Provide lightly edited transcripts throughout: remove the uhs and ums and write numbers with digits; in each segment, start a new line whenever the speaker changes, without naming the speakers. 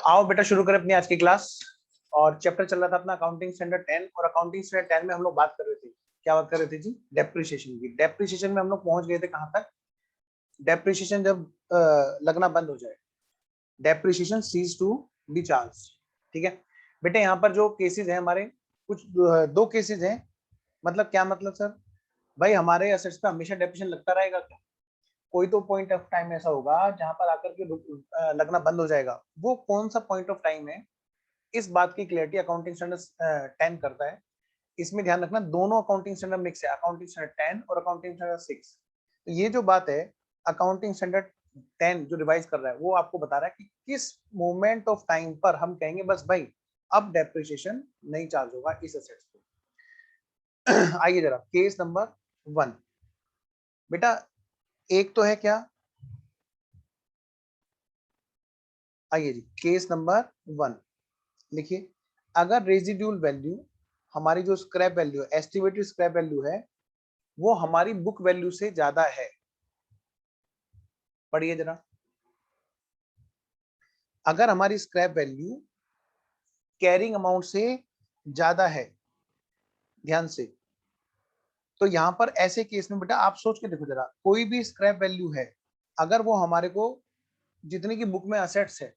आओ बेटा शुरू करें अपनी आज की क्लास। और चैप्टर चल रहा था अपना अकाउंटिंग स्टैंडर्ड 10 और अकाउंटिंग स्टैंडर्ड 10 में हम लोग बात कर रहे थे। क्या बात कर रहे थे जी? डेप्रिसिएशन की। डेप्रिसिएशन में हम लोग पहुंच गए थे कहां तक? डेप्रिसिएशन जब लगना बंद हो जाए, depreciation cease to be charge. ठीक है बेटे, यहाँ पर जो केसेस है हमारे, कुछ दो केसेस हैं। मतलब क्या मतलब सर? भाई हमारे असेट्स पे हमेशा डेप्रिसिएशन लगता रहेगा क्या? कोई तो पॉइंट ऑफ टाइम ऐसा होगा जहां पर आकर के लगना बंद हो जाएगा। वो कौन सा पॉइंट ऑफ टाइम है, इस बात की क्लियरिटी अकाउंटिंग स्टैंडर्ड 10 करता है। इसमें ध्यान रखना, दोनों अकाउंटिंग स्टैंडर्ड मिक्स है, अकाउंटिंग स्टैंडर्ड 10 और अकाउंटिंग स्टैंडर्ड 6। तो ये जो बात है, अकाउंटिंग स्टैंडर्ड 10 जो रिवाइज कर रहा है वो आपको बता रहा है कि किस मोमेंट ऑफ टाइम पर हम कहेंगे बस भाई अब डेप्रिसिएशन नहीं चार्ज होगा इस एसेट्स पे। आइए जरा केस नंबर 1 बेटा, एक तो है क्या, आइए जी केस नंबर 1 लिखिए। अगर रेजिड्यूल वैल्यू, हमारी जो स्क्रैप वैल्यू है, एस्टिमेटेड स्क्रैप वैल्यू है, वो हमारी बुक वैल्यू से ज्यादा है। पढ़िए जरा, अगर हमारी स्क्रैप वैल्यू कैरिंग अमाउंट से ज्यादा है, ध्यान से, तो यहां पर ऐसे केस में बेटा आप सोच के देखो जरा, कोई भी स्क्रैप वैल्यू है अगर वो हमारे को जितने की बुक में असेट्स है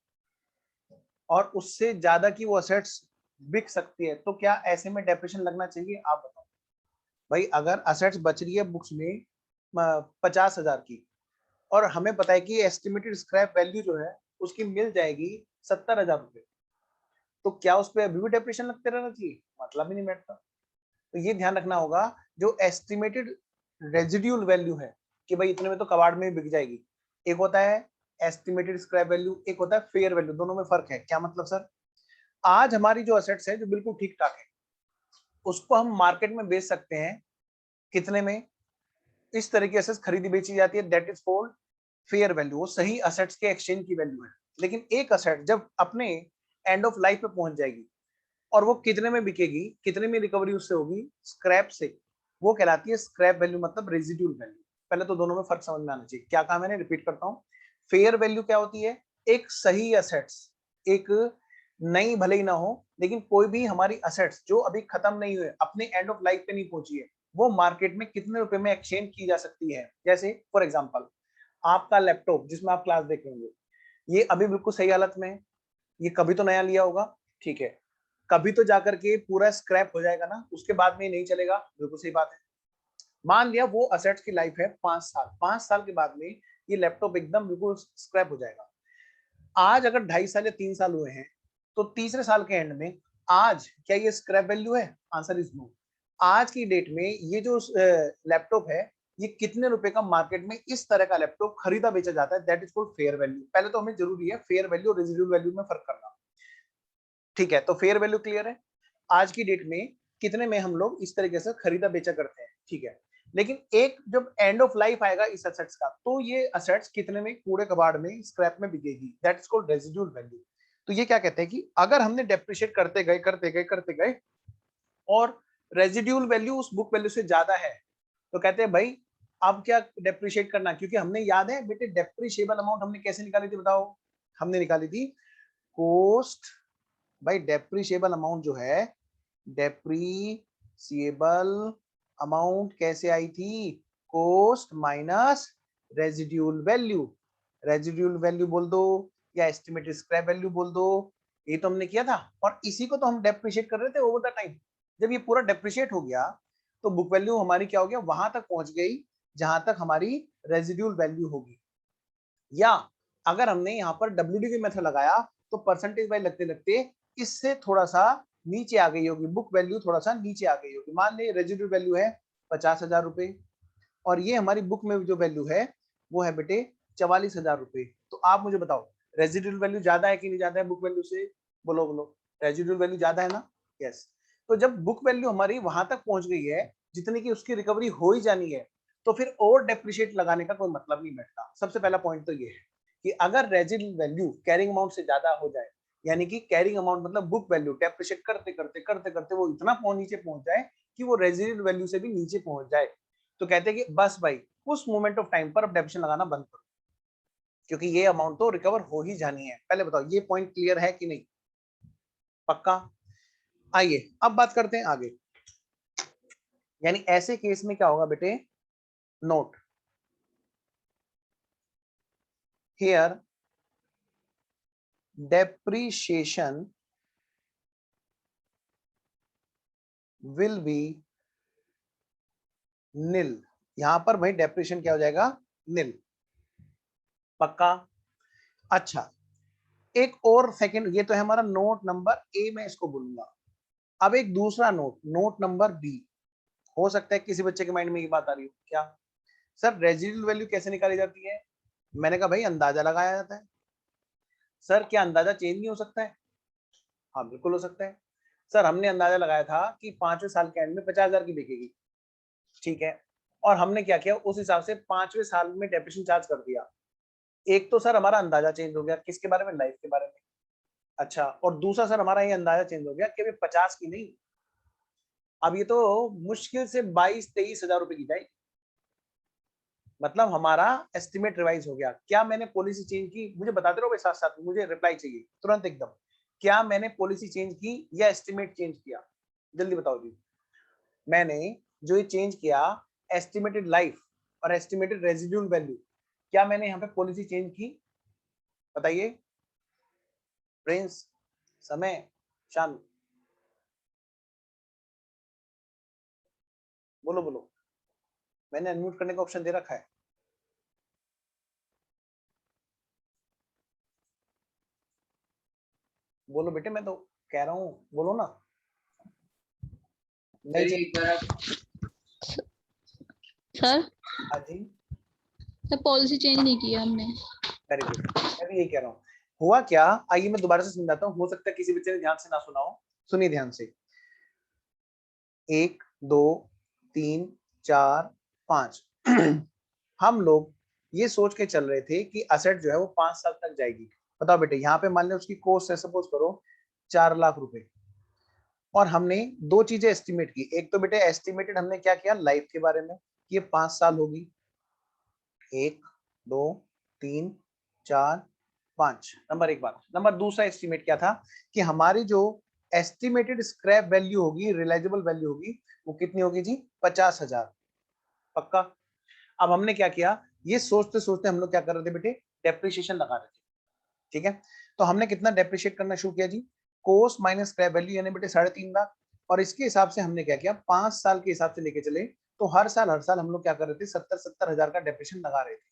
और उससे ज्यादा की वो असेट्स बिक सकती है, तो क्या ऐसे में डेप्रिसिएशन लगना चाहिए? आप बताओ भाई। अगर असेट्स बच रही है बुक्स में 50,000 की, और हमें पता है कि एस्टिमेटेड स्क्रैप वैल्यू जो है उसकी मिल जाएगी 70,000 रुपए, तो क्या उस पर अभी भी डेप्रिसिएशन लगते रहना चाहिए? मतलब ही नहीं बैठता। तो ये ध्यान रखना होगा, जो एस्टिमेटेड रेजिड्यूल वैल्यू है कि भाई इतने में तो कबाड़ में बिक जाएगी, एक होता है एस्टिमेटेड स्क्रैप वैल्यू, एक होता है फेयर वैल्यू। दोनों में फर्क है। क्या मतलब सर? आज हमारी जो असेट्स है जो बिल्कुल ठीक ठाक है, उसको हम मार्केट में बेच सकते हैं कितने में? इस तरह की असेट्स खरीदी बेची जाती है, that is called fair value. वो सही असेट्स के एक्सचेंज की वैल्यू है। लेकिन एक असेट जब अपने एंड ऑफ लाइफ पे पहुंच जाएगी और वो कितने में बिकेगी, कितने में रिकवरी उससे होगी स्क्रैप से, वो कहलाती है स्क्रैप वैल्यू, मतलब रेजिड्यूल वैल्यू। पहले तो दोनों में फर्क समझ में आना चाहिए। क्या कहा मैंने? रिपीट करता हूँ। फेयर वैल्यू क्या होती है? एक सही असेट्स, एक नई भले ही ना हो, लेकिन कोई भी हमारी असेट्स जो अभी खत्म नहीं हुए, अपने एंड ऑफ लाइफ पे नहीं पहुंची है, वो मार्केट में कितने रुपए में एक्सचेंज की जा सकती है। जैसे फॉर एग्जांपल आपका लैपटॉप जिसमें आप क्लास देख लेंगे, ये अभी बिल्कुल सही हालत में है, ये कभी तो नया लिया होगा, ठीक है, कभी तो जाकर के पूरा स्क्रैप हो जाएगा ना, उसके बाद में नहीं चलेगा। बिल्कुल सही बात है। मान लिया वो असेट्स की लाइफ है 5 साल, 5 साल के बाद में ये लैपटॉप एकदम बिल्कुल स्क्रैप हो जाएगा। आज अगर 2.5 साल या 3 साल हुए हैं, तो तीसरे साल के एंड में आज क्या ये स्क्रैप वैल्यू है? Answer is no. आज की डेट में ये जो लैपटॉप है, ये कितने रुपए का मार्केट में इस तरह का लैपटॉप खरीदा बेचा जाता है, that is called fair value. पहले तो हमें जरूरी है फेयर वैल्यू और रेजिडुअल वैल्यू में फर्क करना। ठीक है, तो फेयर वैल्यू क्लियर है, आज की डेट में कितने में हम लोग इस तरीके से खरीदा बेचा करते हैं। ठीक है, लेकिन एक जब एंड ऑफ लाइफ आएगा इस असेट्स का, तो ये असेट्स कितने में कूड़े कबाड़ में स्क्रैप में बिकेगी, that is called residual value. तो ये क्या कहते हैं कि अगर हमने डेप्रिशिएट करते गए करते गए करते गए और रेजिडुअल वैल्यू उस बुक वैल्यू से ज्यादा है, तो कहते हैं भाई अब क्या डेप्रिशिएट करना। क्योंकि हमने, याद है बेटे, डेप्रिशिएबल अमाउंट हमने कैसे निकाली थी बताओ? हमने निकाली थी कोस्ट। भाई डेप्रिशिएबल अमाउंट जो है, डेप्रिसिएबल अमाउंट कैसे आई थी? Cost minus residual value. Residual value बोल दो या एस्टिमेटेड स्क्रैप वैल्यू बोल दो, ये तो हमने किया था। और इसी को तो हम डेप्रिशिएट कर रहे थे ओवर द टाइम। जब ये पूरा डेप्रिशिएट हो गया, तो बुक वैल्यू हमारी क्या हो गया? वहां तक पहुंच गई जहां तक हमारी रेजिड्यूल वैल्यू होगी। या अगर हमने यहाँ पर WDV मेथड लगाया, तो परसेंटेज वाइज लगते लगते इससे थोड़ा सा नीचे आ गई होगी, बुक वैल्यू थोड़ा सा नीचे आ गई होगी। मान ली रेजिडुअल वैल्यू है 50,000 रुपए, और ये हमारी बुक में जो वैल्यू है वो है बेटे 44,000 रुपए। तो आप मुझे बताओ, रेजिडुअल वैल्यू ज्यादा है कि नहीं ज्यादा है बुक वैल्यू से? बोलो बोलो, रेजिडुअल वैल्यू ज्यादा है ना? यस। तो जब बुक वैल्यू हमारी वहां तक पहुंच गई है जितनी की उसकी रिकवरी हो ही जानी है, तो फिर और डेप्रिशिएट लगाने का कोई मतलब नहीं बैठता। सबसे पहला पॉइंट तो ये है कि अगर रेजिडुअल वैल्यू कैरिंग अमाउंट से ज्यादा हो जाए, यानी कि कैरिंग अमाउंट मतलब बुक वैल्यू डेप्रिशिएट करते करते करते करते वो इतना नीचे पहुंच जाए कि वो रेजिडुअल वैल्यू से भी नीचे पहुंच जाए, तो कहते हैं कि बस भाई उस मोमेंट ऑफ टाइम पर अब डेप्रिसिएशन लगाना बंद करो। क्योंकि ये अमाउंट तो रिकवर हो ही जानी है। पहले बताओ ये पॉइंट क्लियर है कि नहीं? पक्का? आइए अब बात करते हैं आगे। यानी ऐसे केस में क्या होगा बेटे? Note here depreciation will be nil. यहां पर भाई डेप्रीशिएशन क्या हो जाएगा? निल। पक्का? अच्छा, एक और सेकंड, ये तो है हमारा नोट नंबर ए, मैं इसको बोलूंगा। अब एक दूसरा नोट, नोट नंबर बी। हो सकता है किसी बच्चे के माइंड में ये बात आ रही हो, क्या सर रेजिडुअल वैल्यू कैसे निकाली जाती है? मैंने कहा भाई अंदाजा लगाया जाता है। सर क्या अंदाजा चेंज नहीं हो सकता है? हाँ बिल्कुल हो सकता है। सर हमने अंदाजा लगाया था कि 5वें साल के एंड में 50,000 की बिकेगी, ठीक है, और हमने क्या किया उस हिसाब से 5वें साल में डेप्रिसिएशन चार्ज कर दिया। एक तो सर हमारा अंदाजा चेंज हो गया, किसके बारे में? लाइफ के बारे में। अच्छा, और दूसरा सर हमारा ये अंदाजा चेंज हो गया कि अभी 50 की नहीं, अब ये तो मुश्किल से 22-23 हजार रुपए की जाएगी। मतलब हमारा एस्टिमेट रिवाइज हो गया। क्या मैंने पॉलिसी चेंज की? मुझे बताते रहो भाई साथ साथ, मुझे रिप्लाई चाहिए तुरंत एकदम। क्या मैंने पॉलिसी चेंज की या एस्टिमेट चेंज किया? जल्दी बताओ जी। मैंने जो ये चेंज किया, एस्टिमेटेड लाइफ और एस्टिमेटेड रेजिडुअल वैल्यू, क्या मैंने यहाँ पे पॉलिसी चेंज की? बताइए। प्रिंस, समय, शान, बोलो बोलो। मैंने अनम्यूट करने का ऑप्शन दे रखा है। बोलो बेटे, मैं तो कह रहा हूँ बोलो ना। नहीं चाहिए
सर
हाँ जी,
सर पॉलिसी चेंज नहीं की है हमने।
वेरी गुड, मैं भी यही कह रहा हूँ। हुआ क्या, आइए मैं दोबारा से समझाता हूँ, हो सकता है किसी बच्चे ने ध्यान से ना सुना हो। सुनिए ध्यान से। 1 2 3 4 5 हम लोग ये सोच के चल रहे थे कि असेट जो है वो 5 साल तक जाएगी। बताओ बेटे, यहाँ पे मान लो उसकी कॉस्ट है सपोज करो 4 लाख रुपए, और हमने दो चीजें एस्टिमेट की। एक तो बेटे एस्टिमेटेड हमने क्या किया लाइफ के बारे में, ये 5 साल होगी, 1 2 3 4 5, नंबर एक बात। नंबर दूसरा एस्टिमेट क्या था कि हमारी जो एस्टिमेटेड स्क्रैप वैल्यू होगी, रिलाइजेबल वैल्यू होगी, वो कितनी होगी जी? 50,000। पक्का? अब हमने क्या किया, ये सोचते सोचते हम लोग क्या कर रहे थे बेटे? डेप्रिसिएशन लगा रहे थे, ठीक है। तो हमने कितना डेप्रिशिएट करना शुरू किया जी? कॉस्ट माइनस स्क्रैप वैल्यू, यानी बेटे 3.5 लाख। और इसके हिसाब से हमने क्या किया, 5 साल के हिसाब से लेके चले, तो हर साल हम लोग क्या कर रहे थे? 70-70 हजार का डेप्रिसिएशन लगा रहे थे।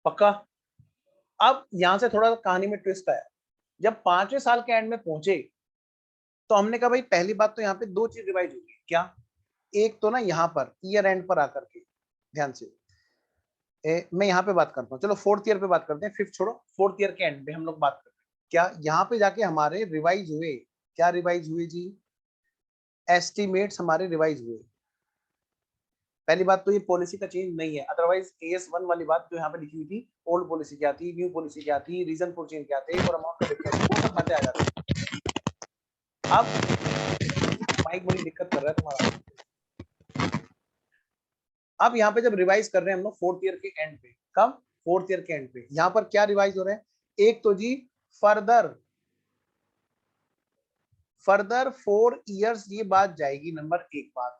पक्का? अब यहां से थोड़ा कहानी में ट्विस्ट आया। जब 5वें साल के एंड में पहुंचे, तो हमने कहा भाई पहली बात तो यहाँ पे दो चीज रिवाइज होगी। क्या? एक तो ना यहाँ पर ईयर एंड पर आकर के, ध्यान से मैं यहाँ पे बात करता हूँ, चलो फोर्थ ईयर पे बात करते हैं, फिफ्थ छोड़ो, फोर्थ ईयर के एंड पे हम लोग बात करते हैं। क्या यहाँ पे जाके हमारे रिवाइज हुए? क्या रिवाइज हुए जी? एस्टिमेट्स हमारे रिवाइज हुए। पहली बात तो ये पॉलिसी का चेंज नहीं है, अदरवाइज AS1 वाली बात जो यहाँ पे लिखी हुई थी, ओल्ड पॉलिसी क्या थी, न्यू पॉलिसी क्या थी, रीजन फॉर चेंज क्या थे, और अमाउंट का डिफरेंस, वो सब बातें आ जाती है। अब माइक बड़ी दिक्कत कर रहा है तुम्हारा। अब यहाँ पे जब रिवाइज कर रहे हैं हम लोग फोर्थ ईयर के एंड पे, कब? फोर्थ ईयर के एंड पे। यहाँ पर क्या रिवाइज हो रहा है? एक तो जी फर्दर 4 इयर्स ये बात जाएगी, नंबर एक बात।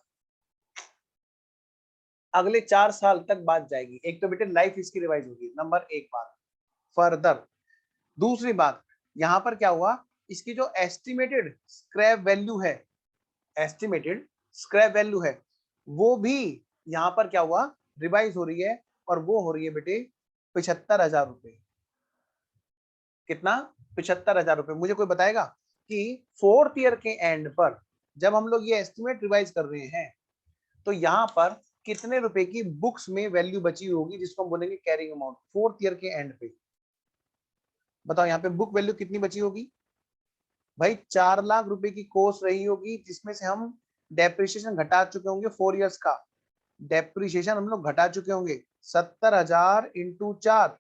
अगले 4 साल तक बात जाएगी। एक तो बेटे लाइफ इसकी रिवाइज होगी, नंबर एक बात, फर्दर। दूसरी बात, यहां पर क्या हुआ, इसकी जो एस्टिमेटेड स्क्रैप वैल्यू है, एस्टिमेटेड स्क्रैप वैल्यू है, वो भी यहां पर क्या हुआ? रिवाइज हो रही है, और वो हो रही है बेटे 75,000 रुपए। कितना? 75,000 रुपए। मुझे कोई बताएगा कि फोर्थ ईयर के एंड पर जब हम लोग ये एस्टिमेट रिवाइज कर रहे हैं, तो यहाँ पर कितने रुपए की बुक्स में वैल्यू बची होगी, जिसको हम बोलेंगे कैरिंग अमाउंट, फोर्थ ईयर के एंड पे? बताओ यहाँ पे बुक वैल्यू कितनी बची होगी? भाई 4 लाख रुपए की कॉस्ट रही होगी, जिसमें से हम डेप्रिसिएशन घटा चुके होंगे 4 इयर्स का। डेप्रिसिएशन हम लोग घटा चुके होंगे 70,000 इंटू 4,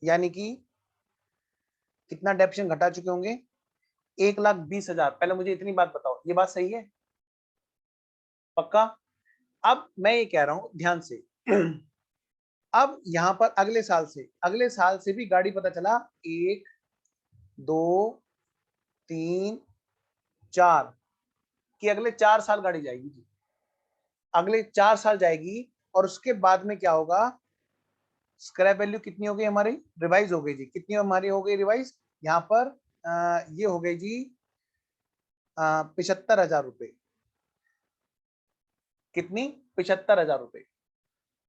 यानी कि कितना डेप्रिसिएशन घटा चुके होंगे? 1,20,000। पहले मुझे इतनी बात बताओ, ये बात सही है? पक्का? अब मैं ये कह रहा हूं ध्यान से, अब यहां पर अगले साल से भी गाड़ी पता चला 1 2 3 4 कि अगले 4 साल गाड़ी जाएगी जी, अगले 4 साल जाएगी। और उसके बाद में क्या होगा, स्क्रैप वैल्यू कितनी हो गई हमारी, रिवाइज हो गई जी, कितनी हमारी हो गई रिवाइज, यहाँ पर ये हो गई जी 75,000 रुपए। कितनी? 75,000 रुपए।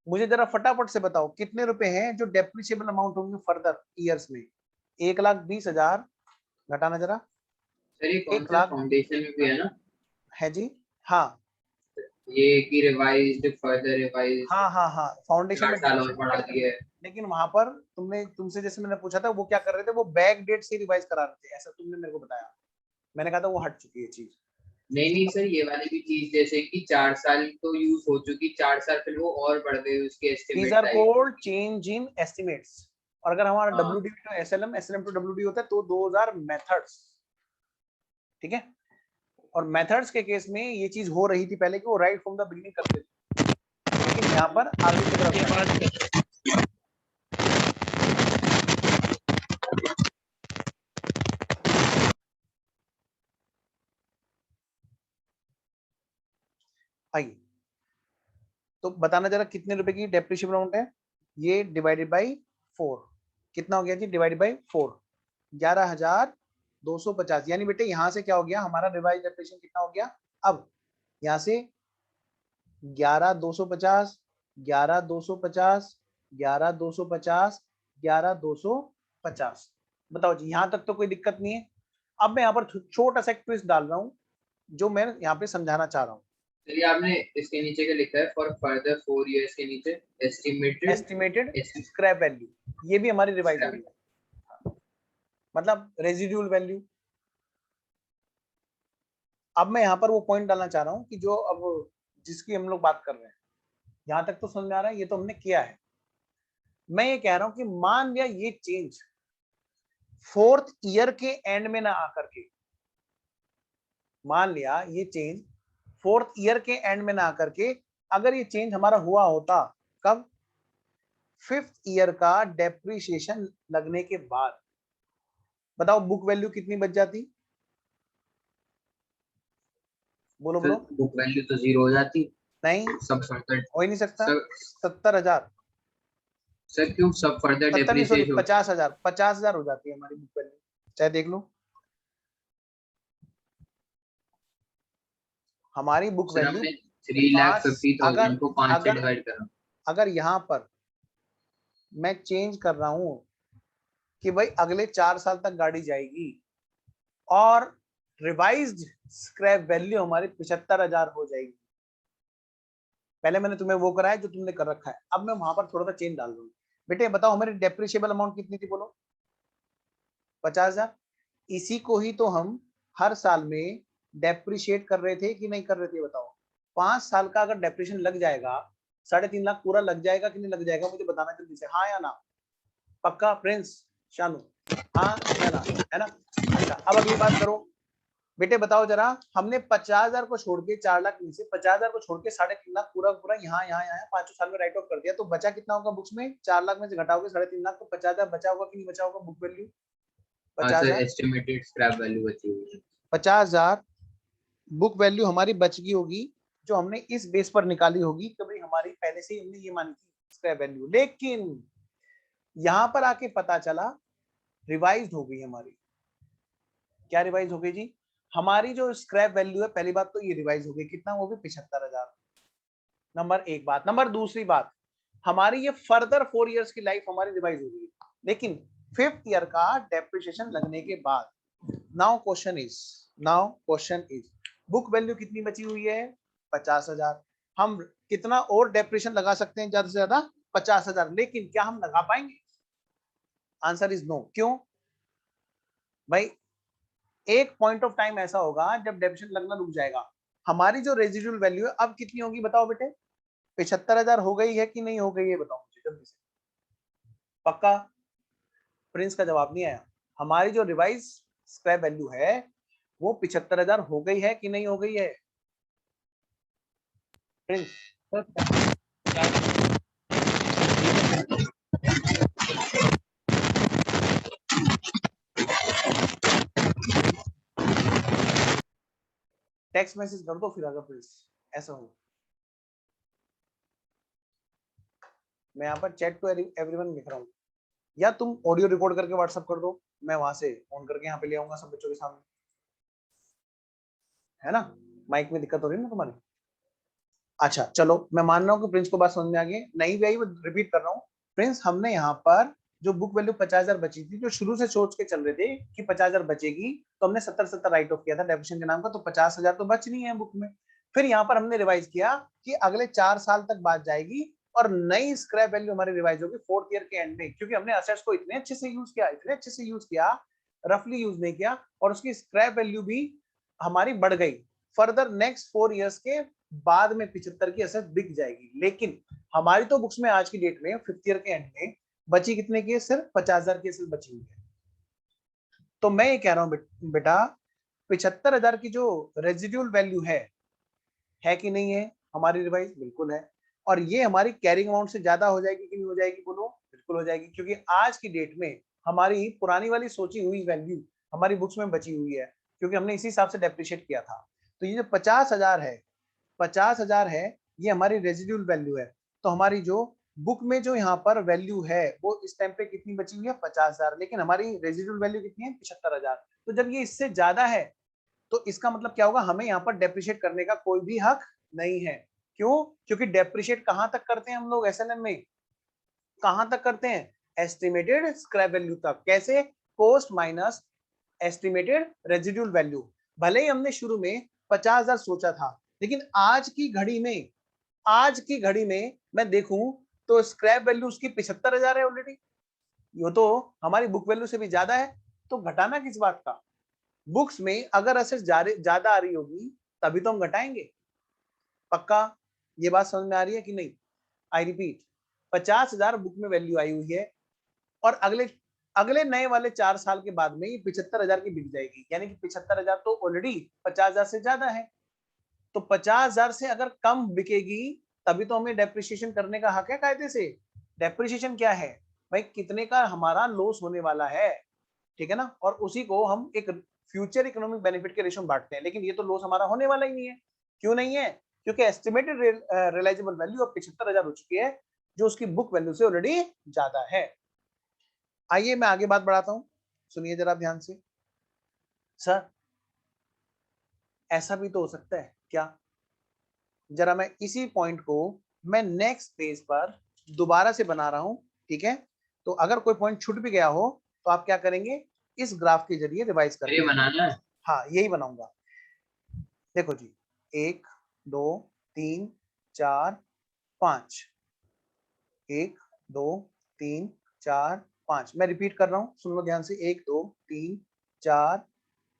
मुझे जरा फटाफट से बताओ कितने रुपए हैं जो डेप्रिशिएबल अमाउंट होंगे फर्दर ईयर्स में। 1,20,000 घटाना जरा,
सर ये कौन
1
सा
लाख
फाउंडेशन में भी है ना
है जी। हाँ
ये कि रिवाइज्ड फर्दर रिवाइज
हाँ हाँ हाँ, फाउंडेशन
4
में
साल और
डेप्रिशिएबल
बढ़ा
करते
दिए।
हैं, लेकिन वहां पर तुमसे जैसे मैंने पूछा था वो क्या कर रहे थे, वो बैक डेट से रिवाइज करा रहे थे, ऐसा तुमने मेरे को बताया। मैंने कहा था वो हट चुकी है चीज।
नहीं सर, ये वाली भी चीज जैसे कि 4 साल तो यूज हो चुकी, 4 साल फिर वो और बढ़ गई उसके
these
estimate
are
type.
Called change in estimates. और अगर हमारा
हाँ
WDV to SLM, SLM to WDV होता है तो 2000 मेथड्स, ठीक है। और मेथड्स के केस में ये चीज हो रही थी पहले कि वो राइट फ्रॉम द बिगिनिंग करते थे, लेकिन यहाँ पर आगे की तरफ आइए, तो बताना जरा कितने रुपए की डेप्रिशिएबल अमाउंट है। ये डिवाइडेड बाई 4 कितना हो गया जी, डिवाइडेड बाई 4 11,250। यानी बेटे यहाँ से क्या हो गया हमारा रिवाइज डेप्रिशिएशन कितना हो गया, अब यहाँ से 11,250 11,250 11,250 11,250। बताओ जी, यहाँ तक तो कोई दिक्कत नहीं है। अब मैं यहाँ पर छोटा सा एक ट्विस्ट डाल रहा हूँ जो मैं यहाँ पे समझाना चाह रहा हूँ।
चलिए, आपने इसके नीचे क्या लिखा है, फॉर फर्दर 4 इयर्स के नीचे
एस्टिमेटेड स्क्रैप वैल्यू, ये भी हमारी रिवाइज हो रही है, मतलब रेजिड्यूल वैल्यू। अब मैं यहाँ पर वो पॉइंट डालना चाह रहा हूँ कि जो अब जिसकी हम लोग बात कर रहे हैं, यहाँ तक तो समझ में आ रहा है, ये तो हमने किया है। मैं ये कह रहा हूँ कि मान लिया ये चेंज 4th ईयर के एंड में ना आकर के, मान लिया ये चेंज 4th ईयर के एंड में ना आकर के, अगर ये चेंज हमारा हुआ होता कब, 5th ईयर का डेप्रिसिएशन लगने के बाद, बताओ बुक वैल्यू कितनी बच जाती, बोलो बोलो।
बुक वैल्यू तो 0 हो जाती।
नहीं,
सब फर्दर
हो ही नहीं सकता।
सर
70,000,
सर क्यों सब फर्दर
70 नहीं सॉरी,
डेप्रिसिएशन
50,000 50,000 हो जाती है हमारी बुक वैल्यू, चाहे देख लो हमारी बुक
सर
वैल्यू।
हमने
5
3,50,000
अगर
को 5 से
अगर
डिवाइड करा।
अगर यहाँ पर मैं चेंज कर रहा हूं कि भाई अगले 4 साल तक गाड़ी जाएगी और रिवाइज्ड स्क्रैप वैल्यू हमारी 75,000 हो जाएगी, पहले मैंने तुम्हें वो कराया जो तुमने कर रखा है, अब मैं वहां पर थोड़ा सा चेंज डाल दूंगा। बेटे बताओ हमारी डेप्रिशिएबल अमाउंट कितनी थी, बोलो 50,000। इसी को ही तो हम हर साल में डेप्रिशिएट कर रहे थे कि नहीं कर रहे थे, बताओ। 5 साल का अगर डेप्रिशिएशन लग जाएगा, 3.5 लाख पूरा लग जाएगा कि नहीं लग जाएगा, मुझे बताना जल्दी से, हाँ या ना। पक्का प्रिंस, शानू, हाँ या ना, है ना। अच्छा अब अगली बात करो बेटे, बताओ जरा, हमने 50,000 को छोड़ के 4 लाख में से 50,000 को छोड़ के 3.5 लाख पूरा पूरा यहाँ यहाँ यहाँ 5 साल में राइट ऑफ कर दिया, तो बचा कितना होगा बुक्स में, 4 लाख में से घटाओगे 3.5 लाख, तो 50,000 बचा होगा कि नहीं बचा होगा book value, 50,000।
Estimated scrap value बची हुई है
50,000 बुक वैल्यू हमारी बच गई होगी, जो हमने इस बेस पर निकाली होगी कि भाई हमारी पहले से हमने ये मानी थी स्क्रैप वैल्यू, लेकिन यहां पर आके पता चला रिवाइज हो गई हमारी। क्या रिवाइज हो गई जी, हमारी जो स्क्रैप वैल्यू है, पहली बात तो ये रिवाइज हो गई, कितना, वो भी 75,000। नंबर एक बात। नंबर दूसरी बात, हमारी ये फर्दर 4 इयर्स की लाइफ हमारी रिवाइज हो गई, लेकिन 5th ईयर का डेप्रिसिएशन लगने के बाद, now question is book value कितनी बची हुई है, 50,000। हम कितना और डेप्रिसिएशन लगा सकते हैं, ज्यादा से ज्यादा 50,000, लेकिन क्या हम लगा पाएंगे, आंसर इज नो। क्यों भाई, एक पॉइंट ऑफ टाइम ऐसा होगा जब डेप्रिसिएशन लगना रुक जाएगा, हमारी जो रेजिडुअल वैल्यू है अब कितनी होगी, बताओ बेटे। 75,000 हो गई है कि नहीं हो गई है, बताओ मुझे जल्दी से। पक्का? प्रिंस का जवाब नहीं आया। हमारी जो रिवाइज स्क्रैप वैल्यू है वो 75,000 हो गई है कि नहीं हो गई है, प्रिंस
सर क्या
टेक्स्ट मैसेज कर दो फिर, अगर प्लीज ऐसा हो। मैं यहाँ पर चैट टू एवरीवन लिख रहा हूँ, या तुम ऑडियो रिकॉर्ड करके व्हाट्सएप कर दो, मैं वहां से ऑन करके यहाँ पे ले आऊंगा सब बच्चों के सामने, है ना? माइक में दिक्कत हो रही है ना तुम्हारी? अच्छा चलो, मैं मान रहा हूँ कि प्रिंस को बात समझ में आ गई, नहीं भी आई वो रिपीट कर रहा हूँ। प्रिंस, हमने यहाँ पर जो बुक वैल्यू 50,000 बची थी, जो शुरू से सोच के चल रहे थे कि 50,000 बचेगी, तो हमने 70 राइट ऑफ किया था डेप्रिसिएशन के नाम का, तो 50,000 तो बच नहीं है बुक में। फिर यहाँ पर हमने रिवाइज किया कि अगले 4 साल तक बात जाएगी और नई स्क्रैप वैल्यू हमारी रिवाइज होगी 4th ईयर के एंड में, क्योंकि हमने असेट्स को इतने अच्छे से यूज किया, इतने अच्छे से यूज किया, रफली यूज नहीं किया, और उसकी स्क्रैप वैल्यू भी हमारी बढ़ गई। फर्दर नेक्स्ट 4 इयर्स के बाद में 75 की असेट बिक जाएगी। लेकिन हमारी तो बुक्स में आज की डेट में 5th ईयर के एंड में बची कितने की है? सिर्फ 50,000 की असेट बची हुई है। तो मैं ये कह रहा हूँ बेटा, 75,000 की जो रेजिडुअल वैल्यू है कि नहीं है हमारी रिवाइज? बिल्कुल है। और ये हमारी कैरिंग अमाउंट से ज्यादा हो जाएगी कि नहीं हो जाएगी? बोलो। बिल्कुल हो जाएगी, क्योंकि आज की डेट में हमारी पुरानी वाली सोची हुई वैल्यू हमारी बुक्स में बची हुई है, क्योंकि हमने इसी हिसाब से डेप्रिशिएट किया था। तो ये जो 50,000 है, 50,000 है, ये हमारी रेजिडुअल वैल्यू है। तो हमारी जो बुक में जो यहाँ पर वैल्यू है वो इस टाइम पे कितनी बची हुई है? 50,000। लेकिन हमारी रेजिडुअल वैल्यू कितनी है? 75,000। तो जब ये इससे ज्यादा है तो इसका मतलब क्या होगा? हमें यहाँ पर डेप्रिशिएट करने का कोई भी हक नहीं है। क्यों? क्योंकि डेप्रिशिएट कहां तक करते हैं हम लोग एसएनएम में? कहां तक करते हैं? एस्टिमेटेड स्क्रैप वैल्यू तक। कैसे? Cost minus estimated residual value. भले ही हमने शुरू में 50,000 सोचा था, लेकिन आज की घड़ी में मैं देखूं तो स्क्रैप वैल्यू उसकी 75,000 है ऑलरेडी। ये तो हमारी बुक वैल्यू से भी ज्यादा है। तो घटाना किस बात का? बुक्स में अगर असेट्स ज्यादा आ रही होगी तभी तो हम घटाएंगे। पक्का? ये बात समझ में आ रही है कि नहीं? आई रिपीट, 50,000 बुक में वैल्यू आई हुई है, और अगले अगले नए वाले 4 साल के बाद में ये 75,000 की बिक जाएगी, यानी कि 75,000 तो ऑलरेडी 50,000 से ज्यादा है। तो 50,000 से अगर कम बिकेगी तभी तो हमें डेप्रिसिएशन करने का हक है कायदे से। डेप्रिसिएशन क्या है भाई? कितने का हमारा लॉस होने वाला है, ठीक है ना? और उसी को हम एक फ्यूचर इकोनॉमिक बेनिफिट के रेशो में बांटते हैं। लेकिन ये तो लॉस हमारा होने वाला ही नहीं है। क्यों नहीं है? क्योंकि एस्टिमेटेड रियलाइजेबल वैल्यू अब 75,000 हो चुकी है, जो उसकी बुक वैल्यू से ऑलरेडी ज्यादा है। आइए मैं आगे बात बढ़ाता हूं, सुनिए जरा ध्यान से। सर, ऐसा भी तो हो सकता है क्या? जरा मैं इसी पॉइंट को मैं नेक्स्ट पेज पर दोबारा से बना रहा हूं, ठीक है? तो अगर कोई पॉइंट छूट भी गया हो तो आप क्या करेंगे? इस ग्राफ के जरिए रिवाइज
ये
करेंगे।
बनाना है?
हाँ, यही बनाऊंगा। देखो जी, 1 2 3 4 5, 1 2 3 4 5। मैं रिपीट कर रहा हूं, सुन लो ध्यान से। 1 2 3 4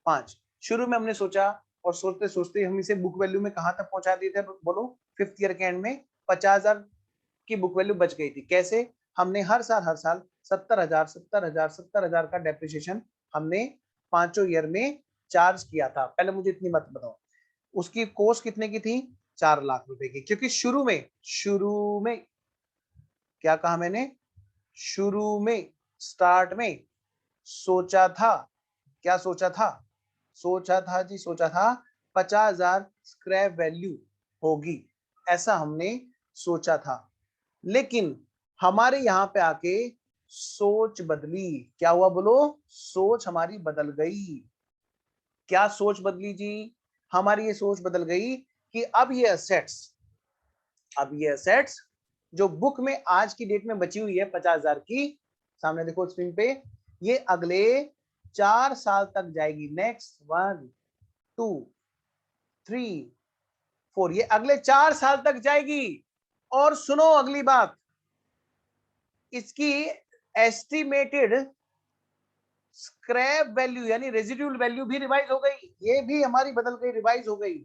5। शुरू में हमने सोचा, और सोचते सोचते हम इसे बुक वैल्यू में कहां तक पहुंचा दिए थे? बोलो। 5th ईयर के एंड में 50,000 की बुक वैल्यू बच गई थी। कैसे? हमने हर साल 70,000 70,000 70,000 का डेप्रिसिएशन हमने पांचों ईयर में चार्ज किया था। पहले मुझे इतनी बात बताओ, उसकी कॉस्ट कितने की थी? 4 लाख रुपए की। क्योंकि शुरू में क्या कहा मैंने? शुरू में, स्टार्ट में सोचा था, क्या सोचा था? सोचा था जी, सोचा था 50,000 स्क्रैप वैल्यू होगी, ऐसा हमने सोचा था। लेकिन हमारे यहाँ पे आके सोच बदली। क्या हुआ? बोलो। सोच हमारी बदल गई। क्या सोच बदली जी? हमारी ये सोच बदल गई कि अब ये असेट्स जो बुक में आज की डेट में बची हुई है 50,000 की, सामने देखो स्क्रीन पे, ये अगले 4 साल तक जाएगी। नेक्स्ट 1 2 3 4, ये अगले 4 साल तक जाएगी। और सुनो अगली बात, इसकी एस्टिमेटेड स्क्रैप वैल्यू यानी रेजिडुअल वैल्यू भी रिवाइज हो गई। ये भी हमारी बदल गई, रिवाइज हो गई,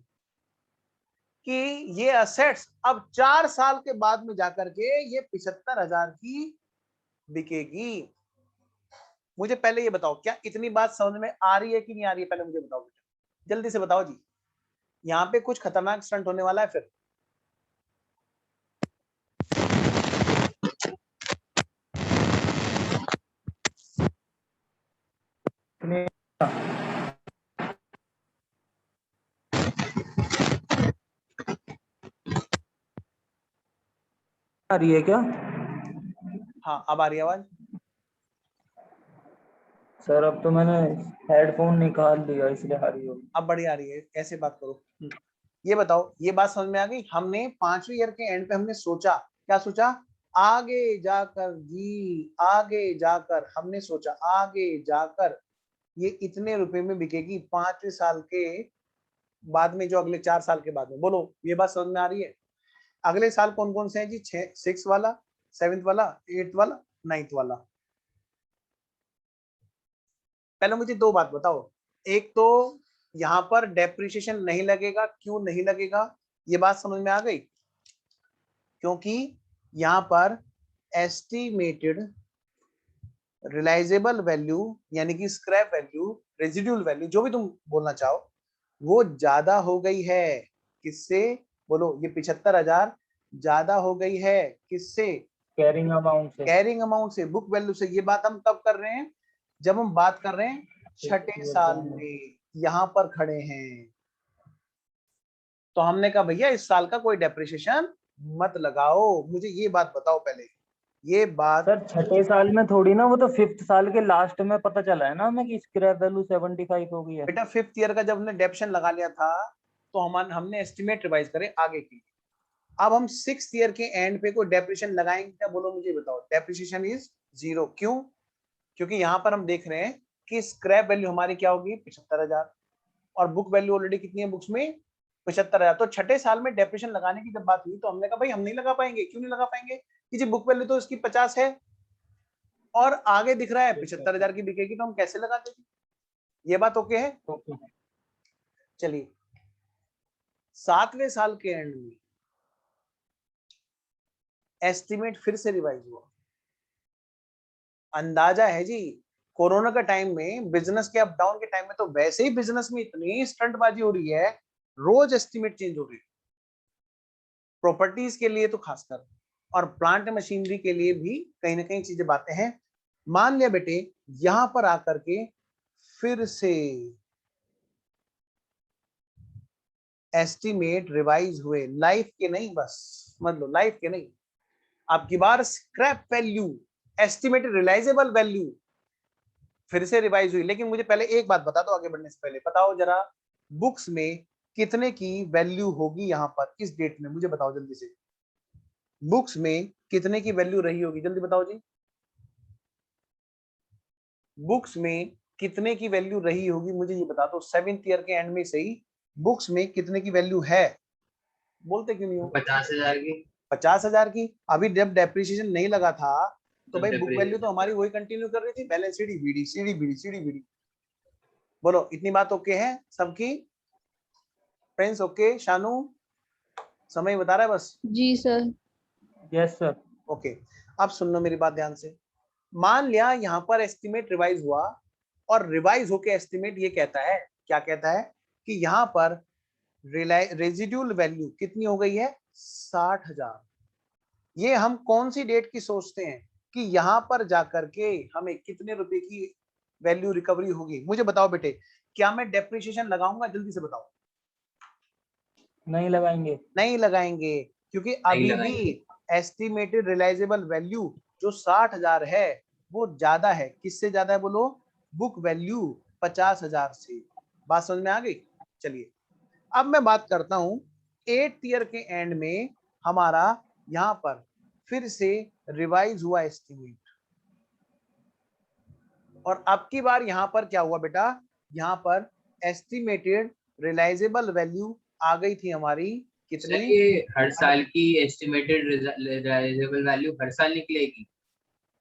कि ये असेट्स अब 4 साल के बाद में जाकर के ये 75,000 की बिकेगी। मुझे पहले ये बताओ, क्या इतनी बात समझ में आ रही है कि नहीं आ रही है? पहले मुझे बताओ बेटा, जल्दी से बताओ जी। यहाँ पे कुछ खतरनाक स्टंट होने वाला है फिर।
आ रही है क्या?
हाँ अब आ रही है आवाज।
सर अब तो मैंने हेडफोन निकाल लिया इसलिए आ रही होगी।
अब बढ़िया आ रही है, ऐसे बात करो। ये बताओ, ये बात समझ में आ गई? हमने 5वीं ईयर के एंड पे हमने सोचा, क्या सोचा? आगे जाकर जी, आगे जाकर हमने सोचा आगे जाकर ये इतने रुपए में बिकेगी 5वें साल के बाद में, जो अगले 4 साल के बाद में। बोलो ये बात समझ में आ रही है? अगले साल कौन कौन से हैं जी? 6 वाला, 7th वाला, 8th वाला, 9th वाला। पहले मुझे दो बात बताओ। एक तो यहाँ पर डेप्रिसिएशन नहीं लगेगा, क्यों नहीं लगेगा? ये बात समझ में आ गई? क्योंकि यहाँ पर एस्टिमेटेड रिलाइजेबल वैल्यू यानी कि स्क्रैप वैल्यू, रेजिड्यूल वैल्यू, जो भी तुम बोलना चाहो, वो ज्यादा हो गई है। किससे? बोलो, ये 75,000 ज्यादा हो गई है। किससे?
कैरिंग अमाउंट से।
कैरिंग अमाउंट से, बुक वैल्यू से। ये बात हम कब कर रहे हैं? जब हम बात कर रहे हैं 6ठे साल में, यहाँ पर खड़े हैं। तो हमने कहा भैया इस साल का कोई डेप्रिसिएशन मत लगाओ। मुझे ये बात बताओ पहले, ये बात।
सर 6ठे साल में थोड़ी ना, वो तो 5th साल के लास्ट में पता चला है ना हमें कि स्क्रैप वैल्यू 75 हो गई है।
बेटा 5th ईयर का जब हमने डेप्शन लगा लिया था, तो हमने एस्टिमेट रिवाइज करे आगे की। अब हम 6th ईयर के एंड पे कोई डेप्रिसिएशन लगाएंगे क्या? बोलो मुझे बताओ। Depreciation is 0। क्यों? क्योंकि यहाँ पर हम देख रहे हैं कि स्क्रैप वैल्यू हमारी क्या होगी? 75,000, और बुक वैल्यू ऑलरेडी कितनी है बुक्स में? 75,000। तो 6ठे साल में डेप्रिसिएशन लगाने की जब बात हुई, तो हमने कहा भाई हम नहीं लगा पाएंगे। क्यों नहीं लगा पाएंगे? कि जी बुक वैल्यू तो इसकी 50 है और आगे दिख रहा है 75,000 की बिकेगी, तो हम कैसे लगा देंगे? ये बात ओके है? चलिए 7वें साल के एंड में एस्टिमेट फिर से रिवाइज हुआ। अंदाजा है जी, कोरोना का टाइम में, बिजनेस के अप डाउन के टाइम में, तो वैसे ही बिजनेस में इतनी स्टंटबाजी हो रही है, रोज एस्टिमेट चेंज हो रही है। प्रॉपर्टीज के लिए तो खासकर, और प्लांट मशीनरी के लिए भी कहीं ना कहीं चीजें बातें हैं। मान लिया बेटे, यहां पर आकर के फिर से एस्टिमेट रिवाइज हुए, लाइफ के नहीं, बस मतलब लाइफ के नहीं, आपकी बार scrap value, estimated realisable value फिर से रिवाइज हुई। लेकिन मुझे पहले एक बात बता दो, आगे बढ़ने से पहले बताओ जरा, बुक्स में कितने की वैल्यू होगी यहाँ पर इस डेट में? मुझे बताओ जल्दी से, बुक्स में कितने की वैल्यू रही होगी? जल्दी बताओ जी, बुक्स में कितने की वैल्यू रही होगी? मुझे ये बता दो। 7th ईयर के एंड में से ही बुक्स में कितने की वैल्यू है? बोलते क्यों नहीं हो?
50,000 की।
50,000 की। अभी जब डेप्रिसिएशन नहीं लगा था, तो भाई बुक वैल्यू तो
depreciation।
हमारी वही कंटिन्यू कर रही थी, balance CD BD CD BD CD BD. बोलो इतनी बात ओके है सबकी? Friends okay? शानू समय बता रहा है बस?
जी सर।
Yes sir.
ओके, अब सुन लो मेरी बात ध्यान से। मान लिया यहाँ पर एस्टिमेट रिवाइज हुआ, और रिवाइज होके एस्टिमेट ये कहता है, क्या कहता है? कि यहाँ पर रेजिड्यूल वैल्यू कितनी हो गई है? 60,000। ये हम कौन सी डेट की सोचते हैं कि यहाँ पर जाकर के हमें कितने रुपए की वैल्यू रिकवरी होगी? मुझे बताओ बेटे, क्या मैं डेप्रिसिएशन लगाऊंगा? जल्दी से बताओ।
नहीं लगाएंगे।
नहीं लगाएंगे, क्योंकि अभी भी एस्टिमेटेड रिलाइजेबल वैल्यू जो 60,000 है, वो ज्यादा है। किससे ज्यादा है? बोलो, बुक वैल्यू 50,000 से। बात समझ में आ गई? चलिए अब मैं बात करता हूं 8th ईयर के एंड में हमारा यहाँ पर फिर से रिवाइज हुआ एस्टिमेट, और अब की बार यहाँ पर क्या हुआ बेटा? यहाँ पर एस्टिमेटेड रिलाइजेबल वैल्यू आ गई थी हमारी
सर
कितनी?
ये हर साल की एस्टिमेटेड रिलाइजेबल वैल्यू हर साल निकलेगी?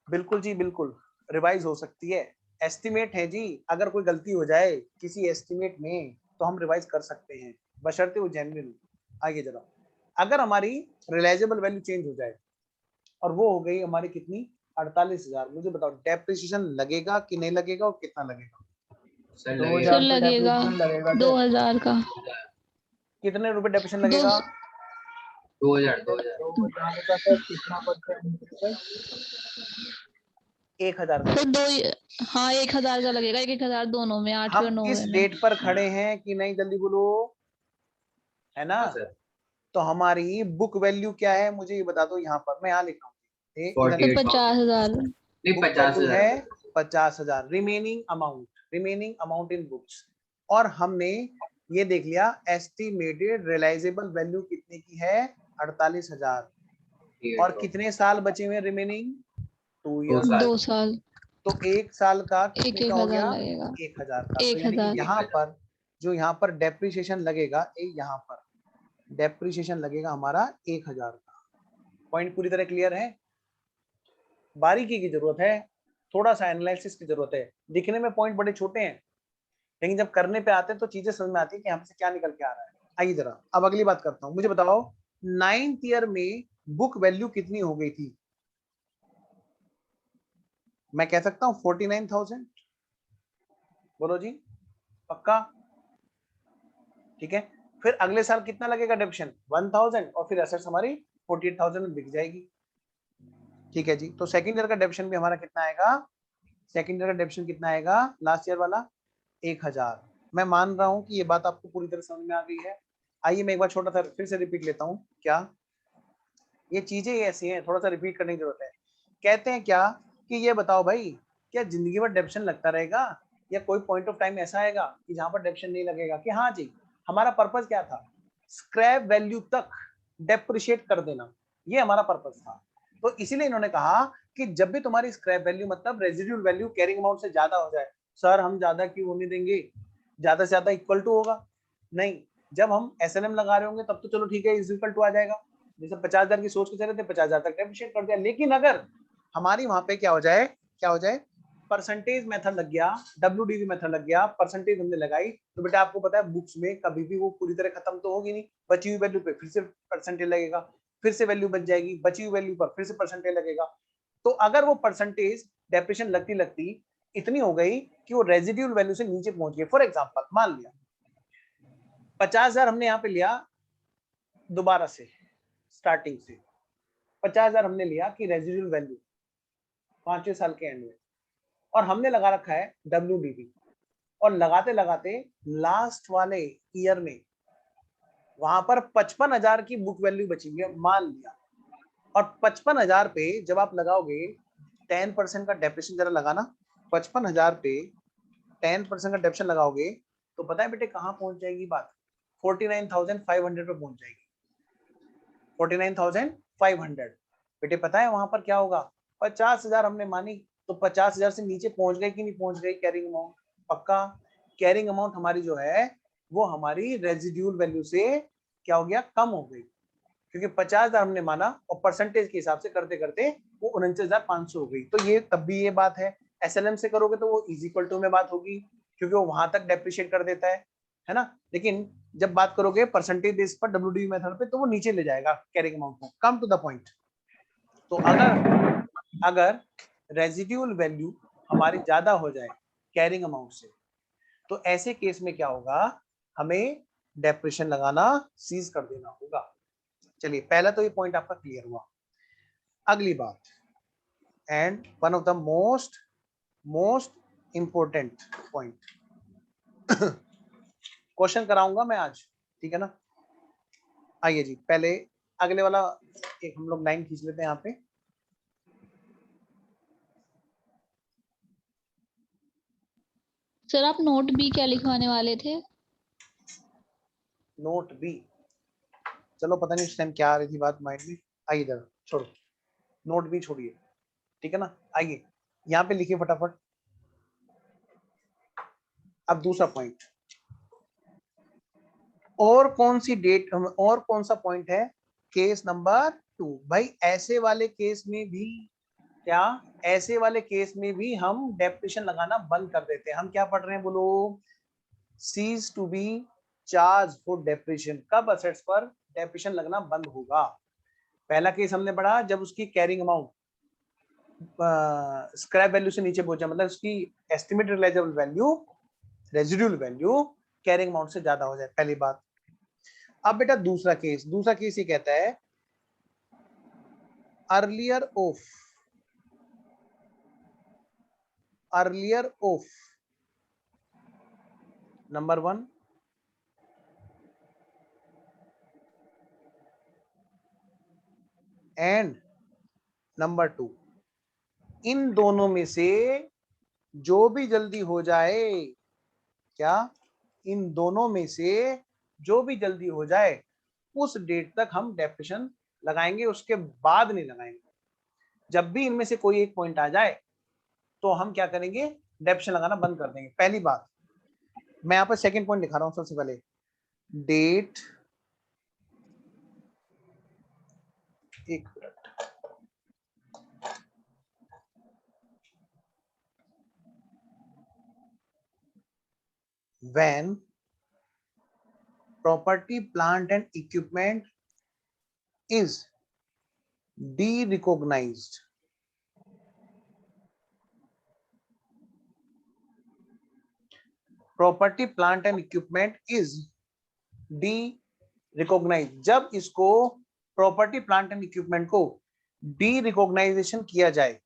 बिल्कुल जी बिल्कुल, रिवाइज हो सकती है। एस्टिमेट है जी, अगर कोई गलती हो जाए किसी एस्टिमेट में, तो हम रिवाइज कर सकते हैं, बशर्ते वो जेन्युइन। आगे जरा, अगर हमारी रिलाइजेबल वैल्यू चेंज हो जाए, और वो हो गई हमारी कितनी? 48,000। मुझे बताओ डेप्रिसिएशन लगेगा कि नहीं लगेगा, और कितना लगेगा?
सर
2000
सर
तो
लगेगा,
डेप्रिसिएशन लगेगा सर।
2000 का।
कितने रुपए डेप्रिसिएशन
दो
लगेगा?
2000
2000 का सर कितना %?
1,000 का।
सर हाँ 1000 का लगेगा, 1000 दोनों में, 8वें और
हम इस
9वें में।
डेट पर खड़े हैं कि नहीं? जल्दी बोलो, है ना?
हाँ सर।
तो हमारी बुक वैल्यू क्या है मुझे ये बता दो। यहाँ पर मैं यहाँ लिख रहा हूँ,
तो
48,000
50,000।
नहीं,
बुक
50,000
वैल्यू है 50,000, रिमेनिंग अमाउंट इन बुक्स। और हमने ये देख लिया एस्टिमेटेड रियलाइजेबल वैल्यू कितने की है, 48,000। और कितने साल बचे हुए रिमेनिंग, 2
2
ईयर।
साल।
2 साल।
तो 1 साल का कितने
एक
का हो
1,000
गया,
लगेगा।
1,000 का। तो यानी कि
1,000।
यहाँ पर जो यहाँ पर डेप्रिसिएशन लगेगा, यहाँ पर डेप्रिसिएशन लगेगा हमारा 1,000 का। पॉइंट पूरी तरह क्लियर है। बारीकी की जरूरत है, थोड़ा सा एनालिसिस की जरूरत है। दिखने में पॉइंट बड़े छोटे हैं, लेकिन जब करने पे आते हैं तो चीजें समझ में आती है कि हमसे क्या निकल के आ रहा है। आइए जरा अब अगली बात करता हूं। मुझे बताओ 9th ईयर में बुक वैल्यू कितनी हो गई थी। मैं कह सकता हूं 49,000। बोलो जी, पक्का? ठीक है। फिर अगले साल कितना लगेगा डेप्शन, 1,000, और फिर एसेट्स हमारी 48,000 में बिक जाएगी। ठीक है जी। तो सेकंड ईयर का डेप्शन भी हमारा कितना आएगा, सेकंड ईयर का डेप्शन कितना आएगा लास्ट ईयर वाला, 1,000। मैं मान रहा हूं कि ये बात आपको पूरी तरह समझ में आ गई है। आइए मैं एक बार छोटा सा फिर से रिपीट लेता हूं। क्या ये चीजें ऐसी हैं, थोड़ा सा रिपीट करने की जरूरत है। कहते हैं क्या कि ये बताओ भाई, क्या जिंदगी भर डेप्शन लगता रहेगा या कोई पॉइंट ऑफ टाइम ऐसा आएगा कि जहां पर डेप्शन नहीं लगेगा? कि हाँ जी, हमारा पर्पस क्या था, स्क्रैप वैल्यू तक डेप्रिशिएट कर देना, ये हमारा पर्पस था। तो इसीलिए इन्होंने कहा कि जब भी तुम्हारी स्क्रैप वैल्यू मतलब रेजिडुअल वैल्यू कैरिंग अमाउंट से ज्यादा हो जाए, सर हम ज्यादा क्यों होने देंगे, ज्यादा से ज्यादा इक्वल टू होगा। नहीं, जब हम एसएलएम लगा रहे होंगे तब तो चलो ठीक है, इज इक्वल टू आ जाएगा। जैसे 50,000 की सोच के चले थे, 50,000 तक डेप्रिशिएट कर दिया। लेकिन अगर हमारी वहां पे क्या हो जाए, परसेंटेज मेथड लग गया, WDV मेथड लग गया, परसेंटेज हमने लगाई, तो बेटा आपको पता है बुक्स में कभी भी वो पूरी तरह खत्म तो होगी नहीं। बची हुई वैल्यू पे फिर से परसेंटेज लगेगा, फिर से वैल्यू बच जाएगी, बची हुई वैल्यू पर फिर से परसेंटेज लगेगा। तो अगर वो परसेंटेज डेप्रिशिएशन लगती लगती इतनी हो गई कि वो रेजिड्यूल वैल्यू से नीचे पहुंच गई, फॉर एग्जाम्पल मान लिया 50,000 हमने यहाँ पे लिया, दोबारा से स्टार्टिंग से 50,000 हमने लिया कि रेजिड्यूल वैल्यू 5वें साल के एंड में, और हमने लगा रखा है WDV, और लगाते लगाते लास्ट वाले ईयर में वहां पर 55,000 की बुक वैल्यू बची हुई है मान लिया। और 55,000 पे जब आप लगाओगे 10% का डेप्रिसिएशन, जरा लगाना, 55,000 पे 10% का डेप्रिसिएशन लगाओगे तो पता है बेटे कहाँ पहुंच जाएगी बात, 49,500 पे पहुंच जाएगी। 49,500 बेटे पता है वहां पर क्या होगा, 50,000 हमने मानी, तो 50,000 से नीचे पहुंच गए कि नहीं पहुंच गई कैरिंग अमाउंट? पक्का। कैरिंग अमाउंट हमारी जो है वो हमारी रेजिड्यूल वैल्यू से क्या हो गया, कम हो गई, क्योंकि 50,000 हमने माना और परसेंटेज के हिसाब से करते करते वो 49,500 हो गई। तो ये तब भी ये बात है, एसएलएम से करोगे तो वो इज इक्वल टू में बात होगी, क्योंकि वो वहां तक डेप्रिशिएट कर देता है ना। लेकिन जब बात करोगे परसेंटेज बेस पर WDV मेथड पे तो वो नीचे ले जाएगा कैरिंग अमाउंट को। Come to the point. तो अगर रेजिड्यूल वैल्यू हमारी ज्यादा हो जाए कैरिंग अमाउंट से, तो ऐसे केस में क्या होगा, हमें डेप्रिशिएशन लगाना सीज कर देना होगा। चलिए पहला तो ये पॉइंट आपका क्लियर हुआ। अगली बात, and one of the most important point, question कराऊंगा मैं आज, ठीक है ना। आइए जी, पहले अगले वाला एक हम लोग लाइन खींच लेते हैं यहाँ पे।
सर आप नोट बी क्या लिखवाने वाले थे?
नोट बी, चलो पता नहीं उस टाइम क्या आ रही थी बात माइंड में। आइए इधर छोड़ो, नोट बी छोड़िए, ठीक है ना। आइए यहाँ पे लिखिए फटाफट। अब दूसरा पॉइंट, और कौन सी डेट, और कौन सा पॉइंट है, केस नंबर 2। भाई ऐसे वाले केस में भी क्या, ऐसे वाले केस में भी हम डेप्रिसिएशन लगाना बंद कर देते हैं। हम क्या पढ़ रहे हैं बोलो, cease to be charge for depreciation. कब असेट्स पर डेप्रिसिएशन लगना बंद होगा? पहला केस हमने पढ़ा जब उसकी कैरिंग अमाउंट स्क्रैप वैल्यू से नीचे पहुंचा, मतलब उसकी estimated realisable value, residual value carrying amount से ज्यादा हो जाए, पहली बात। अब बेटा दूसरा केस ये कहता है earlier of number 1 and number 2, इन दोनों में से जो भी जल्दी हो जाए, क्या, इन दोनों में से जो भी जल्दी हो जाए उस डेट तक हम डेप्रिसिएशन लगाएंगे, उसके बाद नहीं लगाएंगे। जब भी इनमें से कोई एक पॉइंट आ जाए तो हम क्या करेंगे, डेप्रिसिएशन लगाना बंद कर देंगे। पहली बात, मैं यहाँ पर सेकंड पॉइंट लिखा रहा हूं सबसे पहले, डेट, एक minute, when property, plant and equipment is de-recognized, property, plant and equipment is de-recognized, जब इसको प्रॉपर्टी, प्लांट एंड इक्विपमेंट को डी रिकॉग्नाइजेशन किया जाए।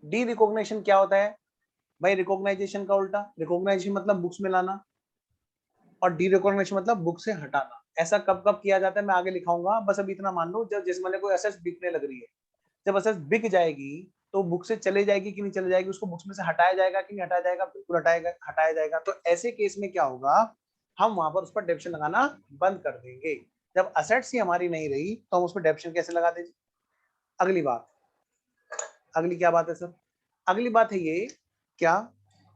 डी रिकॉग्निशन क्या होता है भाई? रिकॉग्नाइजेशन का उल्टा, रिकॉग्नाइजेशन मतलब बुक्स में लाना और डी रिकॉग्निशन मतलब बुक से हटाना। ऐसा कब कब किया जाता है मैं आगे लिखाऊंगा, बस अभी इतना मान लो, जब जैसे मैंने कोई असेट्स बिकने लग रही है, जब असेट्स बिक जाएगी तो बुक से चले जाएगी कि नहीं चले जाएगी, उसको बुक्स में से हटाया जाएगा कि नहीं हटाया जाएगा? बिल्कुल हटाया जाएगा। तो ऐसे केस में क्या होगा, हम वहां पर उस पर डेप्रिसिएशन लगाना बंद कर देंगे। जब असेट्स ही हमारी नहीं रही तो हम उस पर डेप्रिसिएशन कैसे लगा देंगे? अगली बात, अगली क्या बात है सर? अगली बात है ये क्या,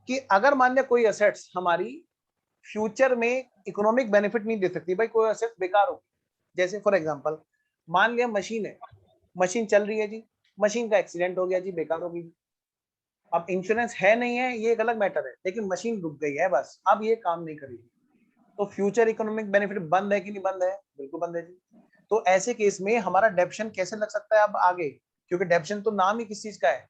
कि अगर मान लिया कोई असेट्स हमारी फ्यूचर में इकोनॉमिक बेनिफिट नहीं दे सकती, भाई कोई असेट बेकार हो, जैसे फॉर एग्जांपल मान लिया मशीन है, मशीन चल रही है जी, मशीन का एक्सीडेंट हो गया जी, बेकार हो गई। अब इंश्योरेंस है नहीं है ये एक अलग मैटर है, लेकिन मशीन रुक गई है बस, अब ये काम नहीं करेगी, तो फ्यूचर इकोनॉमिक बेनिफिट बंद है कि नहीं बंद है? बिल्कुल बंद है जी। तो ऐसे केस में हमारा डेप्रिसिएशन कैसे लग सकता है अब आगे, क्योंकि डेप्रिसिएशन तो नाम ही किस चीज का है,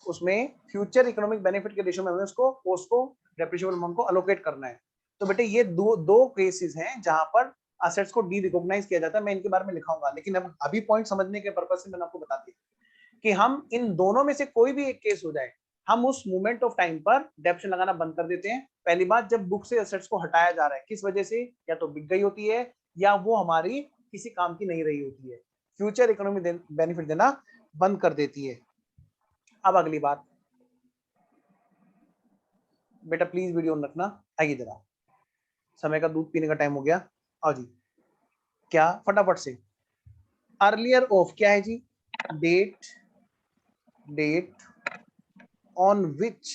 उसमें फ्यूचर इकोनॉमिक बेनिफिट के रेशियो में हमें उसको पोस्ट को डेप्रिसिएबल अमाउंट को अलोकेट करना है। तो बेटे ये दो केसेस हैं जहां पर असेट्स को डी रिकॉग्नाइज किया जाता है, मैं इनके बारे में लिखाऊंगा, लेकिन अब अभी पॉइंट समझने के पर्पज से मैंने आपको बता दिया कि हम इन दोनों में से कोई भी एक केस हो जाए, हम उस मोमेंट ऑफ टाइम पर डेप्रिसिएशन लगाना बंद कर देते हैं। पहली बात, जब बुक से असेट्स को हटाया जा रहा है, किस वजह से? या तो बिक गई होती है या वो हमारी किसी काम की नहीं रही होती है, फ्यूचर इकोनॉमिक बेनिफिट देना बंद कर देती है। अब अगली बात, बेटा प्लीज वीडियो ऑन रखना, आइए जरा, समय का दूध पीने का टाइम हो गया। आओ जी, क्या फटाफट से, अर्लियर ऑफ क्या है जी? Date, date on which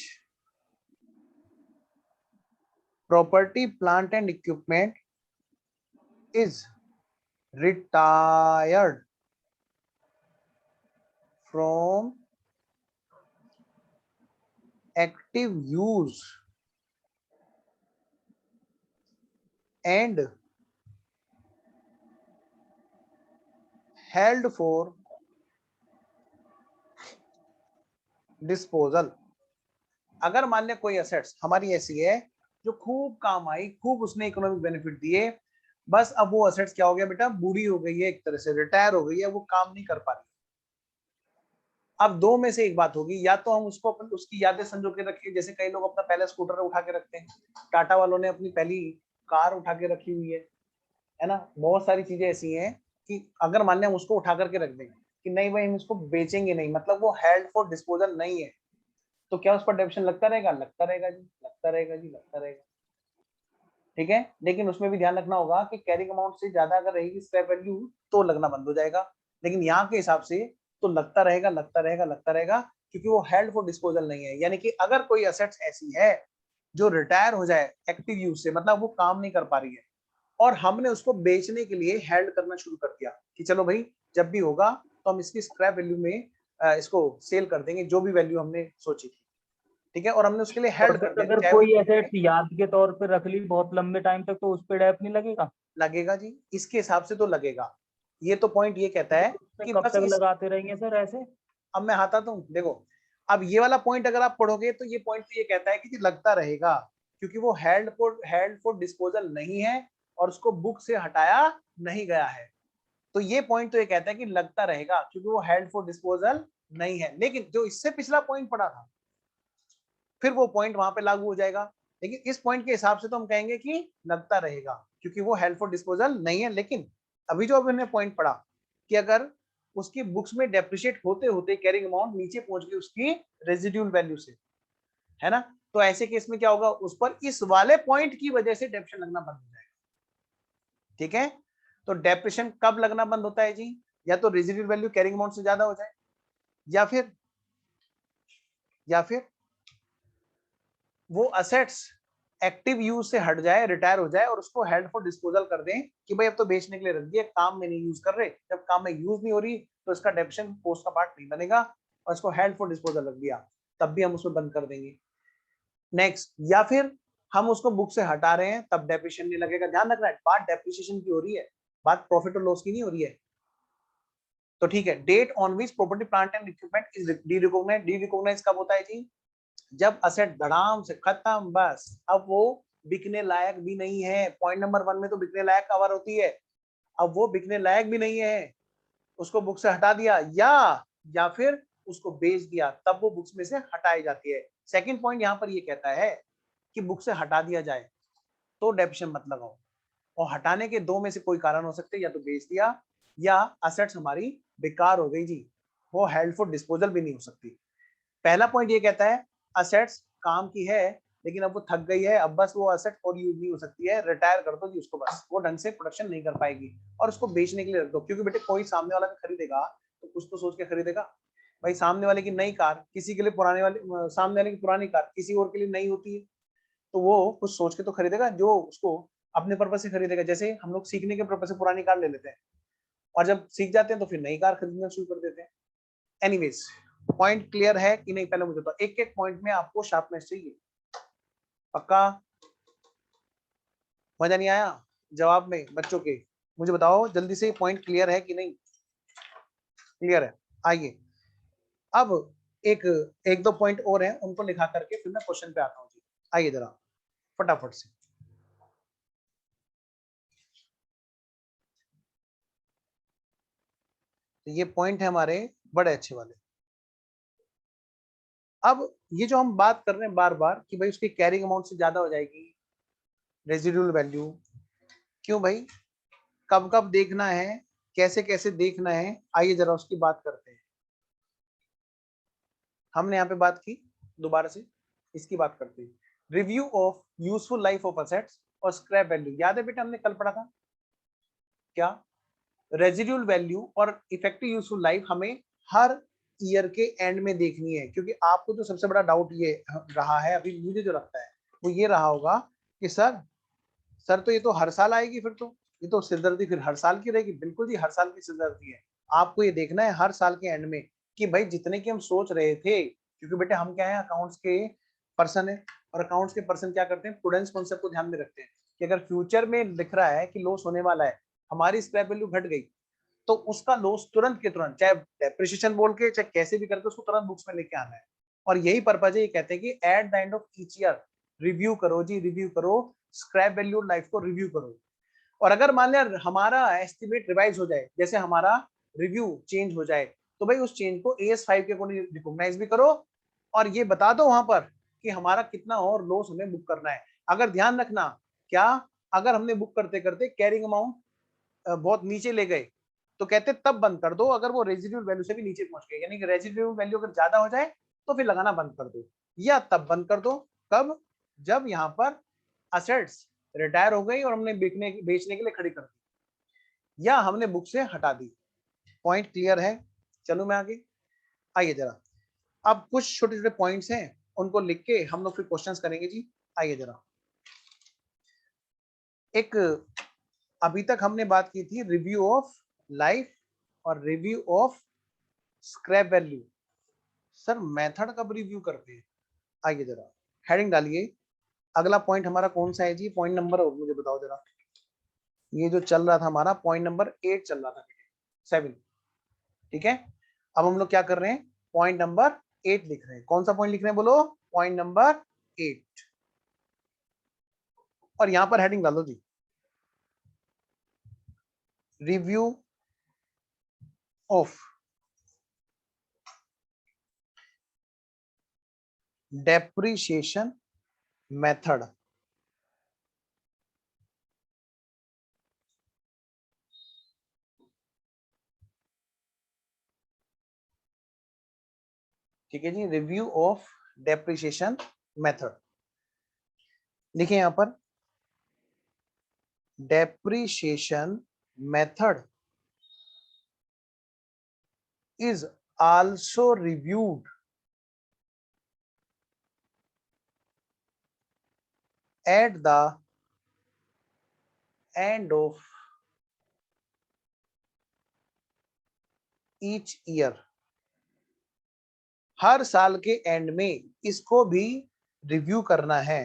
property, plant and equipment is retired from active use and held for disposal। अगर मान लिया कोई असेट्स हमारी ऐसी है जो खूब काम आई, खूब उसने इकोनॉमिक बेनिफिट दिए, बस अब वो असेट्स क्या हो गया बेटा, बूढ़ी हो गई है, एक तरह से रिटायर हो गई है, वो काम नहीं कर पा रही। अब दो में से एक बात होगी, या तो हम उसको अपन उसकी यादें संजो के रखें, जैसे कई लोग अपना पहला स्कूटर उठा के रखते हैं, टाटा वालों ने अपनी पहली कार उठा के रखी हुई है ना, बहुत सारी चीजें ऐसी हैं कि अगर मान लिया हम उसको उठा करके रख दें कि नहीं भाई हम इसको बेचेंगे नहीं, मतलब वो हेल्ड फॉर डिस्पोजल नहीं है, तो क्या उस पर डेप्रिसिएशन लगता रहेगा? लगता रहेगा जी, लगता रहेगा जी, लगता रहेगा। ठीक है, लेकिन उसमें भी ध्यान रखना होगा कि कैरिंग अमाउंट से ज्यादा अगर रहेगी स्क्रैप वैल्यू तो लगना बंद हो जाएगा, लेकिन यहाँ के हिसाब से तो लगता रहेगा, लगता रहेगा, लगता रहेगा, क्योंकि वो हेल्ड फॉर डिस्पोजल नहीं है। यानी कि अगर कोई असेट्स ऐसी है जो रिटायर हो जाए एक्टिव यूज से, मतलब वो काम नहीं कर पा रही है, और हमने उसको बेचने के लिए हेल्ड करना शुरू कर दिया कि चलो भाई जब भी होगा तो हम इसकी स्क्रैप वैल्यू में इसको सेल कर देंगे, जो भी वैल्यू हमने सोची थी, ठीक है, और हमने उसके लिए हेल्ड कर दिया।
अगर कोई एसेट याद के तौर पे रख ली बहुत लंबे टाइम तक तो उस पे डेप नहीं लगेगा?
लगेगा जी, इसके हिसाब से तो लगेगा। ये तो पॉइंट ये कहता है कि
कब
बस
तक लगाते रहेंगे सर ऐसे?
अब मैं आता हूँ, देखो अब ये वाला पॉइंट अगर आप पढ़ोगे तो ये पॉइंट तो ये कहता है कि लगता रहेगा, क्योंकि वो हेल्ड फॉर डिस्पोजल नहीं है और उसको बुक से हटाया नहीं गया है। तो ये पॉइंट तो ये कहता है कि लगता रहेगा क्योंकि वो हेल्ड फॉर डिस्पोजल नहीं है। लेकिन जो इससे पिछला पॉइंट पढ़ा था फिर वो पॉइंट वहां पे लागू हो जाएगा, लेकिन इस पॉइंट के हिसाब से तो हम कहेंगे कि लगता रहेगा क्योंकि वो हेल्ड फॉर डिस्पोजल नहीं है। लेकिन अभी जो हमने पॉइंट पढ़ा कि अगर उसकी बुक्स में डेप्रिशिएट होते होते कैरिंग अमाउंट नीचे पहुंच गई उसकी रेजिड्यूल वैल्यू से, है ना, तो ऐसे केस में क्या होगा, उस पर इस वाले पॉइंट की वजह से डेप्रिसिएशन लगना बंद हो जाएगा। ठीक है, तो डेप्रिसिएशन कब लगना बंद होता है जी, या तो रेजिड्यूल वैल्यू कैरिंग अमाउंट से ज्यादा हो जाए, या फिर वो असेट्स एक्टिव यूज से हट जाए, रिटायर हो जाए और उसको हेल्ड फॉर डिस्पोजल कर दें कि भाई अब तो बेचने के लिए रख दिया, काम में नहीं यूज कर रहे, जब काम में यूज नहीं हो रही तो इसका डेप्रिसिएशन पोस्ट का पार्ट नहीं बनेगा और इसको हेल्ड फॉर डिस्पोजल रख दिया, तब भी हम उसको बंद कर देंगे। नेक्स्ट, या फिर हम उसको बुक से हटा रहे हैं तब डेप्रिसिएशन नहीं लगेगा। ध्यान रखना है, बात डेप्रिसिएशन की हो रही है, बात प्रॉफिट और लॉस की नहीं हो रही है। तो ठीक है, date on which property plant and equipment is derecognised, derecognised कब होता है जी, जब असेट धड़ाम से खत्म, बस अब वो बिकने लायक भी नहीं है। पॉइंट नंबर 1 में तो बिकने लायक कवर होती है, अब वो बिकने लायक भी नहीं है, उसको बुक से हटा दिया या फिर उसको बेच दिया, तब वो बुक्स में से हटाई जाती है। सेकंड पॉइंट यहाँ पर ये कहता है कि बुक से हटा दिया जाए तो डेप्रिसिएशन मत लगाओ, और हटाने के दो में से कोई कारण हो सकते हैं, या तो बेच दिया या असेट्स हमारी बेकार हो गई जी, वो हेल्ड फॉर डिस्पोजल भी नहीं हो सकती। पहला पॉइंट ये कहता है असेट्स काम की है लेकिन अब वो थक गई है, अब बस वो असेट और यूज नहीं हो सकती है, रिटायर कर दो जी उसको, बस वो ढंग से प्रोडक्शन नहीं कर पाएगी और उसको बेचने के लिए रख दो। क्योंकि बेटे कोई सामने वाला भी खरीदेगा तो कुछ तो सोच के खरीदेगा, भाई सामने वाले की नई कार किसी के लिए पुराने वाले, सामने वाले की पुरानी कार किसी और के लिए नई होती है, तो वो कुछ सोच के तो खरीदेगा जो उसको अपने पर्पज से खरीदेगा। जैसे हम लोग सीखने के पर्पज से पुरानी कार ले लेते हैं और जब सीख जाते हैं तो फिर नई कार खरीदना शुरू कर देते हैं। एनीवेज, पॉइंट क्लियर है कि नहीं, पहले मुझे तो एक एक पॉइंट में आपको शार्पनेस चाहिए, पक्का? मजा नहीं आया जवाब में बच्चों के? मुझे बताओ जल्दी से, पॉइंट क्लियर है कि नहीं? क्लियर है। आइए अब एक एक दो पॉइंट और हैं, उनको लिखा करके फिर मैं क्वेश्चन पे आता हूँ जी। आइए जरा फटाफट से, तो ये पॉइंट है हमारे बड़े अच्छे वाले। अब ये जो हम बात कर रहे हैं बार बार कि भाई उसकी कैरिंग अमाउंट से ज्यादा हो जाएगी रेजिडुअल वैल्यू, क्यों भाई, कब कब देखना है, कैसे कैसे देखना है, आइए जरा उसकी बात करते हैं। हमने यहाँ पे बात की, दोबारा से इसकी बात करते हैं। Review of useful life of assets और स्क्रैप वैल्यू, याद है बेटा हमने कल पढ़ा था क्या? रेजिडुअल वैल्यू और इफेक्टिव यूजफुल लाइफ हमें हर ईयर के एंड में देखनी है, क्योंकि आपको जो सबसे बड़ा डाउट ये रहा है अभी, मुझे जो लगता है वो ये रहा होगा कि सर तो ये तो हर साल आएगी, फिर तो ये तो सिरदर्दी फिर हर साल की रहेगी। बिल्कुल जी, हर साल की सिरदर्दी है। आपको ये देखना है हर साल के एंड में कि भाई जितने की हम सोच रहे थे, क्योंकि बेटे हम क्या है, अकाउंट्स के पर्सन है, और अकाउंट्स के पर्सन क्या करते हैं, प्रूडेंस कॉन्सेप्ट को ध्यान में रखते हैं कि अगर फ्यूचर में लिख रहा है कि लॉस होने वाला है, हमारी स्क्रैप वैल्यू घट गई, तो उसका लॉस तुरंत के तुरंत, चाहे डेप्रिसिएशन बोल के चाहे कैसे भी करके, उसको तुरंत बुक्स में लेके आना है। और यही पर्पज है, ये कहते हैं कि at the end of each year review करो जी, रिव्यू करो, स्क्रैप वैल्यू लाइफ को रिव्यू करो। और अगर मान लिया हमारा एस्टिमेट रिवाइज हो जाए, जैसे हमारा रिव्यू चेंज हो जाए, तो भाई उस चेंज को AS5 के अकॉर्डिंग रिकॉग्नाइज भी करो और ये बता दो वहां पर कि हमारा कितना और लॉस हमें बुक करना है। अगर ध्यान रखना, क्या अगर हमने बुक करते करते कैरिंग अमाउंट बहुत नीचे ले गए, तो कहते तब बंद कर दो अगर वो रेजिडुअल वैल्यू से भी नीचे पहुंच गए, यानी कि रेजिडुअल वैल्यू अगर ज्यादा हो जाए तो फिर लगाना बंद कर दो, या तब बंद कर दो कब, जब यहाँ पर असेट्स रिटायर हो गई और हमने बेचने के लिए खड़ी कर दी, या हमने बुक से हटा दी। पॉइंट क्लियर है? चलो मैं आगे, आइए जरा, अब कुछ छोटे छोटे पॉइंट्स हैं उनको लिख के हम लोग फिर क्वेश्चंस करेंगे जी। आइए जरा, एक अभी तक हमने बात की थी रिव्यू ऑफ लाइफ और review of scrap value. Sir method कब रिव्यू करते हैं? आइए जरा हेडिंग डालिए, अगला पॉइंट हमारा कौन सा है जी? पॉइंट नंबर, और मुझे बताओ जरा, ये जो चल रहा था हमारा पॉइंट नंबर 8 चल रहा था, 7, ठीक है। अब हम लोग क्या कर रहे हैं, पॉइंट नंबर 8 लिख रहे हैं। कौन सा पॉइंट लिख रहे हैं बोलो? पॉइंट नंबर 8, और यहां पर हेडिंग डालो जी, रिव्यू ऑफ डेप्रिसिएशन मेथड। ठीक है जी, रिव्यू ऑफ डेप्रिसिएशन मेथड। देखिए यहां पर depreciation method is also reviewed at the end of each year। हर साल के एंड में इसको भी रिव्यू करना है।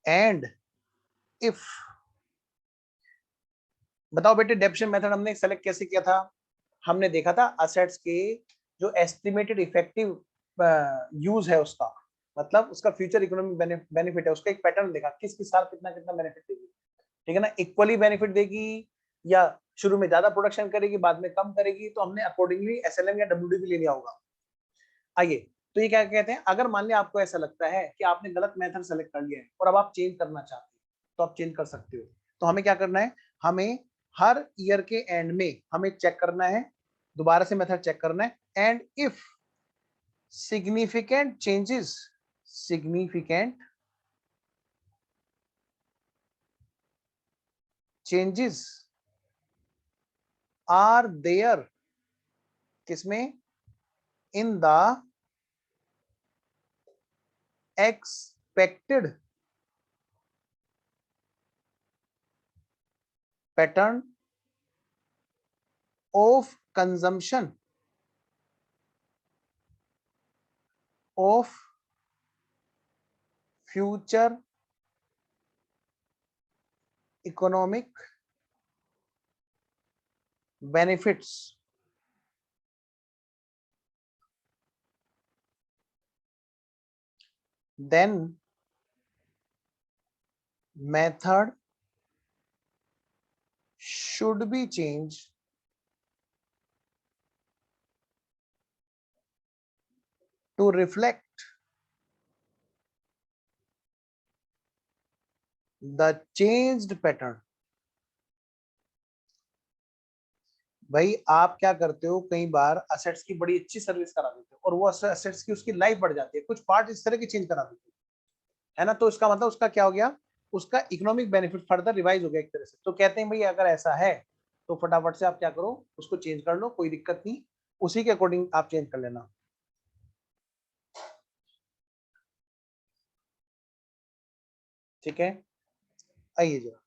एंड इफ, बताओ बेटे डेप्रिसिएशन मेथड हमने सेलेक्ट कैसे किया था? हमने देखा था असेट्स के जो एस्टिमेटेड इफेक्टिव यूज है उसका, मतलब उसका फ्यूचर इकोनॉमिक बेनिफिट है, उसका एक पैटर्न देखा किस किस साल कितना कितना बेनिफिट देगी। ठीक है ना, इक्वली बेनिफिट देगी या शुरू में ज्यादा प्रोडक्शन करेगी बाद में कम करेगी, तो हमने अकॉर्डिंगली एसएलएम या डब्ल्यूडी ले लिया होगा। आइए, तो ये क्या कहते हैं, अगर मान लिया आपको ऐसा लगता है कि आपने गलत मेथड सेलेक्ट कर लिया है और अब आप चेंज करना चाहते हैं, तो आप चेंज कर सकते हो। तो हमें क्या करना है, हमें हर ईयर के एंड में हमें चेक करना है, दोबारा से मेथड चेक करना है, and if significant changes are there, किसमें, in the expected pattern of consumption of future economic benefits, then method should be changed to reflect the changed pattern। भाई आप क्या करते हो, कई बार असेट्स की बड़ी अच्छी सर्विस करा देते हो और वो असेट्स की उसकी लाइफ बढ़ जाती है, कुछ पार्ट इस तरह के चेंज करा देते हो, है ना, तो इसका मतलब उसका क्या हो गया, उसका इकोनॉमिक बेनिफिट फर्दर रिवाइज हो गया एक तरह से। तो कहते हैं भाई अगर ऐसा है तो फटाफट से आप क्या करो, उसको चेंज कर लो, कोई दिक्कत नहीं, उसी के अकॉर्डिंग आप चेंज कर लेना। ठीक है, आइए जरा,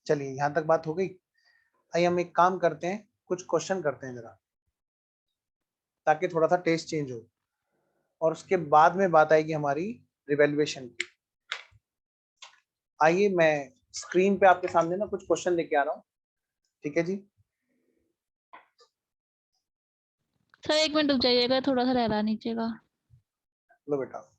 चलिए यहां तक बात हो गई। आइए हम एक काम करते हैं, कुछ क्वेश्चन करते हैं जरा, ताकि थोड़ा सा टेस्ट चेंज हो, और उसके बाद में बात आएगी हमारी रिवैल्यूएशन की। आइए मैं स्क्रीन पे आपके सामने ना कुछ क्वेश्चन लेके आ रहा हूँ। ठीक है जी,
सर 1 मिनट रुक जाइएगा, थोड़ा सा रह रहा नीचे का।
लो बेटा।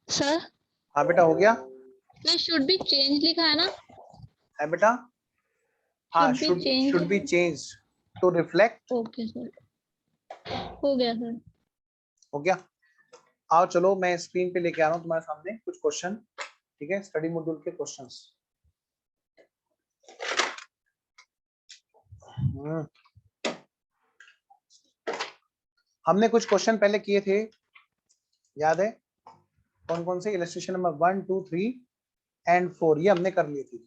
सर
हाँ बेटा, हो गया
सर शुड बी चेंज लिखा है ना?
है बेटा? हाँ,
should be
should be
change.
Change to reflect.
Okay sir, हो गया सर।
हो गया, आओ चलो मैं स्क्रीन पे लेके आ रहा हूँ तुम्हारे सामने कुछ क्वेश्चन। ठीक है, स्टडी मॉड्यूल के क्वेश्चंस। हमने कुछ क्वेश्चन पहले किए थे, याद है? कौन कौन से? इलस्ट्रेशन नंबर 1, 2, 3 एंड 4 ये हमने कर लिए थे।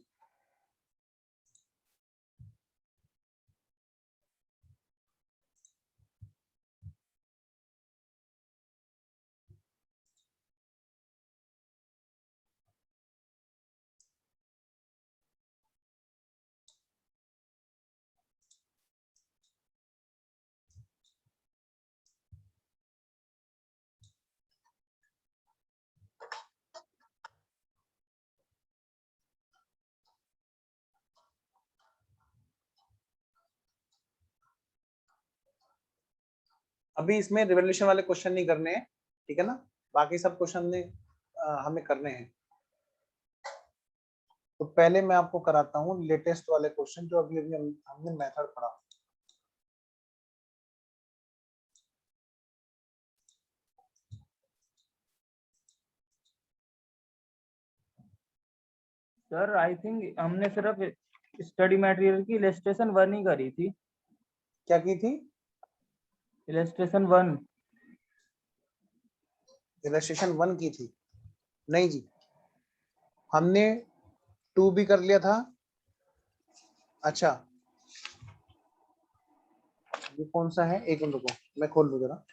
अभी इसमें रिवोल्यूशन वाले क्वेश्चन नहीं करने हैं, ठीक है ना, बाकी सब क्वेश्चन ने हमें करने हैं। तो पहले मैं आपको कराता हूँ लेटेस्ट वाले क्वेश्चन जो अभी अभी हमने मेथड पढ़ा।
सर आई थिंक हमने सिर्फ स्टडी मटेरियल की इलस्ट्रेशन 1 ही करी थी।
क्या की थी?
इलस्ट्रेशन 1।
इलस्ट्रेशन 1 की थी? नहीं जी, हमने 2 भी कर लिया था। अच्छा ये कौन सा है, एक मिनट रुको मैं खोल लूं जरा।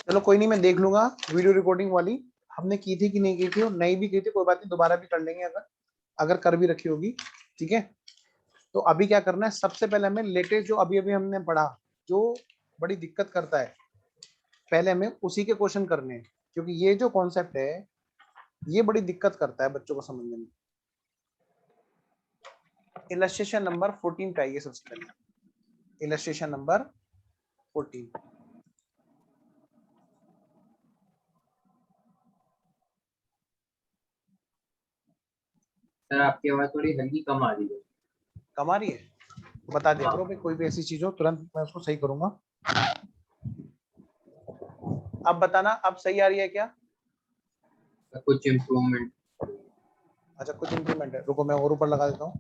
चलो कोई नहीं, मैं देख लूंगा वीडियो रिकॉर्डिंग वाली हमने की थी कि नहीं की थी, और नहीं भी की थी कोई बात नहीं, दोबारा भी कर लेंगे अगर अगर कर भी रखी होगी, ठीक है। तो अभी क्या करना है, सबसे पहले हमें लेटेस्ट जो अभी अभी हमने पढ़ा जो बड़ी दिक्कत करता है, पहले हमें उसी के क्वेश्चन करने हैं, क्योंकि ये जो कॉन्सेप्ट है ये बड़ी दिक्कत करता है बच्चों को समझने में। इलस्ट्रेशन नंबर 14 का ये सबसे पहले, इलस्ट्रेशन नंबर 14।
सर आपकी आवाज थोड़ी हल्की कम आ रही है।
कम आ रही है? बता दिया
हाँ।
करो भाई, कोई भी ऐसी चीज हो तुरंत मैं उसको सही करूंगा। अब बताना अब सही आ रही है क्या?
कुछ इम्प्रूवमेंट।
अच्छा कुछ इंप्रूवमेंट है, रुको मैं और ऊपर लगा देता हूँ।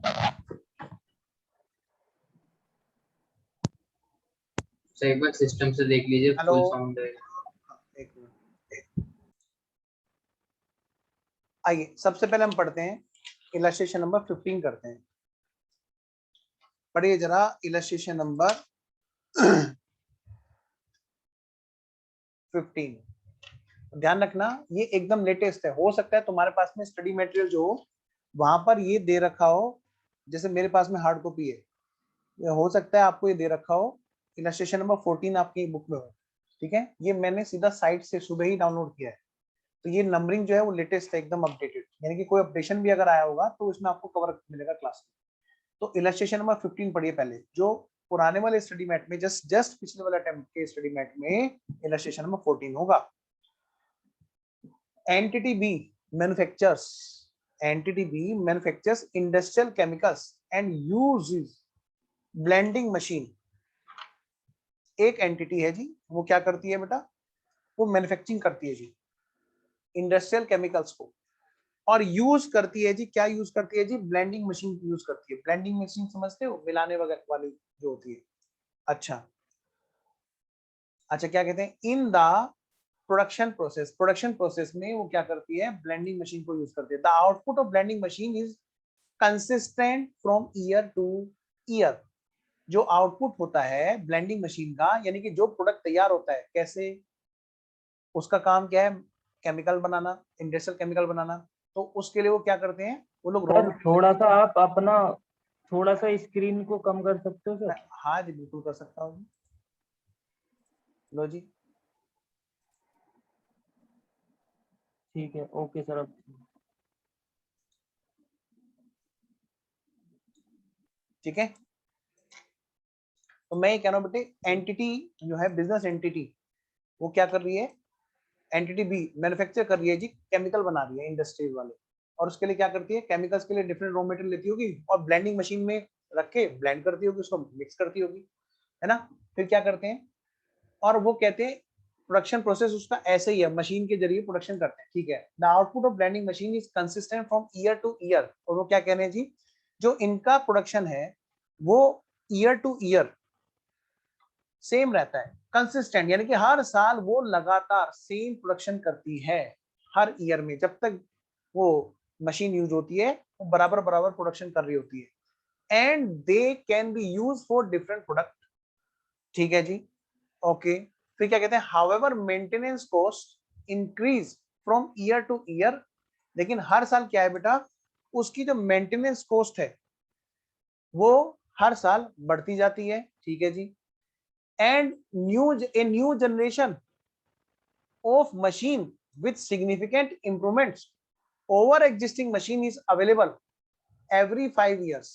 सर एक बार सिस्टम से देख लीजिए
हेलो,
फुल साउंड है।
एक मिनट, आइए सबसे पहले हम पढ़ते हैं इलस्ट्रेशन नंबर 15 करते हैं। पढ़िए जरा इलस्ट्रेशन नंबर 15। ध्यान रखना ये एकदम लेटेस्ट है, हो सकता है तुम्हारे पास में स्टडी मटेरियल जो हो वहां पर ये दे रखा हो, जैसे मेरे पास में हार्ड कॉपी है, ये हो सकता है आपको ये दे रखा हो इलस्ट्रेशन नंबर 14 आपकी बुक में हो, ठीक है। ये मैंने सीधा साइट से सुबह ही डाउनलोड किया है, तो ये नंबरिंग जो है वो लेटेस्ट है, एकदम अपडेटेड, यानी कि कोई अपडेशन भी अगर आया होगा तो इसमें आपको कवर मिलेगा क्लास में। तो इलस्ट्रेशन नंबर 15 पढ़िए पहले, जो पुराने वाले स्टडी मैट में जस्ट पिछले वाले अटेम्प्ट के स्टडी मैट में इलस्ट्रेशन नंबर 14 होगा। Entity B manufactures, entity B manufactures industrial chemicals and uses blending machine. एक एंटिटी है जी, वो क्या करती है बेटा, वो मैन्युफैक्चरिंग करती है जी इंडस्ट्रियल केमिकल्स को, और यूज करती है जी, क्या यूज करती है जी, ब्लेंडिंग मशीन यूज करती है। ब्लेंडिंग मशीन समझते हो, मिलाने वगैरह वाली जो होती है। अच्छा अच्छा क्या कहते हैं, in the production process, production process में वो क्या करती है, ब्लेंडिंग मशीन को यूज करती है। The output of blending machine is consistent from year to year. जो आउटपुट होता है ब्लेंडिंग मशीन का, यानी कि जो प्रोडक्ट तैयार होता है, कैसे, उसका काम क्या है, केमिकल बनाना, इंडस्ट्रियल केमिकल बनाना। तो उसके लिए वो क्या करते हैं, वो लोग रॉ
सर थोड़ा सा आप अपना थोड़ा सा स्क्रीन को कम कर सकते हो सर?
हाँ जी बिल्कुल कर सकता हूँ, लो जी
ठीक है, ओके सर। अब
ठीक है। तो मैं ये कह रहा हूँ बेटे, एंटिटी जो है बिजनेस एंटिटी, वो क्या कर रही है, एंटिटी बी मैन्युफैक्चर कर रही है जी, केमिकल बना रही है इंडस्ट्रीज वाले, और उसके लिए क्या करती है, केमिकल्स के लिए डिफरेंट रॉ मटेरियल लेती होगी और ब्लेंडिंग मशीन में रख के ब्लेंड करती होगी, उसको मिक्स करती होगी, है ना। फिर क्या करते हैं, और वो कहते हैं प्रोडक्शन प्रोसेस उसका ऐसे ही है, मशीन के जरिए प्रोडक्शन करते हैं, ठीक है। The output of blending machine is consistent from year to year. और वो क्या कह रहे हैं जी, जो इनका प्रोडक्शन है वो ईयर टू ईयर सेम रहता है, कंसिस्टेंट, यानी कि हर साल वो लगातार सेम प्रोडक्शन करती है, हर ईयर में जब तक वो मशीन यूज होती है वो बराबर बराबर प्रोडक्शन कर रही होती है। And they can be use for different product, ठीक है जी, ओके। फिर क्या कहते हैं, however maintenance cost increase from year to year. लेकिन हर साल क्या है बेटा, उसकी जो मेंटेनेंस कॉस्ट है वो हर साल बढ़ती जाती है, ठीक है जी। And new a new generation of machine with significant improvements over existing machine is available every 5 years.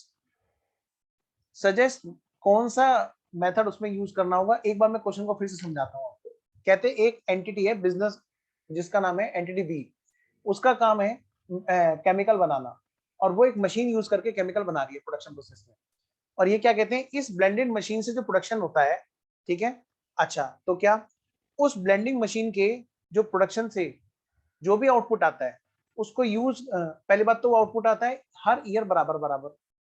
Suggest कौन सा मेथड उसमें यूज करना होगा? एक बार मैं क्वेश्चन को फिर से समझाता हूँ आपको। कहते एक एंटिटी है बिजनेस जिसका नाम है एंटिटी बी, उसका काम है केमिकल बनाना, और वो एक मशीन यूज करके केमिकल बना रही है प्रोडक्शन प्रोसेस में। और ये क्या कहते हैं, इस ब्लेंडेड मशीन से जो प्रोडक्शन होता है, ठीक है, अच्छा तो क्या उस ब्लेंडिंग मशीन के जो प्रोडक्शन से जो भी आउटपुट आता है उसको यूज, पहली बात तो वो आउटपुट आता है हर ईयर बराबर बराबर।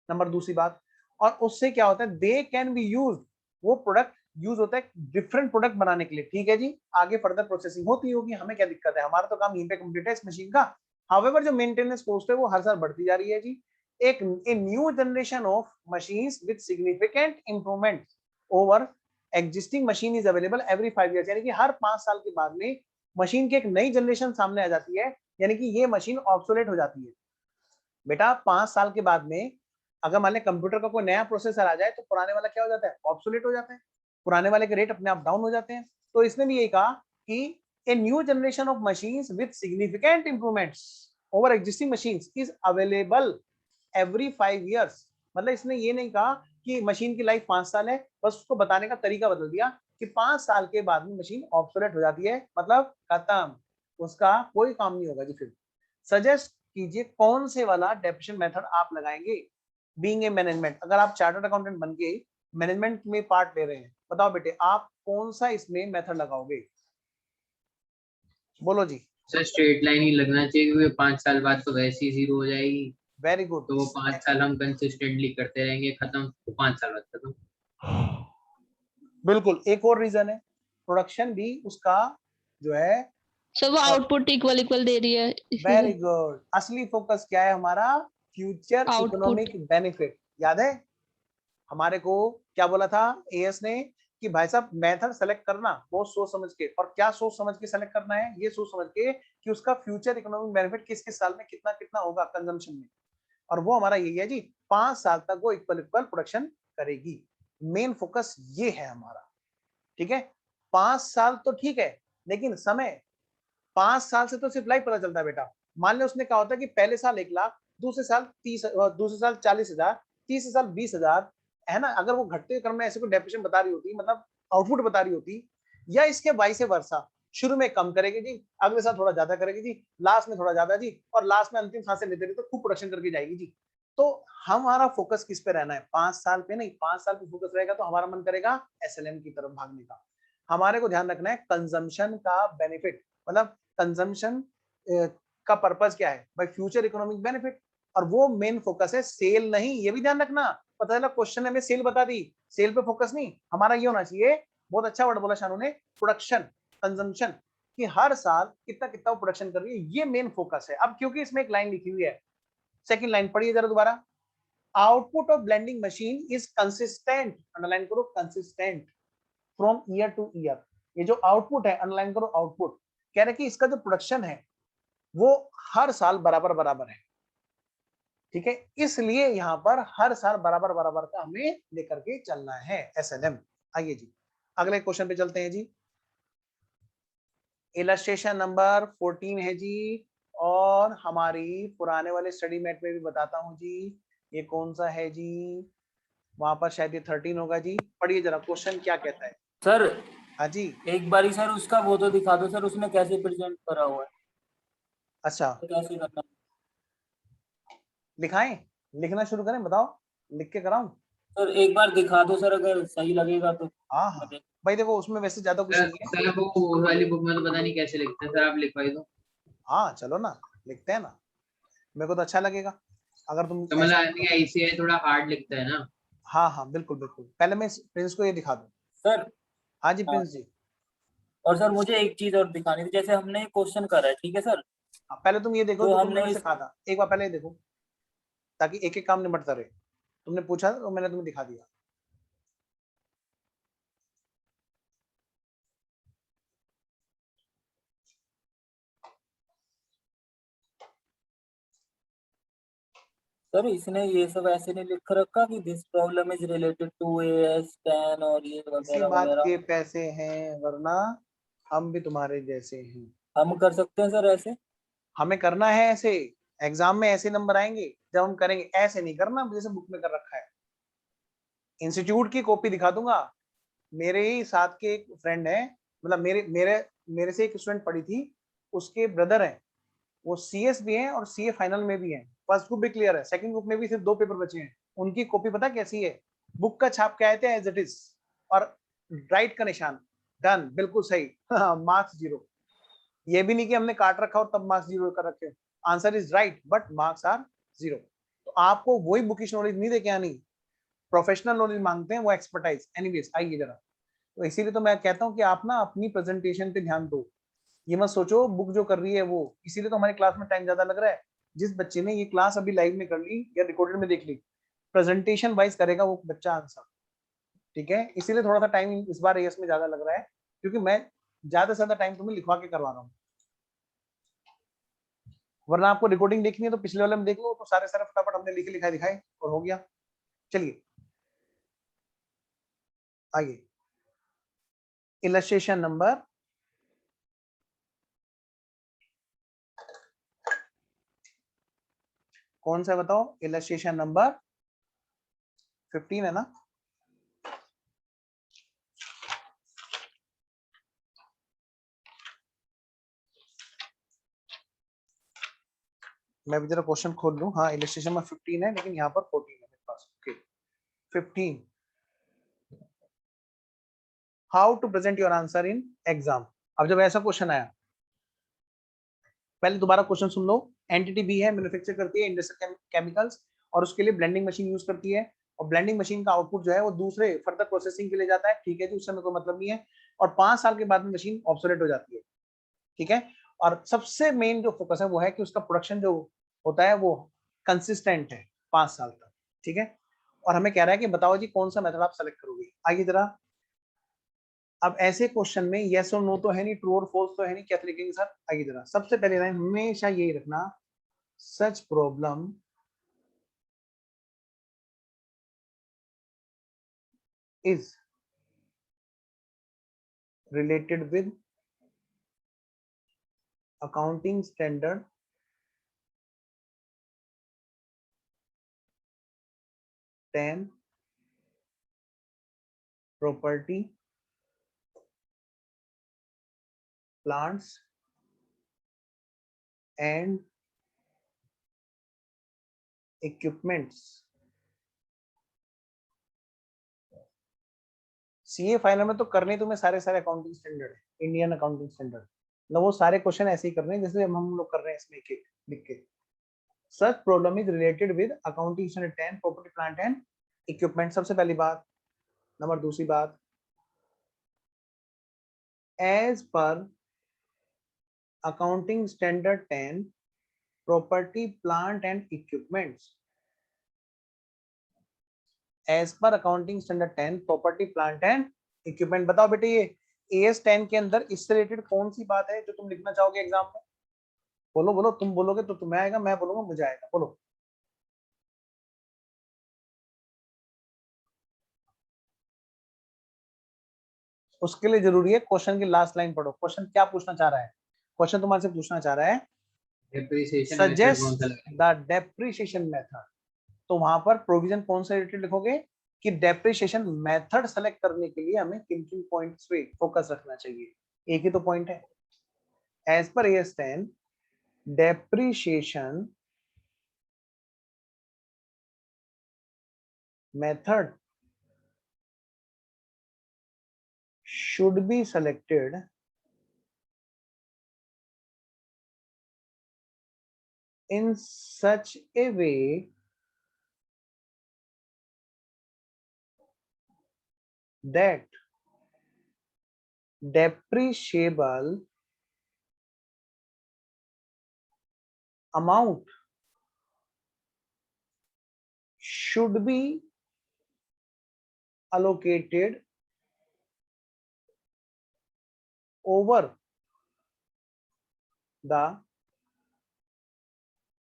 नंबर दूसरी बात, और उससे क्या होता है, दे कैन बी यूज, वो प्रोडक्ट यूज होता है डिफरेंट प्रोडक्ट बनाने के लिए। ठीक है जी, आगे फर्दर प्रोसेसिंग होती होगी, हमें क्या दिक्कत है, हमारा तो काम यहीं पे कंप्लीट है इस मशीन का। हाउएवर जो मेंटेनेंस कॉस्ट है वो हर साल बढ़ती जा रही है जी। एक new generation of machines with significant improvement over existing machine is available every 5 years, यानी कि हर 5 साल के बाद में मशीन की एक नई जनरेशन सामने आ जाती है, यानी कि ये मशीन ऑब्सोलेट हो जाती है। बेटा 5 साल के बाद में अगर मान ले कंप्यूटर का कोई नया प्रोसेसर आ जाए तो पुराने वाला क्या हो जाता है, ऑब्सोलेट हो जाता है, पुराने वाले के रेट अपने आप डाउन हो जाते हैं। तो इसने भी यही कहा कि ए new generation of machines with significant improvements over existing machines is available every 5 years. मतलब इसने ये नहीं कहा कि मशीन की लाइफ 5 साल है, बस उसको बताने का तरीका बदल दिया कि 5 साल के बाद में मशीन ऑब्सोलेट हो जाती है, मतलब खत्म, उसका कोई काम नहीं होगा जी। फिर सजेस्ट कीजिए कौन से वाला डेफिनेशन मेथड आप लगाएंगे बीइंग ए मैनेजमेंट। अगर आप चार्टर्ड अकाउंटेंट बन के मैनेजमेंट में पार्ट ले रहे हैं, बताओ बेटे आप कौन सा इसमें मेथड लगाओगे? बोलो जी।
सर स्ट्रेट लाइन ही लगना चाहिए, क्योंकि 5 साल बाद तो वैसे ही जीरो हो जाएगी।
Very good.
तो वो 5 साल हम कंसिस्टेंटली करते रहेंगे, खत्म तो 5 साल बाद खत्म।
बिल्कुल। एक और रीजन है, प्रोडक्शन भी उसका जो है
सर वो आउटपुट इक्वल दे रही है।
Very good. असली फोकस क्या है हमारा, फ्यूचर
Output.
Economic benefit. याद है हमारे को क्या बोला था एएस ने कि भाई साहब मेथड सेलेक्ट करना बहुत सोच समझ के, और क्या सोच समझ के सेलेक्ट करना है, ये सोच समझ के कि उसका फ्यूचर इकोनॉमिक बेनिफिट किस किस साल में कितना कितना होगा कंजम्पशन में। और वो हमारा यही है जी, 5 साल तक वो इक्वल प्रोडक्शन करेगी। मेन फोकस ये है हमारा, ठीक है। 5 साल तो ठीक है, लेकिन समय 5 साल से तो सिर्फ लाइफ पता चलता है बेटा। मान लो उसने कहा होता है कि पहले साल 1 लाख, दूसरे साल 30, दूसरे साल 40,000, तीसरे साल 20,000, है ना। अगर वो घटते हुए क्रम में ऐसे कोई डेफिनेशन बता रही होती, मतलब आउटपुट बता रही होती, या इसके वाइस वर्सा, शुरू में कम करेगी जी, अगले साल थोड़ा ज्यादा करेगी जी, लास्ट में थोड़ा ज्यादा जी, और लास्ट में अंतिम सांसें लेते रही तो खूब प्रोडक्शन करके जाएगी जी। तो हमारा फोकस किस पे रहना है, 5 साल पे नहीं। 5 साल पे फोकस रहेगा तो हमारा मन करेगा एसएलएम की तरफ भागने का। हमारे को ध्यान रखना है कंजम्पशन का बेनिफिट, मतलब कंजम्पशन का पर्पस क्या है भाई, फ्यूचर इकोनॉमिक बेनिफिट, और वो मेन फोकस है, सेल नहीं। ये भी ध्यान रखना, पता चला क्वेश्चन ने हमें सेल बता दी, सेल पे फोकस नहीं, हमारा ये होना चाहिए, बहुत अच्छा वर्ड बोला शानू ने, प्रोडक्शन, कंजम्पशन, कि हर साल कितना कितना वो प्रोडक्शन कर रही है, ये मेन फोकस है। अब क्योंकि इसमें एक लाइन लिखी हुई है, सेकंड लाइन पढ़िए जरा दोबारा, output of blending machine is consistent, underline करो consistent, from year to year. ये जो आउटपुट है, अंडरलाइन करो आउटपुट, कह रहे कि इसका जो प्रोडक्शन है वो हर साल बराबर बराबर है, ठीक है। इसलिए यहां पर हर साल बराबर बराबर का हमें लेकर के चलना है एसएलएम। आइए जी अगले क्वेश्चन पे चलते हैं जी। इलस्ट्रेशन नंबर 14 है जी, और हमारी पुराने वाले स्टडी मेट में भी बताता हूं जी, ये कौन सा है जी, वहां पर शायद ये 13 होगा जी। पढ़िए जरा क्वेश्चन क्या कहता है।
सर
हाँ जी
एक बारी सर उसका वो तो दिखा दो सर, उसमें कैसे प्रेजेंट करा हुआ है,
अच्छा
तो कैसे करना।
लिखाएं, लिखना शुरू करें, बताओ लिख के कराऊं?
सर एक बार दिखा दो सर, अगर सही लगेगा तो।
हाँ हाँ भाई देखो उसमें वैसे ज्यादा कुछ नहीं है।
सर वो वाली बुक में तो पता नहीं कैसे लिखते हैं, सर आप लिखवाई दो।
हाँ चलो ना लिखते हैं ना, मेरे को तो अच्छा लगेगा अगर तुम
तो मतलब
ऐसा।
आदमी आईसीआई थोड़ा हार्ड लिखता है ना।
हाँ हाँ बिल्कुल बिल्कुल, पहले मैं प्रिंस को ये दिखा दूं।
सर
हाँ जी
हाँ,
प्रिंस जी।
और सर मुझे एक चीज और दिखानी थी, जैसे हमने क्वेश्चन करा है, ठीक है सर,
पहले तुम ये देखो
तो
जो तुमने
हमने
मेरे से कहा था, एक बार पहले ये देखो, ताकि एक एक काम निपटता रहे। तुमने पूछा तो मैंने तुम्हें दिखा दिया।
सर इसने ये सब ऐसे नहीं लिख रखा कि this problem is related to AS 10 और ये
इसी
वगैरह
बात
वगैरह।
के पैसे हैं, वरना हम भी तुम्हारे जैसे हैं।
हम कर सकते हैं सर ऐसे?
हमें करना है ऐसे, एग्जाम में ऐसे नंबर आएंगे जब हम करेंगे, ऐसे नहीं करना जैसे बुक में कर रखा है। इंस्टीट्यूट की कॉपी दिखा दूंगा। मेरे ही साथ के एक फ्रेंड है, मतलब मेरे मेरे मेरे से एक स्टूडेंट पढ़ी थी, उसके ब्रदर है, वो सीएस भी है और सीए फाइनल में भी है, फर्स्ट ग्रुप भी क्लियर है, सेकंड ग्रुप में भी सिर्फ 2 पेपर बचे हैं। उनकी कॉपी पता कैसी है, बुक का छाप के आए थे एज इट इज, और राइट का निशान, डन, बिल्कुल सही। मार्क्स 0। ये भी नहीं कि हमने काट रखा और तब मार्क्स 0 कर रखे, answer is right but marks are 0। तो आपको वही बुकिश नॉलेज नहीं देके आनी, प्रोफेशनल नॉलेज मांगते हैं, वो एक्सपर्टाइज। एनीवेज आइए जरा, तो इसीलिए तो मैं कहता हूँ कि आप ना अपनी प्रेजेंटेशन पे ध्यान दो, ये मत सोचो बुक जो कर रही है वो। इसीलिए तो हमारी क्लास में टाइम ज्यादा लग रहा है। जिस बच्चे ने ये क्लास अभी लाइव में कर ली या रिकॉर्डेड में देख ली, प्रेजेंटेशन वाइज करेगा वो बच्चा आंसर, ठीक है। इसीलिए थोड़ा सा टाइम इस बार एएस में ज्यादा लग रहा है, क्योंकि मैं ज्यादा से ज्यादा टाइम तुम्हें लिखवा के करवा रहा हूँ। वरना आपको रिकॉर्डिंग देखनी है तो पिछले वाले में देख लो, तो सारे सारे फटाफट हमने लिखे लिखाए दिखाए और हो गया। चलिए आइए, इलस्ट्रेशन नंबर कौन सा बताओ, इलस्ट्रेशन नंबर 15 है ना। मैं भी जरा क्वेश्चन खोल लूं। हाँ, इलस्ट्रेशन में 15 है, लेकिन यहाँ पर 14 है मेरे पास। Okay, 15, how to present your answer in exam. अब जब ऐसा क्वेश्चन आया, पहले दोबारा क्वेश्चन सुन लो। एंटिटी बी है, मैन्युफैक्चर करती है इंडस्ट्रियल केमिकल्स, और उसके लिए ब्लेंडिंग मशीन यूज करती है, और ब्लेंडिंग मशीन का आउटपुट जो है वो दूसरे फर्दर प्रोसेसिंग के लिए जाता है, ठीक है जी, उससे कोई मतलब नहीं है। और 5 साल के बाद में मशीन ऑब्सोलेट हो जाती है, ठीक है। और सबसे मेन जो फोकस है वो है कि उसका प्रोडक्शन जो होता है वो कंसिस्टेंट है 5 साल तक, ठीक है। और हमें कह रहा है कि बताओ जी कौन सा मेथड आप सेलेक्ट करोगे। आइए जरा, अब ऐसे क्वेश्चन में यस और नो तो है नहीं, ट्रू और फॉल्स तो है नहीं, क्या लिखेंगे सर। आइए जरा, सबसे पहले लाइन हमेशा यही रखना, सच problem is related with accounting standard 10 property plants and equipments. CA final में तो करने तुम्हें सारे सारे अकाउंटिंग स्टैंडर्ड है, इंडियन अकाउंटिंग स्टैंडर्ड, मतलब वो सारे क्वेश्चन ऐसे ही कर रहे हैं जैसे हम लोग कर रहे हैं इसमें, एक एक लिख के। Such problem is related with accounting standard 10 property plant and equipment, सबसे पहली बात। नंबर दूसरी बात, as per accounting standard 10 property plant and equipment, as per accounting standard 10 property plant and equipment. बताओ बेटे, ये एएस 10 के अंदर इससे रिलेटेड कौन सी बात है जो तुम लिखना चाहोगे एग्जाम में। बोलो बोलो, तुम बोलोगे तो तुम्हें आएगा, मैं बोलूंगा मुझे आएगा, बोलो। उसके लिए जरूरी है क्वेश्चन की लास्ट लाइन पढ़ो, क्वेश्चन क्या पूछना चाह रहा है। क्वेश्चन तुम्हारे से पूछना चाह रहा है,
डेप्रिसिएशन मेथड कौन सा
सजेस्ट
लगेगा।
The depreciation method. तो वहां पर प्रोविजन कौन से रिलेटेड लिखोगे कि डेप्रिसिएशन मेथड सेलेक्ट करने के लिए हमें किन किन पॉइंट्स पे फोकस रखना चाहिए। एक ही तो पॉइंट है, as per AS 10 depreciation method should be selected in such a way that depreciable amount should be allocated over the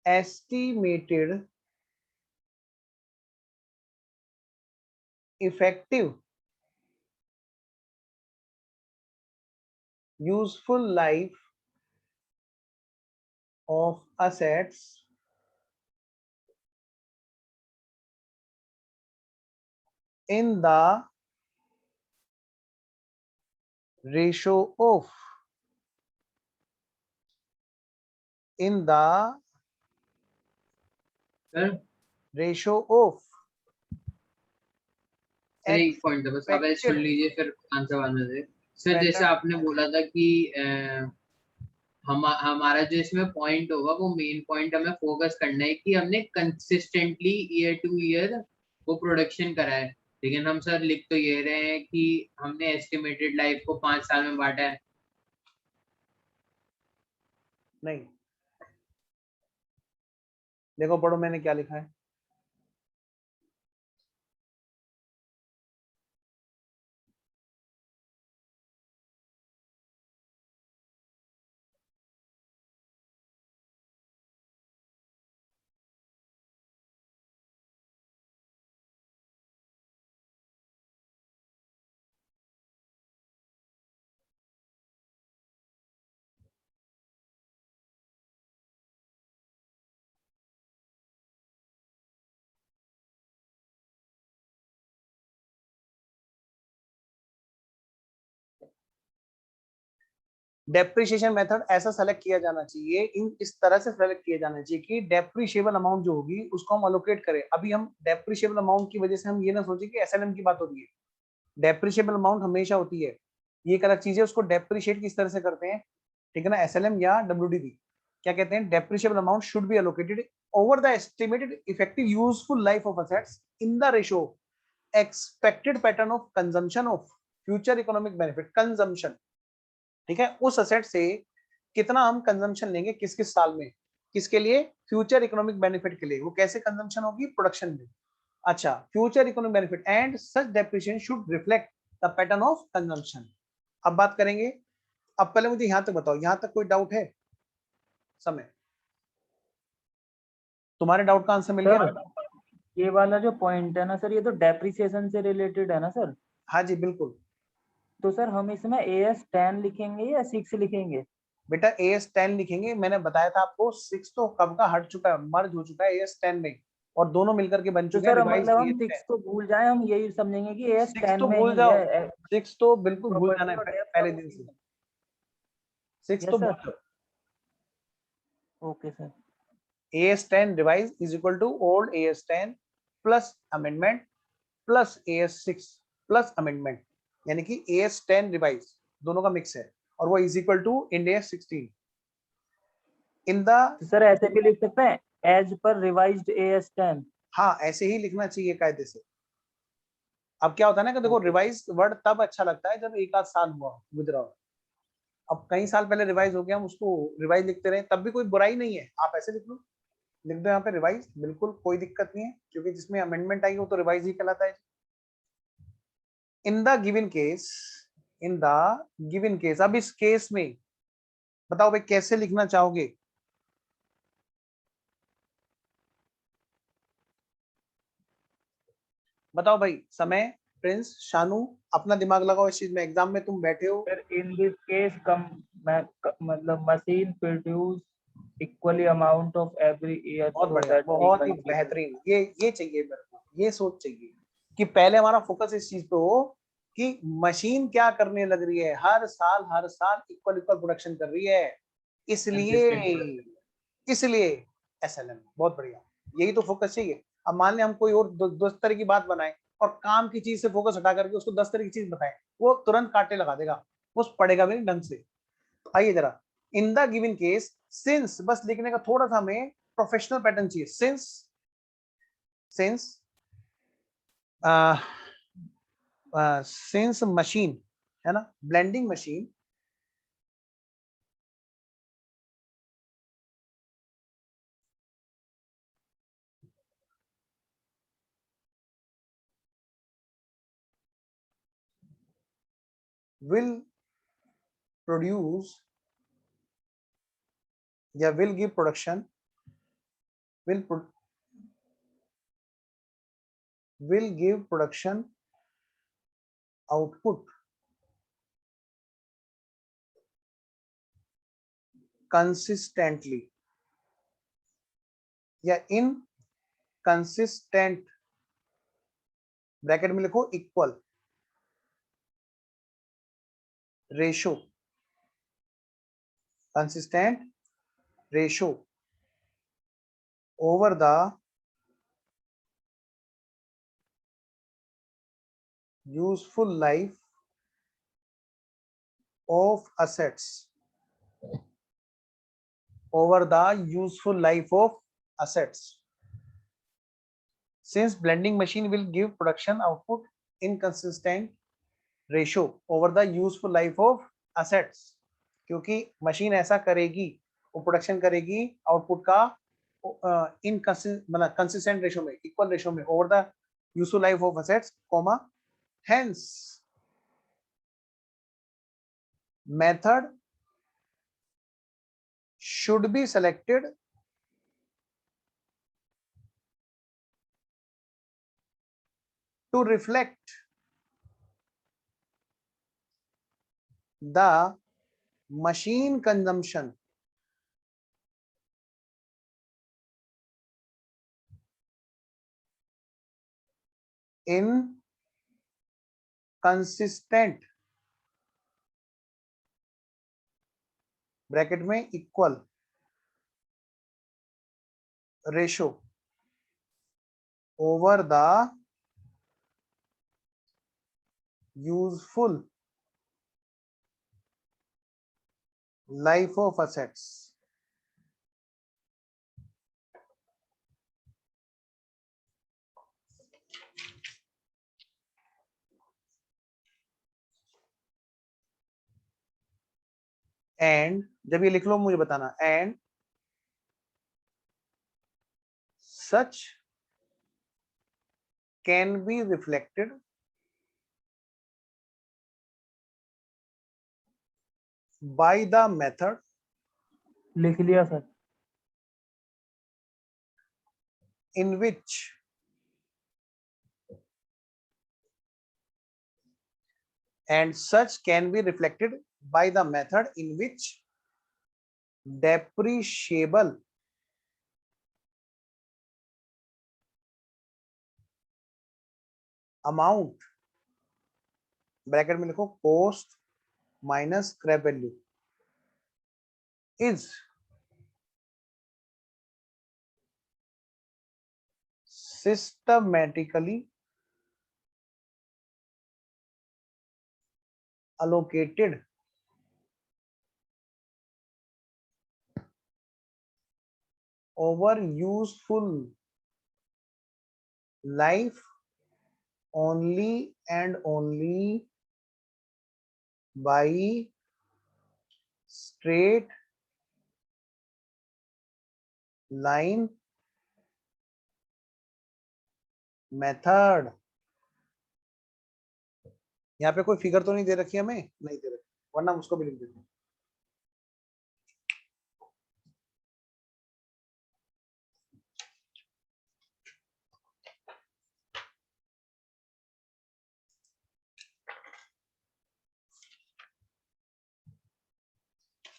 estimated effective useful life of assets in the ratio of
sir
ratio of
sir एक point है बस, आप ऐसे सुन
expected
लीजिए फिर answer आने दे। Sir जैसे
pattern
आपने बोला था कि हमारा जो इसमें पॉइंट होगा वो मेन पॉइंट हमें फोकस करना है कि हमने कंसिस्टेंटली ईयर टू ईयर वो प्रोडक्शन करा है, लेकिन हम सर लिख तो ये रहे हैं कि हमने एस्टिमेटेड लाइफ को 5 साल में बांटा है।
नहीं, देखो पढ़ो मैंने क्या लिखा है। डेप्रिशिएशन मेथड ऐसा सेलेक्ट किया जाना चाहिए, इस तरह से सेलेक्ट किया जाना चाहिए कि डेप्रिशिएबल अमाउंट जो होगी उसको हम अलोकेट करें। अभी हम डेप्रिशिएबल अमाउंट की वजह से हम ये ना सोचे कि एसएलएम की बात हो रही है। डेप्रिशिएबल अमाउंट हमेशा होती है, ये एक अलग चीज है, उसको डेप्रिशिएट किस तरह से करते हैं, ठीक है ना, एसएलएम या डब्ल्यूडीवी क्या कहते हैं, depreciable amount should be allocated over the estimated effective useful life of assets in the ratio expected pattern of consumption of future economic benefit consumption, ठीक है, उस असेट से कितना हम कंजम्पशन लेंगे किस किस साल में, किसके लिए, फ्यूचर इकोनॉमिक बेनिफिट के लिए। वो कैसे कंजम्पशन होगी, प्रोडक्शन में। अच्छा, future economic benefit and such depreciation should reflect the pattern of consumption. अब बात करेंगे, अब पहले मुझे यहां तक बताओ, यहां तक कोई डाउट है समय, तुम्हारे डाउट का आंसर मिल गया?
सर ये वाला जो पॉइंट है ना सर, ये तो डेप्रिसिएशन से रिलेटेड है ना सर?
हाँ जी बिल्कुल।
तो सर हम इसमें AS10 लिखेंगे या 6 लिखेंगे?
बेटा AS10 लिखेंगे, मैंने बताया था आपको 6 तो कब का हट चुका है, मर्ज हो चुका है AS10 में, और दोनों मिलकर के बन
तो
चुके हैं
सर
रिवाइज
मतलब हम
AS10।
6 को भूल जाए, हम यही समझेंगे कि
6
AS10
तो
में
भूल
ही
जाओ,
है
6 तो बिल्कुल भूल जाना
प्रॉपर्टी
है
और डेप्थ
पहले
और
दिन से, 6
यस
तो भूल
सर।
जाओ।
Okay sir.
AS10 revise is equal to old AS10 plus amendment plus AS6 plus amendment, यानी कि AS10 रिवाइज दोनों का मिक्स है, और वो is equal to Ind AS16 in the.
तो सर ऐसे भी लिख सकते हैं, एज पर रिवाइज्ड AS10।
हाँ ऐसे ही लिखना चाहिए कायदे से। अब क्या होता है ना कि देखो
ओके।
रिवाइज वर्ड तब अच्छा लगता है जब एक आध साल हुआ गुजरा हो। अब कई साल पहले रिवाइज हो गया, हम उसको रिवाइज लिखते रहे तब भी कोई बुराई नहीं है, आप ऐसे लिख लो, लिख दो यहाँ पे रिवाइज, बिल्कुल कोई दिक्कत नहीं है, क्योंकि जिसमें अमेंडमेंट आई हो तो रिवाइज ही कहलाता है। इन the given case, in the given case, अब इस केस में बताओ भाई कैसे लिखना चाहोगे, बताओ भाई, समय, प्रिंस, शानू, अपना दिमाग लगाओ इस चीज में, एग्जाम में तुम बैठे हो।
सर इन दिस केस मतलब machine produce equally amount of every year
बहुत
सो
बढ़िया,
दैट
बहुत ही बेहतरीन, ये चाहिए मेरे को, ये सोच चाहिए कि पहले हमारा फोकस इस चीज पे हो कि मशीन क्या करने लग रही है, हर साल इक्वल इक्वल प्रोडक्शन कर रही है, इसलिए
कंसिस्टेंट प्रोडक्शन।
इसलिए एसएलएम, बहुत बढ़िया, यही तो फोकस चाहिए। अब मान लें हम कोई और 10 तरह की बात बनाए और काम की चीज से फोकस हटा करके उसको 10 तरह की चीज बताएं, वो तुरंत काटे लगा देगा, वो पढ़ेगा भी नहीं ढंग से। आइए जरा, इन द गिवन केस सिंस, बस लिखने का थोड़ा सा हमें प्रोफेशनल पैटर्न चाहिए, सिंस सिंस मशीन है ना, ब्लेंडिंग मशीन will produce या will give production, will give production output consistently, या इनकंसिस्टेंट, ब्रैकेट में लिखो equal ratio, consistent ratio over the useful life of assets, over the useful life of assets. Since blending machine will give production output in consistent ratio over the useful life of assets, क्योंकि machine ऐसा करेगी, वो production करेगी output का इन मतलब consistent ratio में, equal ratio में over the useful life of assets, comma hence method should be selected to reflect the machine consumption in consistent, bracket में equal ratio over the useful life of assets. And जब ये लिख लो मुझे बताना, and such can be reflected by the method,
लिख लिया sir.
in which and such can be reflected by the method in which depreciable amount, bracket में लिखो cost minus scrap value, is systematically allocated over useful life only and only by straight line method. यहाँ पे कोई figure तो नहीं दे रखी, हमें नहीं दे रखी, वरना हम उसको भी लिख देते हैं.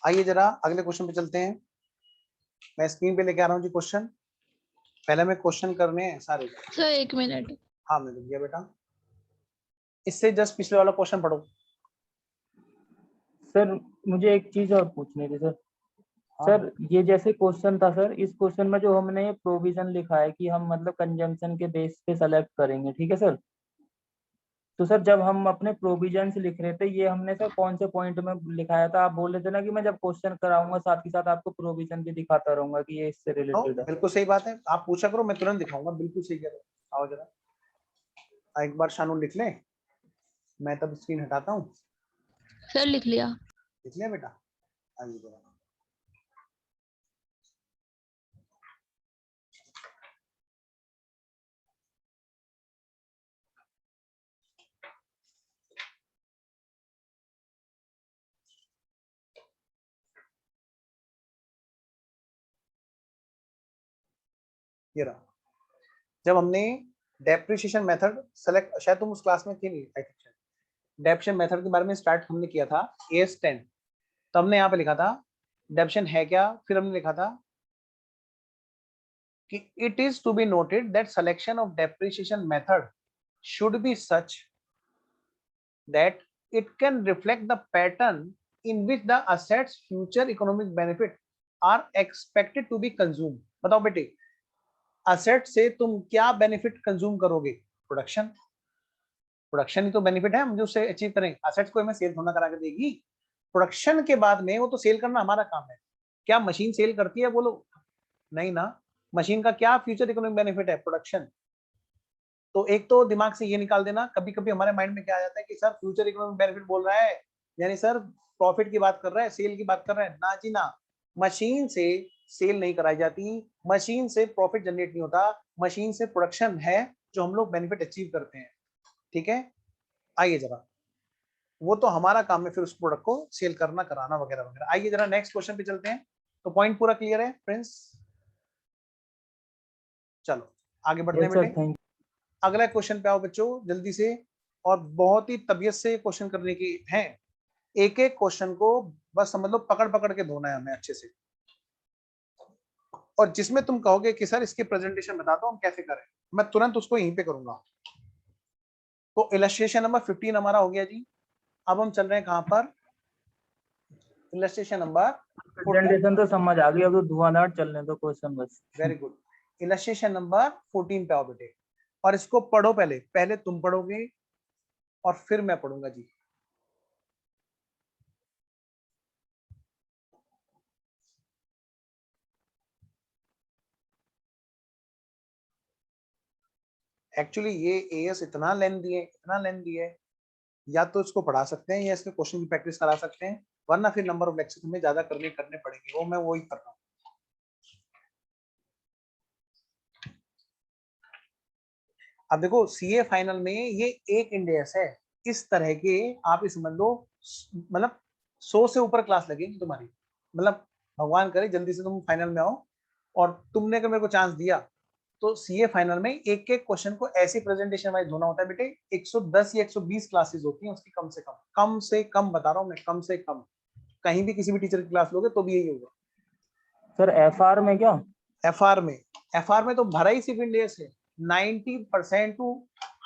आइए जरा अगले क्वेश्चन पे चलते हैं. मैं स्क्रीन पे लेके आ रहा हूँ जी क्वेश्चन. पहले मैं क्वेश्चन करने हैं सारे.
Sir 1 minute.
हाँ मैं लिख दिया बेटा. इससे जस्ट पिछले वाला क्वेश्चन पढ़ो.
सर मुझे एक चीज और पूछनी थी सर.
हाँ.
सर ये जैसे क्वेश्चन था सर, इस क्वेश्चन में जो हमने प्रोविजन लिखा है कि हम मतलब कंजम्पशन के बेस पे सेलेक्ट करेंगे, ठीक है सर. तो सर जब हम अपने प्रोविजंस लिख रहे थे, ये हमने सर कौन से पॉइंट में लिखाया था? आप बोल रहे थे ना कि मैं जब क्वेश्चन कराऊंगा साथ ही साथ आपको प्रोविजन भी दिखाता रहूंगा कि ये इससे रिलेटेड है.
बिल्कुल सही बात है, आप पूछा करो, मैं तुरंत दिखाऊंगा. बिल्कुल सही कह रहे हो. आओ जरा एक बार शानू लिख ले, मैं तब स्क्रीन हटाता हूँ.
सर लिख लिया.
लिख लिया बेटा. आइए जरा. ये रहा. जब हमने डेप्रिसिएशन मेथड सेलेक्ट, शायद तुम उस क्लास में थी नहीं, डेप्रिसिएशन मेथड के बारे में स्टार्ट हमने किया था AS10. तो हमने यहाँ पे लिखा था डेप्रिसिएशन है क्या, फिर हमने लिखा था कि it is to be noted that selection of depreciation method should be such that it can reflect the pattern in which the assets future economic benefit are expected to be consumed. बताओ बेटे, asset से तुम क्या benefit consume करोगे? Production. Production ही तो benefit है, हम जो उससे अचीव करेंगे। असेट्स को हमें सेल होना करा के देगी, प्रोडक्शन के बाद में वो तो सेल करना हमारा काम है। क्या मशीन सेल करती है? बोलो नहीं ना। मशीन का क्या फ्यूचर इकोनॉमिक बेनिफिट है? प्रोडक्शन। तो एक तो दिमाग से ये निकाल देना। कभी कभी हमारे माइंड में क्या आ जाता है कि सर फ्यूचर इकोनॉमिक बेनिफिट बोल रहा है, यानी सर प्रॉफिट की बात कर रहा है, सेल की बात कर रहा है। ना जी ना, मशीन से सेल नहीं कराई जाती, मशीन से प्रॉफिट जनरेट नहीं होता, मशीन से प्रोडक्शन है जो हम लोग बेनिफिट अचीव करते हैं। ठीक है, आइए जरा, वो तो हमारा काम है फिर उस प्रोडक्ट को सेल करना, कराना वगैरह वगैरह। आइए जरा नेक्स्ट क्वेश्चन पे चलते हैं। तो पॉइंट पूरा क्लियर है फ्रेंड्स? चलो आगे बढ़ते हैं बेटे। अगला क्वेश्चन पे आओ बच्चों जल्दी से, और बहुत ही तबीयत से क्वेश्चन करने की है। एक एक क्वेश्चन को बस समझ लो, पकड़ पकड़ के धोना है हमें अच्छे से। और जिसमें तुम कहोगे कि सर इसके प्रेजेंटेशन बता दो हम कैसे करें, मैं तुरंत उसको यहीं पे करूंगा। तो इलस्ट्रेशन नंबर 15 हमारा हो गया जी। अब हम चल रहे हैं कहां पर? इलस्ट्रेशन नंबर
प्रेजेंटेशन तो समझ आ गई, अब तो धुआंधार चलने दो क्वेश्चन बस।
Very good. इलस्ट्रेशन नंबर 14 पे आओ बेटे, और इसको पढ़ो। पहले पहले तुम पढ़ोगे और फिर मैं पढ़ूंगा जी। एक्चुअली ये एएस इतना लेंथी है, इतना लेंथी है, या तो इसको पढ़ा सकते हैं या इसके क्वेश्चन की प्रैक्टिस करा सकते हैं, वरना फिर नंबर ऑफ लेक्चर हमें ज्यादा करने पड़ेंगे। वो मैं वही कर रहा हूँ। अब देखो सीए फाइनल में ये एक इंडेक्स है, इस तरह के आप इस समझ लो, मतलब 100 से ऊपर क्लास लगेगी तुम्हारी। मतलब भगवान करे जल्दी से तुम फाइनल में आओ, और तुमने अगर मेरे को चांस दिया तो सीए फाइनल में एक एक क्वेश्चन को ऐसे प्रेजेंटेशन वाइज होना होता है बेटे। 110 या 120 क्लासेस होती हैं उसकी, कम से कम बता रहा हूँ मैं, कम से कम। कहीं भी किसी भी टीचर की क्लास लोगे तो भी यही होगा।
सर एफआर में क्या?
एफआर में तो भरा ही सिर्फ इंडेक्स है। 90% टू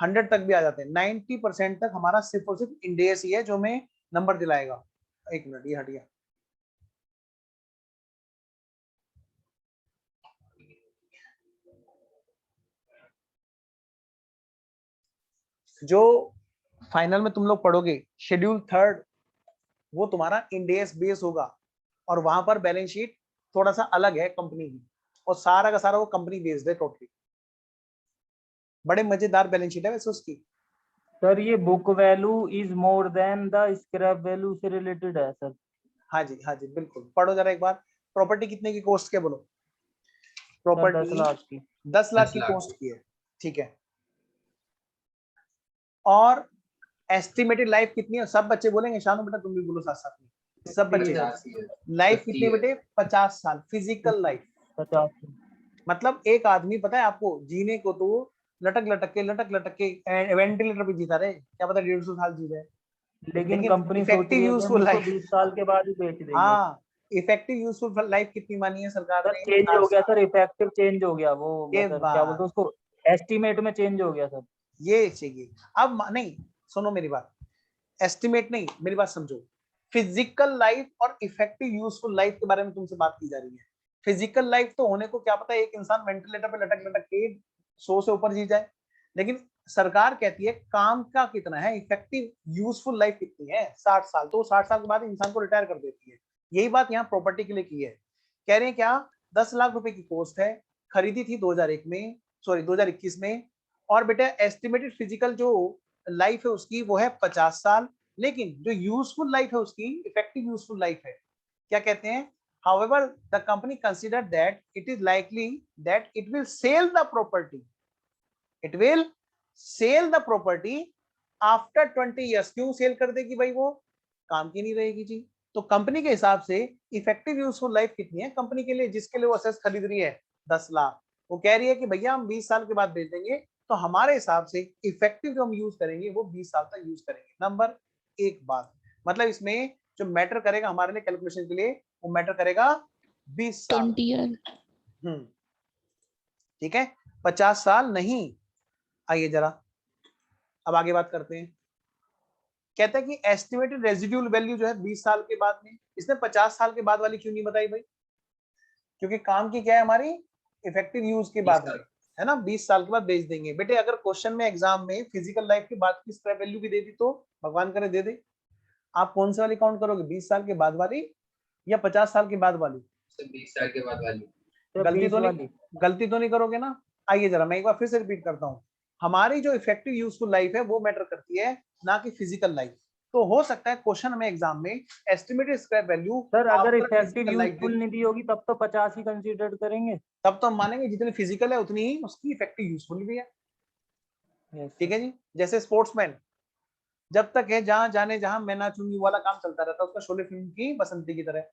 100 तक भी आ जाते हैं। 90% तक हमारा सिर्फ और सिर्फ इंडेक्स ही है जो हमें नंबर दिलाएगा। एक मिनट, ये हटिया। जो फाइनल में तुम लोग पढ़ोगे शेड्यूल 3, वो तुम्हारा इंडेक्स बेस होगा, और वहां पर बैलेंस शीट थोड़ा सा अलग है कंपनी की, और सारा का सारा वो कंपनी बेस्ड है टोटली। बड़े मजेदार बैलेंस शीट है वैसे उसकी।
सर ये book value is more than the scrap value से रिलेटेड है सर?
हाँ जी बिल्कुल। पढ़ो जरा एक बार। प्रॉपर्टी कितने की कॉस्ट के बोलो?
सर
प्रॉपर्टी
10 लाख की।
10 लाख की कॉस्ट की है। ठीक है, और एस्टिमेटेड लाइफ कितनी है? सब बच्चे बोलेंगे, शानू बेटा तुम भी बोलो साथ साथ में, सब बच्चे। लाइफ कितनी बेटे? 50 साल फिजिकल लाइफ।
50।
मतलब एक आदमी पता है आपको, जीने को तो लटक लटक के वेंटिलेटर पे जीता रहे, क्या पता 150 साल जी रहे।
लेकिन
लेकिन
कंपनी सोच
इफेक्टिव
रही है कि हम
यूजफुल
इसको
लाइफ,
20 साल के बाद ही बेच देंगे।
हाँ, इफेक्टिव यूजफुल लाइफ कितनी मानी है सरकार
सर
ने?
चेंज हो
60
गया
साल।
सर, इफेक्टिव चेंज हो गया वो,
ये
सर क्या बोलते
बात,
हैं उसको, एस्टिमेट में चेंज हो गया सर।
ये चाहिए। अब नहीं, सुनो मेरी बात, एस्टिमेट नहीं, मेरी बात समझो। फिजिकल लाइफ और इफेक्टिव यूजफुल लाइफ के बारे में तुमसे बात की जा रही है। फिजिकल लाइफ तो होने को क्या पता है एक इंसान वेंटिलेटर पे लटक लटक के 100 से ऊपर जी जाए, लेकिन सरकार कहती है काम का कितना है, इफेक्टिव यूजफुल लाइफ कितनी है? 60 साल। तो 60 साल के बाद इंसान को रिटायर कर देती है। यही बात यहाँ प्रॉपर्टी के लिए की है। कह रहे हैं क्या, 10 लाख रुपए की कॉस्ट है, खरीदी थी 2001 में, सॉरी 2021 में, और बेटा एस्टिमेटेड फिजिकल जो लाइफ है उसकी वो है 50 साल, लेकिन जो यूजफुल लाइफ है उसकी, इफेक्टिव यूजफुल लाइफ है, क्या कहते हैं, however the company considered that it is likely that it will sell the property, it will sell the property after 20 years। क्यों सेल कर देगी भाई? वो काम की नहीं रहेगी जी। तो कंपनी के हिसाब से इफेक्टिव यूजफुल लाइफ कितनी है कंपनी के लिए, जिसके लिए वो असेस खरीद रही है? 10 लाख। वो कह रही है कि भैया हम 20 साल के बाद बेच देंगे, तो हमारे हिसाब से इफेक्टिव जो हम यूज करेंगे वो 20 साल तक यूज करेंगे। नंबर एक बात, मतलब इसमें जो मैटर करेगा हमारे लिए कैलकुलेशन के लिए, वो मैटर करेगा 20 साल।
20 ईयर।
ठीक है, 50 साल नहीं। आइए जरा अब आगे बात करते हैं। कहता है कि एस्टिमेटेड रेजिड्यूल वैल्यू जो है 20 साल के बाद में, इसने 50 साल के बाद वाली क्यों नहीं बताई भाई? क्योंकि काम की क्या है हमारी, इफेक्टिव यूज के बाद में, है ना, 20 साल के बाद बेच देंगे। बेटे अगर क्वेश्चन में एग्जाम में फिजिकल लाइफ के बाद की स्क्रैप वैल्यू भी दे दी तो भगवान करे दे दे, आप कौन सी वाली काउंट करोगे, 20 साल के बाद वाली या 50 साल के बाद वाली?
20 साल के बाद वाली।
गलती तो नहीं करोगे ना? आइए जरा मैं एक बार फिर से रिपीट करता हूँ, हमारी जो इफेक्टिव यूजफुल लाइफ है वो मैटर करती है, ना कि फिजिकल लाइफ। तो हो सकता है क्वेश्चन में एग्जाम में एस्टिमेटेड स्क्रैप वैल्यू
सर अगर इफेक्टिव यूजफुल नहीं दी होगी तब तो 50 ही कंसीडर करेंगे।
तब तो हम मानेंगे जितनी फिजिकल है उतनी ही उसकी इफेक्टिव यूजफुल भी है। ठीक है जी, जैसे स्पोर्ट्समैन जब तक है जहां जाने जहां मैं ना चुनी वाला काम चलता रहता है, उसका शोले फिल्म की बसंती की तरह,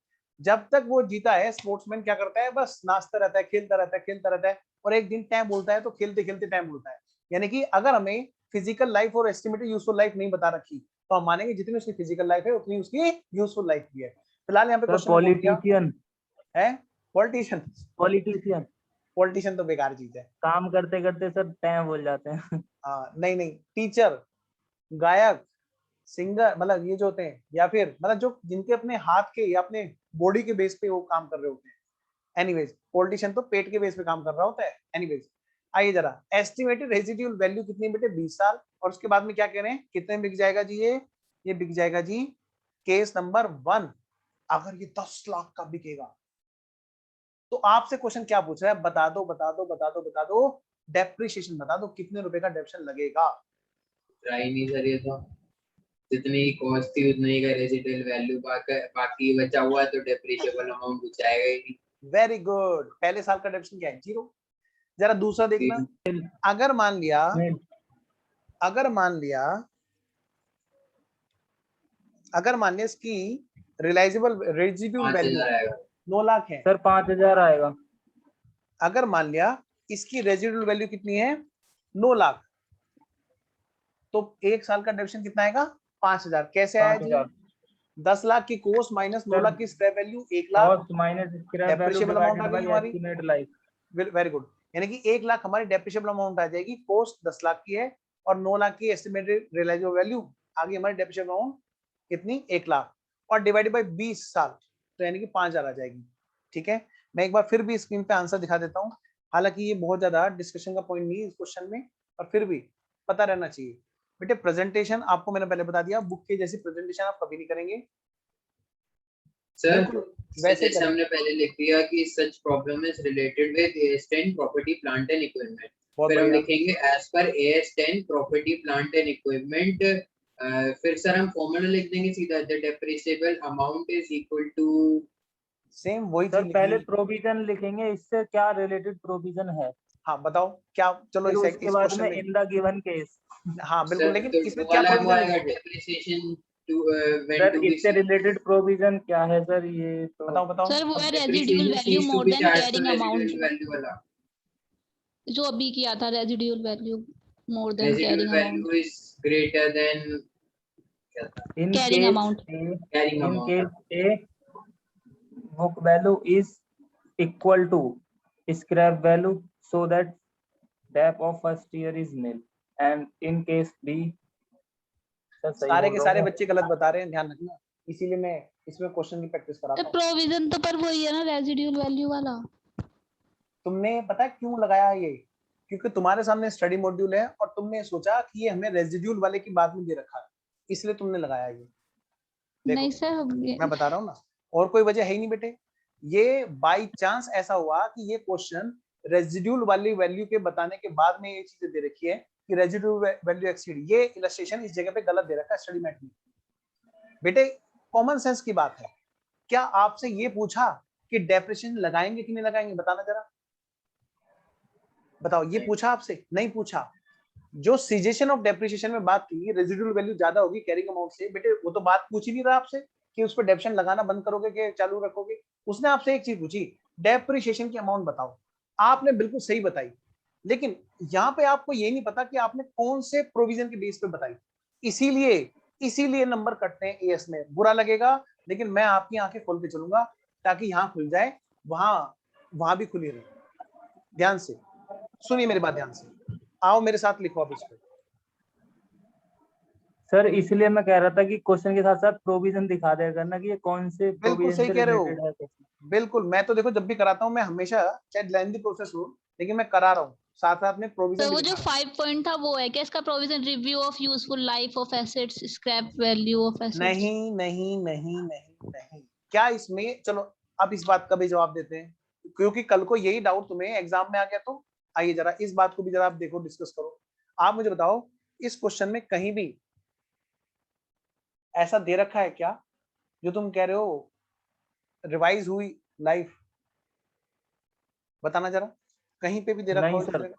जब तक वो जीता है स्पोर्ट्समैन क्या करता है, बस नाचता रहता है, खेलता रहता है, खेलता रहता है, और एक दिन टाइम बोलता है तो खेलते खेलते टाइम बोलता है। यानी कि अगर हमें फिजिकल लाइफ और एस्टिमेटेड यूजफुल लाइफ नहीं बता रखी तो हम मानेंगे जितनी उसकी फिजिकल लाइफ है उतनी उसकी यूजफुल लाइफ भी है। फिलहाल यहाँ पे क्वेश्चन
पॉलिटिशियन
है, पॉलिटिशियन तो बेकार चीज है,
काम करते करते सर टाइम बोल जाते हैं।
नहीं नहीं, टीचर, गायक, सिंगर, मतलब ये जो होते हैं, या फिर मतलब जो जिनके अपने हाथ के या अपने बॉडी के बेस पे वो काम कर रहे होते हैं। एनीवेज पॉलिटिशियन तो पेट के बेस पे काम कर रहा होता है। एनीवेज आइए जरा, एस्टिमेटेड रेजिड्यूल वैल्यू कितनी बेटे, 20 साल, और उसके बाद में क्या कह रहे हैं, कितने में बिक जाएगा जी ये बिक जाएगा जी केस नंबर 1, अगर ये 10 लाख का बिकेगा। तो आपसे क्वेश्चन क्या पूछ रहा है, बता दो बता दो बता दो बता दो, डेप्रिसिएशन बता दो, कितने रुपए का डेप्रिसिएशन लगेगा?
ट्राई नहीं सर, ये तो जितनी कॉस्ट थी उतने का रेजिडुअल वैल्यू, बाकी बचा हुआ तो डेप्रिशिएबल अमाउंट कुछ आएगा ही नहीं।
वेरी गुड, पहले साल का डेप्रिसिएशन क्या है, 0। जरा दूसरा देखना, अगर मान लिया इसकी रियलाइजेबल रेजिड्यूल वैल्यू 9 लाख है
सर, 5000 आएगा।
अगर मान लिया इसकी रेजिड्यूल वैल्यू कितनी है, 9 लाख, तो एक साल का डेप्रिसिएशन कितना आएगा, 5000। कैसे आया जी, 10 लाख की कोस्ट माइनस 9 लाख की scrap value, 1 lakh depreciable amount आ गई हमारी। वेरी गुड, यानी कि 1 लाख हमारी डेप्रिशिएबल अमाउंट आ जाएगी, कोस्ट 10 लाख की है और 9 लाख की एस्टिमेटेड रियलाइजेबल वैल्यू आ गई हमारी डेप्रिशिएबल अमाउंट कितनी, 1 लाख, और डिवाइडेड बाय 20 साल, तो यानी कि 5000 आ जाएगी। ठीक है, मैं एक बार फिर भी स्क्रीन पे आंसर दिखा देता हूँ, हालांकि ये बहुत ज्यादा डिस्कशन का पॉइंट नहीं है इस क्वेश्चन में, और फिर भी पता रहना चाहिए। बेटे प्रेजेंटेशन आपको मैंने पहले बता दिया, बुक के जैसी प्रेजेंटेशन आप कभी नहीं करेंगे
सर। वैसे हमने पहले लिख दिया कि such problem is related with AS10 property plant and equipment, फिर हम लिखेंगे एज पर AS10 property plant and equipment, फिर सर हम फॉर्मूला लिख देंगे सीधा, the depreciable amount is equal to,
same वही
सर पहले प्रोविजन लिखेंगे, इससे क्या रिलेटेड प्रोविजन है,
हाँ बताओ क्या, चलो इस
क्वेश्चन में इन द गिवन केस,
हाँ बिल्कुल, लेकिन
तो
इसमें क्या प्रोविजन है,
डेप्रिसिएशन
सर इससे रिलेटेड प्रोविजन क्या है सर, ये तो
बताओ
सर वो है residual value more than carrying amount, जो अभी किया था, residual value more than carrying amount
is greater than
carrying amount,
in
case A book value is equal to scrap value so that DAP of first year is nil, and in case B,
सारे के सारे बच्चे गलत बता रहे हैं, ध्यान रखना, इसीलिए मैं इसमें क्वेश्चन की प्रैक्टिस कराता हूं।
प्रोविजन तो पर वही है ना, रेजिड्यूल वैल्यू वाला।
तुमने पता क्यों लगाया ये, क्योंकि तुम्हारे सामने स्टडी मॉड्यूल है और तुमने सोचा कि ये हमें रेजिड्यूल वाले की बात में दे रखा है, इसलिए तुमने लगाया ये।
नहीं सर,
मैं बता रहा हूँ ना, और कोई वजह है ही नहीं बेटे, ये बाय चांस ऐसा हुआ कि ये क्वेश्चन रेजिड्यूल वाली वैल्यू के बताने के बाद में ये चीजें दे रखी है कि रेजिड्यूल वैल्यू एक्सीड, ये इलस्ट्रेशन इस जगह पे गलत दे रखा है स्टडी मैट में। बेटे कॉमन सेंस की बात है, क्या आपसे ये पूछा कि डेप्रिसिएशन लगाएंगे कि नहीं लगाएंगे, बताना जरा, बताओ, ये पूछा आपसे, नहीं पूछा। जो सीजेशन ऑफ डेप्रिसिएशन में बात की रेजिड्यूल वैल्यू ज्यादा होगी कैरिंग अमाउंट से, बेटे वो तो बात पूछ ही नहीं रहा आपसे कि उस पर डेप्रिसिएशन लगाना बंद करोगे कि चालू रखोगे, उसने आपसे एक चीज पूछी, डेप्रिसिएशन की अमाउंट बताओ, आपने बिल्कुल सही बताई, लेकिन यहाँ पे आपको ये नहीं पता कि आपने कौन से प्रोविजन के बेस पे बताई, इसीलिए नंबर कटते हैं एएस में, बुरा लगेगा, लेकिन मैं आपकी आंखें खोल के चलूंगा ताकि यहाँ खुल जाए, वहां भी खुली रहे, ध्यान से। सुनिए मेरी बात ध्यान से, आओ मेरे साथ लिखो अब इसको।
सर इसलिए मैं कह रहा था कि क्वेश्चन के साथ साथ प्रोविजन दिखा दिया करना कि ये कौन से
बिल्कुल
प्रोविजन
सही
से
कह रहे
रिलेटेड
हो,
है question।
बिल्कुल। मैं तो देखो जब भी कराता हूँ मैं हमेशा चाहे लेंथी प्रोसेस हो लेकिन मैं करा रहा हूँ, साथ साथ में प्रोविजन
तो
भी
वो
दिखा
जो
रहा हूँ।
5 पॉइंट था वो है क्या इसका provision? Review of useful life of assets, scrap value of assets.
नहीं नहीं नहीं नहीं नहीं, क्या इसमें, चलो अब इस बात का भी जवाब देते हैं, क्योंकि कल को यही डाउट तुम्हें एग्जाम में आ गया। तो आइए जरा इस बात को भी जरा आप देखो, डिस्कस करो। आप मुझे बताओ इस क्वेश्चन में कहीं भी ऐसा दे रखा है क्या जो तुम कह रहे हो रिवाइज हुई लाइफ? बताना जरा, कहीं पे भी दे रखा
नहीं
हो इस
सर,
तरह का?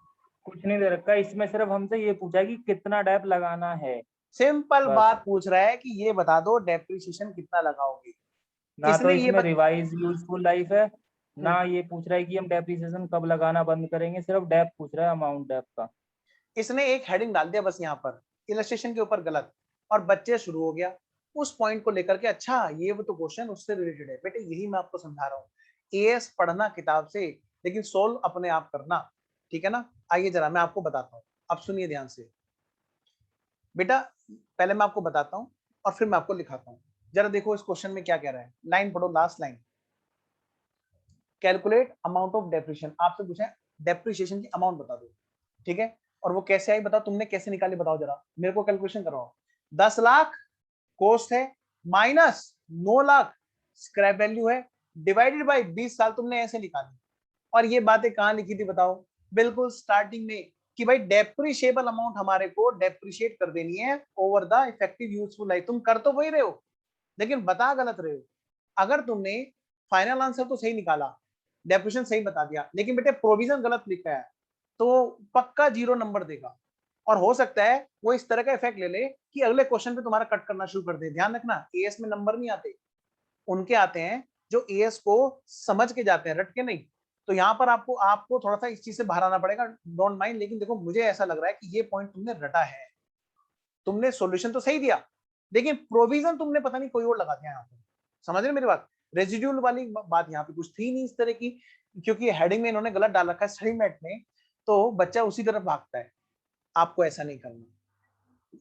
कुछ नहीं दे रखा, इसमें सिर्फ हमसे ये पूछा है कि कितना डेप लगाना है।
सिंपल
बस,
बात पूछ रहा है कि ये बता दो डेप्रिसिएशन कितना लगाओगे।
ना तो
इसने ये
इसमें रिवाइज यूजफुल लाइफ है, ना
हम्म,
ये पूछ रहा है कि हम डेप्रिसिएशन कब लगाना बंद करेंगे, सिर्फ डेप पूछ रहा है, अमाउंट डेप का।
इसने एक हेडिंग डाल दिया बस यहाँ पर, इलस्ट्रेशन के ऊपर गलत, और बच्चे शुरू हो गया उस पॉइंट को लेकर के। अच्छा ये वो तो क्वेश्चन उससे रिलेटेड है बेटे, यही मैं आपको समझा रहा हूँ। एएस पढ़ना किताब से, लेकिन सोल्व अपने आप करना, ठीक है ना? आइए जरा मैं आपको बताता हूँ, अब सुनिए ध्यान से बेटा। पहले मैं आपको बताता हूँ और फिर मैं आपको लिखाता हूँ। जरा देखो इस क्वेश्चन में क्या कह रहा है, लाइन पढ़ो, last line. Calculate amount of depreciation, आपसे पूछा है डेप्रिसिएशन की अमाउंट बता दो, ठीक है? और वो कैसे आई बताओ, तुमने कैसे निकाली बताओ जरा, मेरे को कैलकुलेशन करवाओ। 10 लाख कॉस्ट है, माइनस 9 लाख स्क्रैप वैल्यू है, डिवाइडेड बाय 20 साल, तुमने ऐसे निकाली। और ये बातें कहां लिखी थी बताओ? बिल्कुल स्टार्टिंग में, कि भाई डेप्रिशिएबल अमाउंट हमारे को डेप्रिशिएट कर देनी है over the effective useful life. तुम कर तो वही रहे हो लेकिन बता गलत रहे हो। अगर तुमने फाइनल आंसर तो सही निकाला, डेप्रिसिएशन सही बता दिया, लेकिन बेटे प्रोविजन गलत लिखा है, तो पक्का 0 नंबर देगा। और हो सकता है वो इस तरह का इफेक्ट ले ले कि अगले क्वेश्चन पे तुम्हारा कट करना शुरू कर दे। ध्यान रखना, एएस में नंबर नहीं आते, उनके आते हैं जो एएस को समझ के जाते हैं, रट के नहीं। तो यहाँ पर आपको आपको थोड़ा सा इस चीज से बाहर आना पड़ेगा, डोंट माइंड। लेकिन देखो मुझे ऐसा लग रहा है कि ये पॉइंट तुमने रटा है, तुमने सॉल्यूशन तो सही दिया लेकिन प्रोविजन तुमने पता नहीं कोई और लगा दिया यहाँ पर। समझ रहे मेरी बात? रेजिड्यूल वाली बात यहाँ पे कुछ थी नहीं इस तरह की, क्योंकि हेडिंग में इन्होंने गलत डाल रखा है स्टडी मैट में, तो बच्चा उसी तरफ भागता है। आपको ऐसा नहीं करना,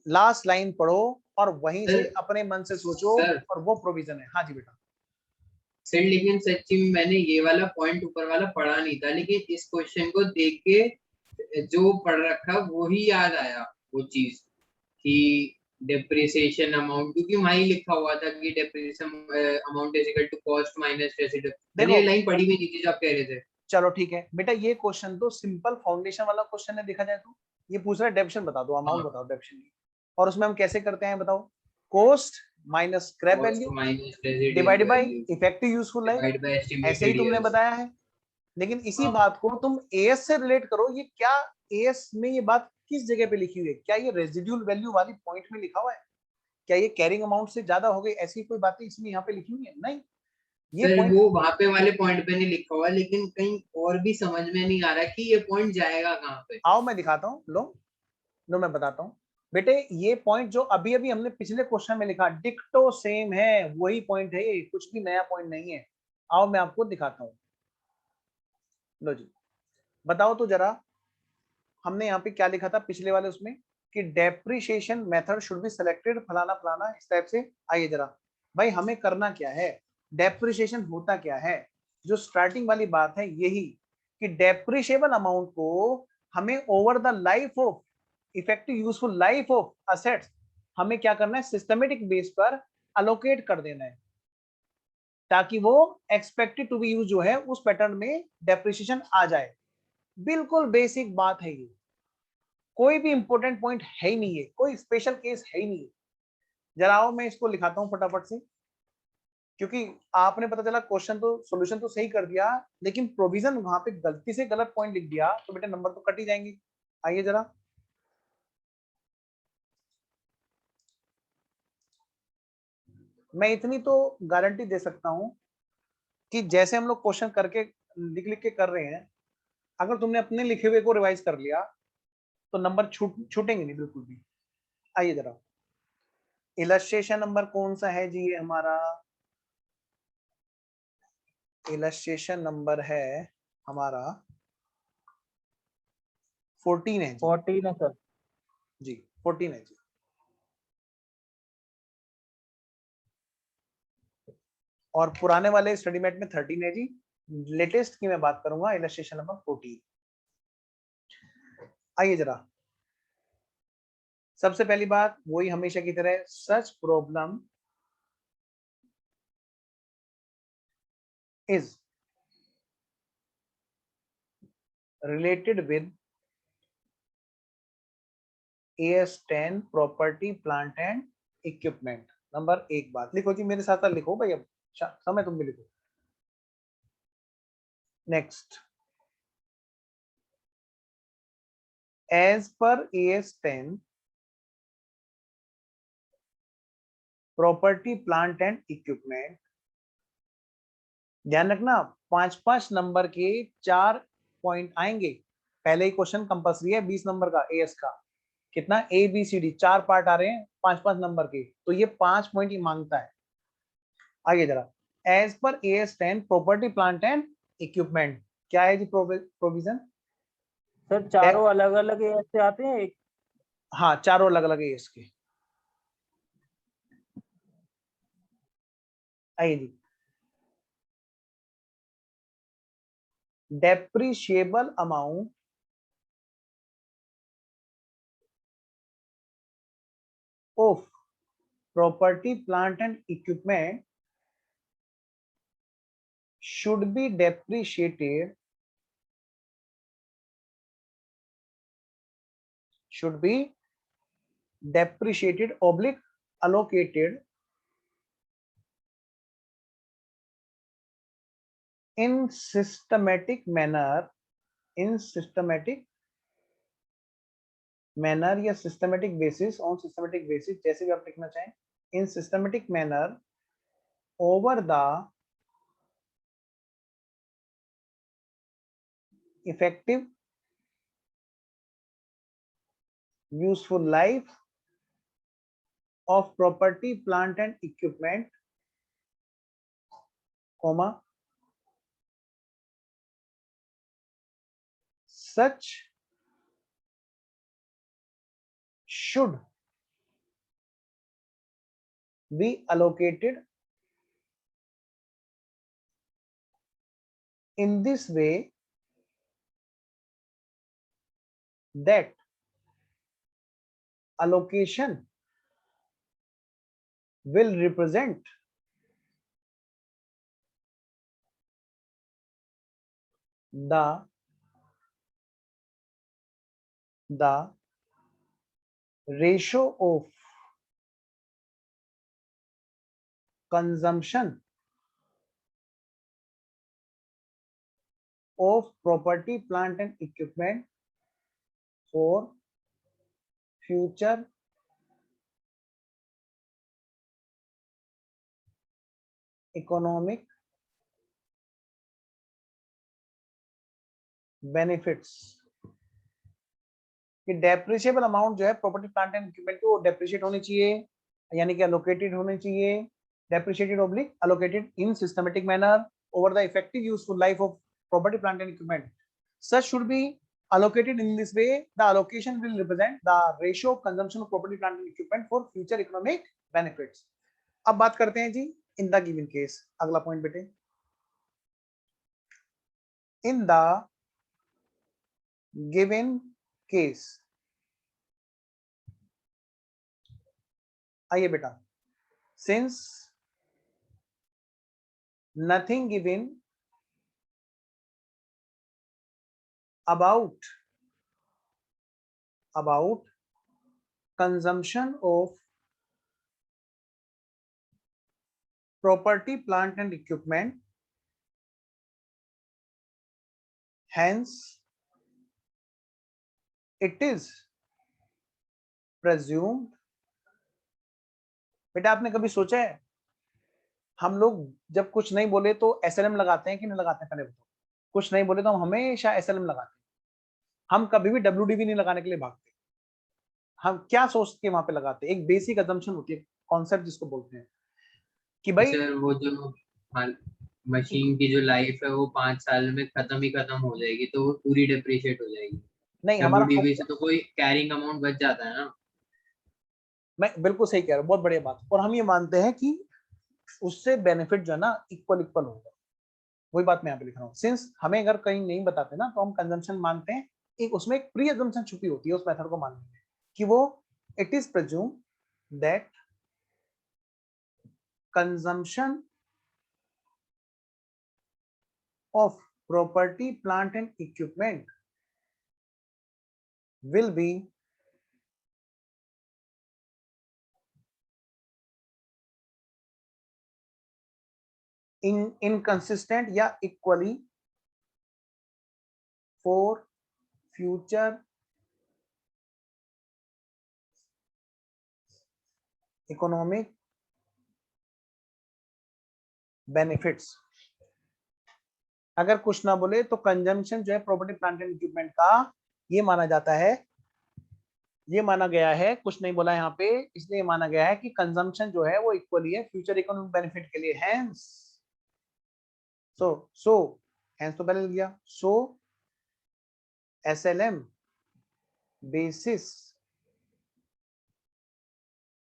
लास्ट लाइन पढ़ो और वहीं से अपने मन से सोचो, और वो प्रोविजन है। हाँ जी बेटा।
सर लेकिन सच्ची में मैंने ये वाला पॉइंट ऊपर वाला पढ़ा नहीं था, लेकिन इस क्वेश्चन को देख के जो पढ़ रखा वो ही याद आया, वो चीज कि डेप्रिसिएशन अमाउंट, क्योंकि वहीं लिखा हुआ था कि depreciation amount is equal to cost minus residue. मैंने ये लाइन पढ़ी भी नहीं थी जो आप कह रहे थे।
चलो ठीक है बेटा, ये क्वेश्चन तो सिंपल फाउंडेशन वाला क्वेश्चन है देखा जाए तो। ये पूछ रहा है डेप्रिसिएशन बता दो, अमाउंट बताओ डेप्रिसिएशन की, और उसमें हम कैसे करते हैं बताओ? Cost minus scrap value divided by effective useful life, ऐसे ही तुमने बताया है। लेकिन इसी बात को तुम एएस से रिलेट करो, ये क्या एएस में ये बात किस जगह पे लिखी हुई है? क्या ये रेजिड्यूल वैल्यू वाली पॉइंट में लिखा हुआ है? क्या ये कैरिंग अमाउंट से ज्यादा हो गई, ऐसी कोई बातें इसमें यहाँ पे लिखी हुई है? नहीं, ये
सर
पॉइंट
वो वहां पे वाले पॉइंट पे नहीं लिखा हुआ, लेकिन कहीं और भी समझ में नहीं आ रहा कि ये पॉइंट जाएगा कहाँ पे।
आओ मैं दिखाता हूँ, लो मैं बताता हूँ बेटे। ये पॉइंट जो अभी अभी हमने पिछले क्वेश्चन में लिखा, डिक्टो सेम है, वही पॉइंट है ये, कुछ भी नया पॉइंट नहीं है। आओ मैं आपको दिखाता हूँ, लो जी बताओ तो जरा। हमने यहाँ पे क्या लिखा था पिछले वाले उसमें, कि depreciation method should be selected फलाना फलाना इस टाइप से। आइए जरा भाई, हमें करना क्या है, डेप्रिसिएशन होता क्या है? जो स्टार्टिंग वाली बात है यही, कि डेप्रिशिएबल अमाउंट को हमें over the life of effective useful life of assets हमें क्या करना है, सिस्टमेटिक बेस पर अलोकेट कर देना है, ताकि वो एक्सपेक्टेड टू बी यूज जो है उस पैटर्न में डेप्रिसिएशन आ जाए। बिल्कुल बेसिक बात है ये, कोई भी इंपॉर्टेंट पॉइंट है ही नहीं है, कोई स्पेशल केस है ही नहीं है। जरा आओ मैं इसको लिखाता हूं फटाफट से, क्योंकि आपने पता चला क्वेश्चन तो सॉल्यूशन तो सही कर दिया लेकिन प्रोविजन वहां पे गलती से गलत पॉइंट लिख दिया, तो बेटा नंबर तो कट ही जाएंगे। आइए जरा, मैं इतनी तो गारंटी दे सकता हूं कि जैसे हम लोग क्वेश्चन करके लिख लिख के कर रहे हैं, अगर तुमने अपने लिखे हुए को रिवाइज कर लिया तो नंबर छूटेंगे नहीं बिल्कुल भी। आइए जरा, इलस्ट्रेशन नंबर कौन सा है जी? ये हमारा इलस्ट्रेशन नंबर है हमारा 14 है जी।
14 है सर।
जी 14 है जी। और पुराने वाले स्टडी मेट में 13 है जी। लेटेस्ट की मैं बात करूंगा, इलस्ट्रेशन नंबर 14। आइए जरा, सबसे पहली बात वही हमेशा की तरह, such problem is related with AS10 property plant and equipment. Number एक बात लिखो जी, मेरे साथ साथ लिखो भाई, अब समय तुम भी लिखो। Next, as per AS10 property plant and equipment, ध्यान रखना 5-5 नंबर के 4 पॉइंट आएंगे। पहले ही क्वेश्चन कंपल्सरी है 20 नंबर का एएस का, कितना ABCD 4 पार्ट आ रहे हैं 5-5 नंबर के, तो ये 5 पॉइंट ही मांगता है। आइए जरा, as per AS10 property plant and equipment, क्या है जी प्रोविजन?
सर चारों अलग अलग ऐसे आते हैं एक?
हाँ चारों अलग अलग है इसके। आइए जी, depreciable amount of property plant and equipment should be depreciated oblique allocated in systematic manner या systematic basis, on systematic basis, जैसे भी आप लिखना चाहें, in systematic manner over the effective useful life of property plant and equipment, comma, such should be allocated in this way that allocation will represent the ratio of consumption of property, plant and equipment for future economic benefits। कि depreciable amount जो है property plant and equipment को depreciate होनी चाहिए, यानी कि allocated होनी चाहिए, depreciated oblique allocated in systematic manner over the effective useful life of property plant and equipment, such should be allocated in this way, the allocation will represent the ratio of consumption of property plant and equipment for future economic benefits। अब बात करते हैं जी in the given case, अगला point बेटे, इन the given case. आइए बेटा, since nothing given about consumption of property, plant and equipment, hence it is presumed। बेटा आपने कभी सोचा है हम लोग जब कुछ नहीं बोले तो SLM लगाते हैं कि नहीं लगाते हैं? पहले बताओ, कुछ नहीं बोले तो हम हमेशा SLM लगाते हैं, हम कभी भी WDV नहीं लगाने के लिए भागते। हम क्या सोच के वहां पे लगाते हैं? एक बेसिक अजम्पशन होती है, कॉन्सेप्ट जिसको बोलते हैं कि भाई
सर वो जो मशीन की जो लाइफ है वो 5 साल में खत्म हो जाएगी, तो वो पूरी डेप्रिशिएट हो जाएगी।
नहीं हमारा
WDV से तो कोई कैरिंग अमाउंट बच जाता है ना।
मैं बिल्कुल सही कह रहा हूँ, बहुत बढ़िया बात। और हम ये मानते हैं कि उससे बेनिफिट जो है ना इक्वल होगा, वही बात मैं यहाँ पे लिख रहा हूँ। सिंस हमें अगर कहीं नहीं बताते ना तो हम कंजम्पशन मानते हैं, एक उसमें एक प्री अजम्पशन छुपी होती है उस मेथड को मानने में कि वो it is presume that consumption of property, plant and equipment will be inconsistent या equally for future economic benefits। अगर कुछ ना बोले तो कंजम्पशन जो है प्रॉपर्टी प्लांट एंड इक्विपमेंट का ये माना जाता है, ये माना गया है, कुछ नहीं बोला यहाँ पे, इसलिए माना गया है कि कंजम्पशन जो है वो इक्वली है फ्यूचर इकोनॉमिक बेनिफिट के लिए। हैंस सो हैंस तो पहले लिख दिया। सो SLM basis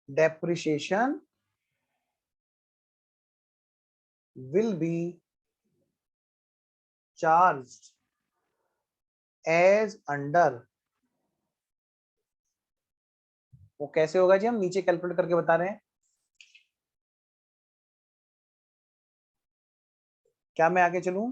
depreciation will be charged as under। वो कैसे होगा जी, हम नीचे कैलकुलेट करके बता रहे हैं। क्या मैं आगे चलूं?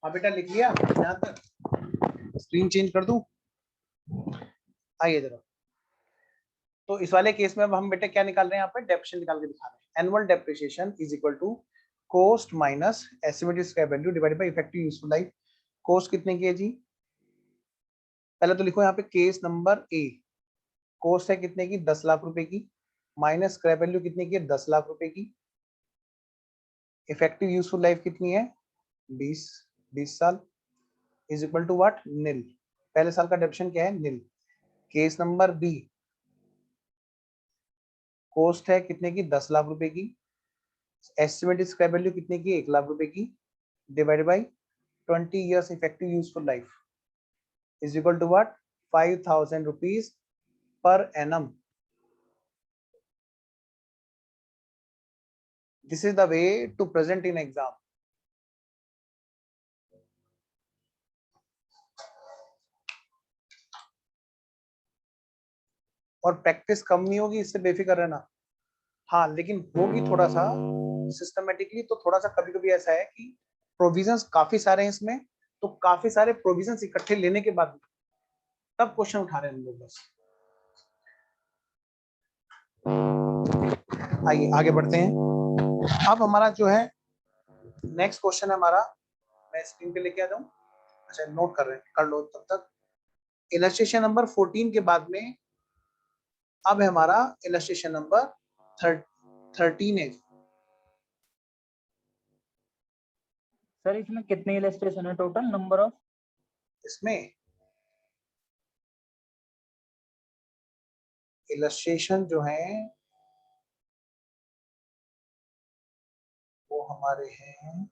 हाँ बेटा लिख लिया यहाँ तक? स्क्रीन चेंज कर दूं? आइए जरा। तो इस वाले केस में अब हम बेटे क्या निकाल रहे हैं, यहाँ पे डेप्रिसिएशन निकाल के दिखा रहे हैं। Annual depreciation is equal to cost minus estimated scrap value divided by effective useful life. Cost कितने की है जी? पहले तो लिखो यहाँ पे केस नंबर ए, कॉस्ट है कितने की? 10 लाख रुपए की, माइनस स्क्रैप वैल्यू कितने की है? 10 लाख रुपए की। इफेक्टिव यूजफुल लाइफ कितनी है? 20 साल इज इक्वल टू व्हाट? निल। पहले साल का डेप्रिसिएशन क्या है? निल। केस नंबर बी, कॉस्ट है कितने की? 10 लाख रुपए की, एस्टिमेटेड स्क्रैप वैल्यू कितने की? 1 लाख रुपए की, divided by 20 years effective useful life is equal to what? 5,000 rupees per annum. This is the way to present in exam. और प्रैक्टिस कम नहीं होगी, इससे बेफिक्र रहना। हाँ, लेकिन होगी थोड़ा सा सिस्टमेटिकली, तो थोड़ा सा कभी कभी ऐसा है कि प्रोविजंस काफी सारे हैं इसमें, तो काफी सारे प्रोविजंस इकट्ठे लेने के बाद तब क्वेश्चन उठा रहे हैं हम लोग बस। आइए आगे बढ़ते हैं। अब हमारा जो है नेक्स्ट क्वेश्चन है हमारा, मैं स्क्रीन पे लेके आ जाऊं, अच्छा नोट कर रहे हैं, कर लो तब तक। इलस्ट्रेशन नंबर 14 के बाद में अब है हमारा इलस्ट्रेशन नंबर 13 है।
सर इसमें कितने इलस्ट्रेशन है टोटल, नंबर ऑफ?
इसमें इलस्ट्रेशन जो है वो हमारे हैं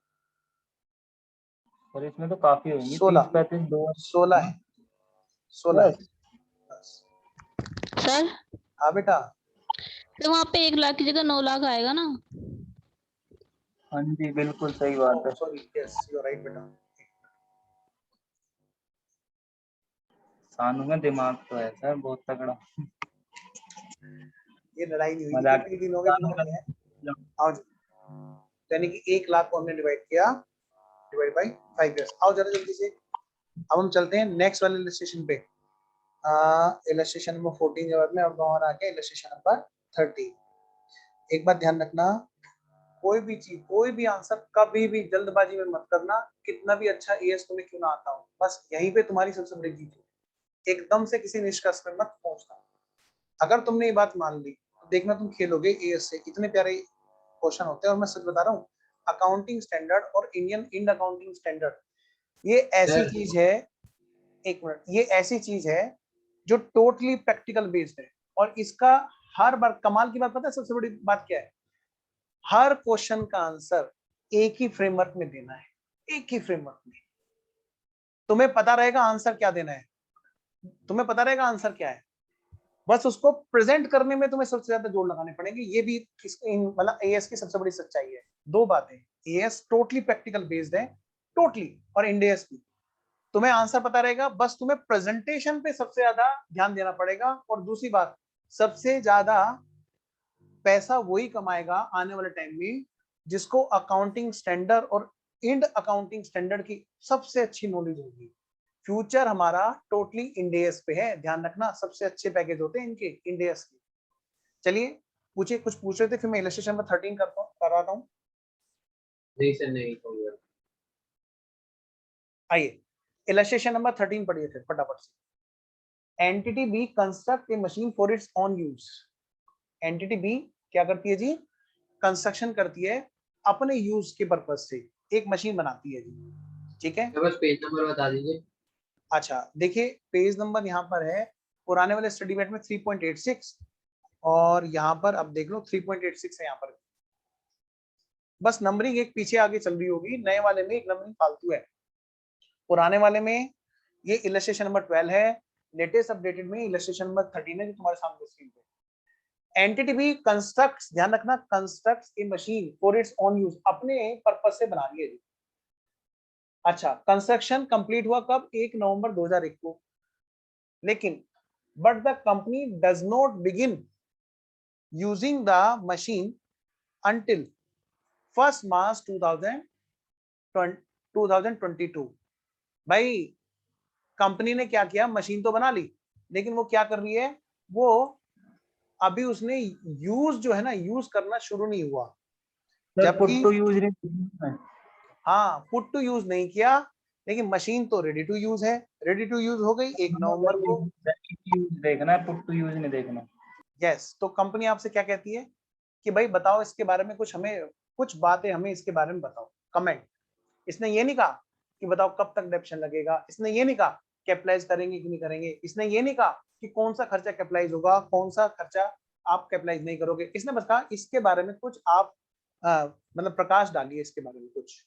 सर इसमें तो काफी होंगी,
16
30-35 दो
16 है, 16 है बस।
सर
हाँ बेटा,
तो वहाँ पे 1 लाख की जगह 9 लाख आएगा ना?
हाँ जी बिल्कुल सही बात है।
Sorry, yes you are right बेटा।
सानू में दिमाग तो है सर बहुत तगड़ा।
ये लड़ाई नहीं हुई,
मजाक।
कितने दिन हो गए पता नहीं है। आओ जी, यानी कि 1 लाख को हमने डिवाइड किया, डिवाइड बाई 5 ईयर्स। आओ जरा जल्दी से, अब हम चलते हैं नेक्स्ट वाले इलस्ट्रेशन पे। इलस्ट्रेशन नंबर 14 के बाद में अब हमारा आ गया इलस्ट्रेशन नंबर 13। एक बात ध्यान रखना, कोई भी चीज, कोई भी आंसर कभी भी जल्दबाजी में मत करना, कितना भी अच्छा एएस तुम्हें क्यों ना आता हो, बस यहीं पे तुम्हारी सबसे बड़ी जीत है। एकदम से किसी निष्कर्ष में मत पहुंचना। अगर तुमने ये बात मान ली तो देखना तुम खेलोगे एएस से। इतने प्यारे क्वेश्चन होते हैं, और मैं सच बता रहा हूँ, अकाउंटिंग स्टैंडर्ड और इंडियन अकाउंटिंग स्टैंडर्ड ये ऐसी चीज है, एक मिनट, ये ऐसी चीज है जो टोटली प्रैक्टिकल बेस्ड है। और इसका हर बार कमाल की बात पता है सबसे बड़ी बात क्या है, हर क्वेश्चन का आंसर एक ही फ्रेमवर्क में देना है, एक ही फ्रेमवर्क में। तुम्हें पता रहेगा आंसर क्या देना है, तुम्हें पता रहेगा आंसर क्या है, बस उसको प्रेजेंट करने में तुम्हें सबसे ज्यादा जोर लगाने पड़ेंगे। ये भी मतलब एएस की सबसे बड़ी सच्चाई है। दो बातें, एएस टोटली प्रैक्टिकल बेस्ड है, टोटली, और इंडियस भी। तुम्हें आंसर पता रहेगा, बस तुम्हें प्रेजेंटेशन पे सबसे ज्यादा ध्यान देना पड़ेगा। और दूसरी बात, सबसे ज्यादा पैसा वही कमाएगा आने वाले टाइम में जिसको अकाउंटिंग स्टैंडर्ड और इंड अकाउंटिंग स्टैंडर्ड की सबसे अच्छी नॉलेज होगी। फ्यूचर हमारा टोटली इंडेस पे है, ध्यान रखना, सबसे अच्छे पैकेज होते हैं इनके इंडेस के। चलिए पूछे, कुछ पूछ रहे थे, फिर मैं इलस्ट्रेशन नंबर 13 करवाता हूँ।
नहीं सर नहीं होगा।
आइए इलस्ट्रेशन नंबर 13 पढ़िए फिर फटाफट से। Entity B construct a machine for its own use. Entity B क्या करती है जी, कंस्ट्रक्शन करती है अपने यूज के पर्पज से, एक मशीन बनाती है जी, ठीक है।
बस पेज नंबर बता दीजिए।
अच्छा देखिए पेज नंबर यहाँ पर है, पुराने वाले स्टडी मेट में 3.86 और यहाँ पर अब देख लो 3.86 है यहाँ पर। बस नंबरिंग एक पीछे आगे चल रही होगी, नए वाले में एक नंबरिंग फालतू है। पुराने वाले में ये इलस्ट्रेशन नंबर 12 है, लेटेस्ट अपडेटेड में इलस्ट्रेशन नंबर 13 है जो तुम्हारे सामने स्क्रीन पे। एंटिटी भी कंस्ट्रक्ट्स, ध्यान रखना, constructs A machine for its own use, अपने पर्पज से बना रही है जी। अच्छा कंस्ट्रक्शन कंप्लीट हुआ कब, 1 नवंबर 2001 को, लेकिन but the company does not begin using the machine until 1 मार्च 2022। भाई कंपनी ने क्या किया, मशीन तो बना ली, लेकिन वो क्या कर रही है, वो अभी उसने यूज जो है ना, यूज करना शुरू नहीं हुआ। जबकि
पुट टू यूज नहीं,
हाँ पुट टू यूज नहीं किया, लेकिन मशीन तो रेडी टू यूज है, रेडी टू यूज हो गई 1 नवंबर को।
देखना है, पुट टू यूज नहीं देखना।
यस, तो कंपनी आपसे क्या कहती है कि भाई बताओ इसके बारे में कुछ, हमें कुछ बातें, हमें इसके बारे में बताओ, कमेंट। इसने ये नहीं कहा कि बताओ कब तक डेप्शन लगेगा, इसने ये नहीं कहा कैपिटलाइज करेंगे कि नहीं करेंगे, इसने ये नहीं कहा कि कौन सा खर्चा कैपिटलाइज होगा, कौन सा खर्चा आप कैपिटलाइज नहीं करोगे। इसने बस कहा इसके बारे में कुछ आप मतलब प्रकाश डालिए इसके बारे में कुछ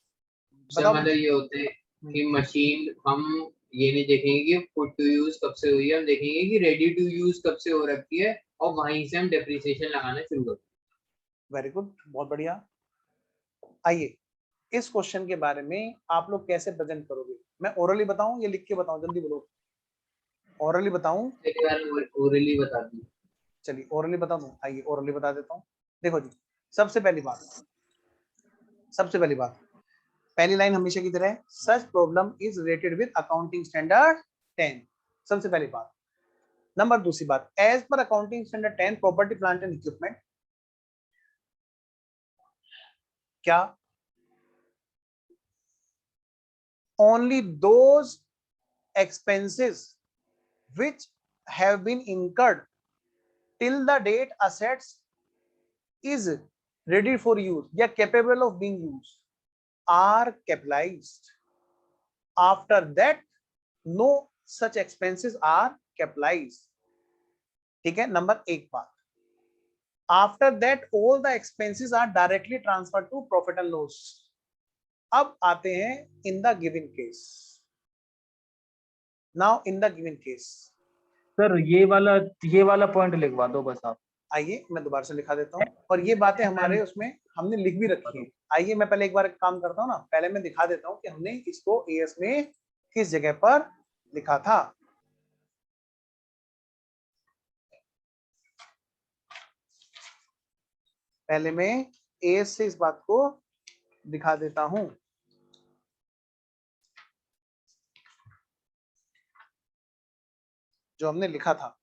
बताओ।
मतलब ये होते हैं कि मशीन हम ये नहीं देखेंगे कि पुट टू यूज कब से हुई है, हम देखेंगे कि रेडी टू यूज कब से हो रखी है, और वहीं से हम डेप्रिसिएशन लगाना शुरू करते हैं।
वेरी गुड, बहुत बढ़िया। आइए इस क्वेश्चन के बारे में आप लोग कैसे प्रेजेंट करोगे, मैं ओरली बताऊं या लिख के बताऊं, जल्दी बोलो। ओरली बताऊं,
ओरली बता दी।
चलिए ओरली बता दूं, आइए ओरली बता देता हूं। देखो जी, सबसे पहली बात, पहली लाइन हमेशा की तरह, such problem is related with accounting standard 10, सबसे पहली बात। नंबर दूसरी बात, as per accounting standard 10 property plant and equipment, क्या only those expenses which have been incurred till the date assets is ready for use या capable of being used are capitalized. After that no such expenses are capitalized. ठीक है, number एक बात। After that all the expenses are directly transferred to profit and loss. अब आते हैं in the given case. Now in the given case,
sir ये वाला point लिखवा दो बस आप।
आइए मैं दोबारा से लिखा देता हूँ, और ये बातें हमारे उसमें हमने लिख भी रखी है। आइए मैं पहले एक बार काम करता हूँ ना, पहले मैं दिखा देता हूँ कि हमने इसको एएस में किस जगह पर लिखा था। पहले मैं एएस से इस बात को दिखा देता हूँ। जो हमने लिखा था,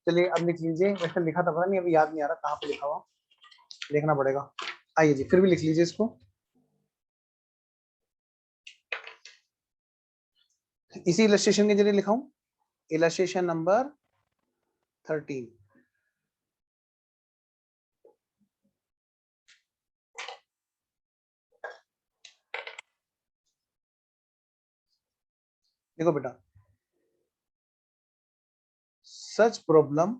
चलिए अब लिख लीजिए। वैसे लिखा था, पता नहीं अभी याद नहीं आ रहा कहाँ पे लिखा हुआ, देखना पड़ेगा। आइए जी, फिर भी लिख लीजिए इसको। इसी इलस्ट्रेशन के जरिए लिखाऊं, इलस्ट्रेशन नंबर 13। देखो बेटा, such problem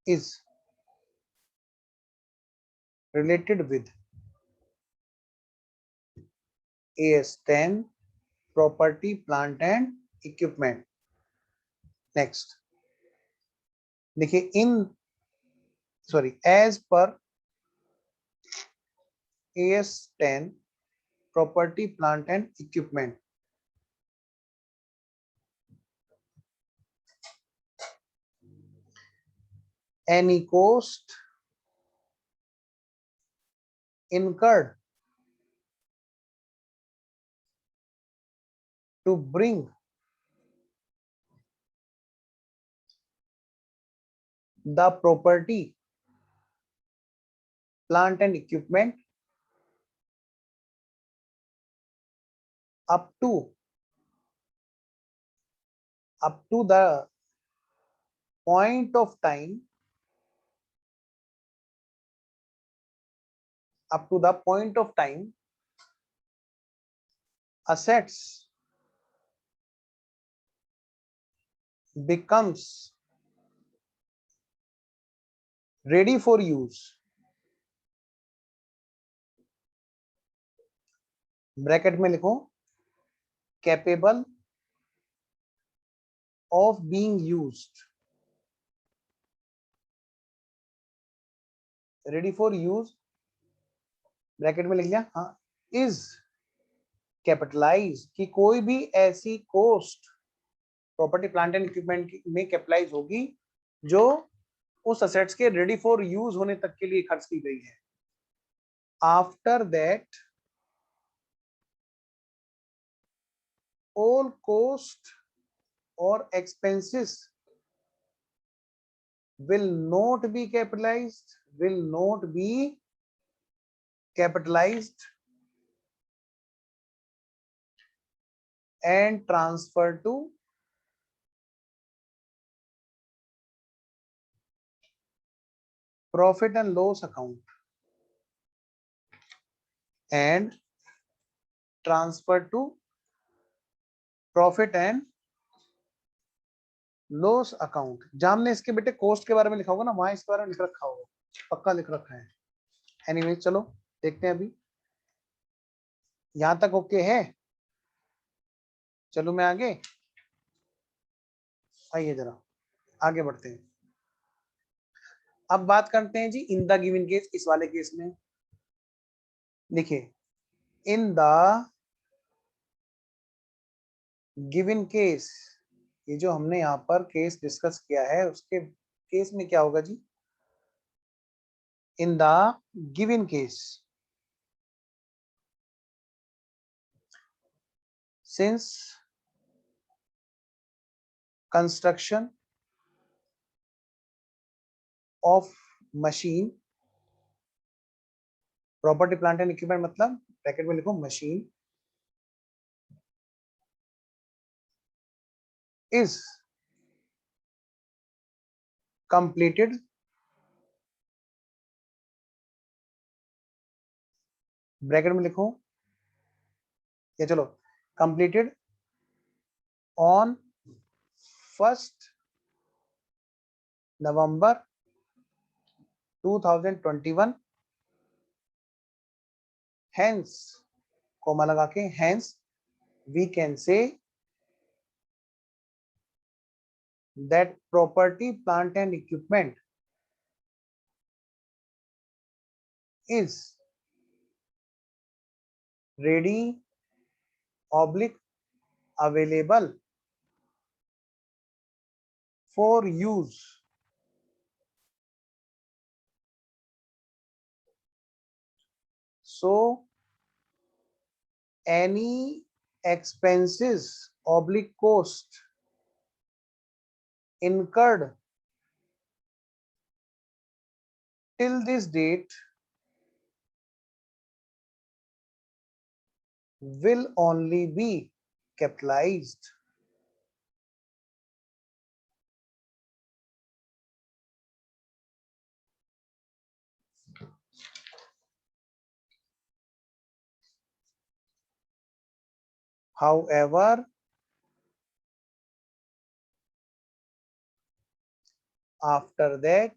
is related with AS10 property plant and equipment. Next देखिए, एज पर AS10 property plant and equipment any cost incurred to bring the property, plant and equipment up to the point of time, assets becomes ready for use, bracket में लिखो capable of being used, ready for use, bracket में लिख लिया, हाँ, is capitalise, कि कोई भी ऐसी cost property plant and equipment में कैपिटलाइज होगी जो उस असेट्स के रेडी फॉर यूज होने तक के लिए खर्च की गई है. After that all cost or expenses will not be capitalized and transferred to profit and loss account, and transferred to profit and loss account. जहां हमने इसके बेटे कॉस्ट के बारे में लिखा होगा ना, वहां इसके बारे में लिख रखा होगा, पक्का लिख रखा है. एनीवे चलो देखते हैं. अभी यहां तक ओके है? चलो मैं आगे, आइए जरा आगे बढ़ते हैं. अब बात करते हैं जी इन द गिवन केस. इस वाले केस में देखिए, इन द गिवन केस, ये जो हमने यहाँ पर केस डिस्कस किया है उसके केस में क्या होगा जी? In the given case, since construction of machine, property plant and equipment मतलब ब्रैकेट में लिखो मशीन, is completed ब्रैकेट में लिखो, या चलो completed on 1st November 2021, hence coma लगा के, hence we can say that property plant and equipment is ready oblique available for use. So any expenses oblique cost incurred till this date will only be capitalized. However, after that,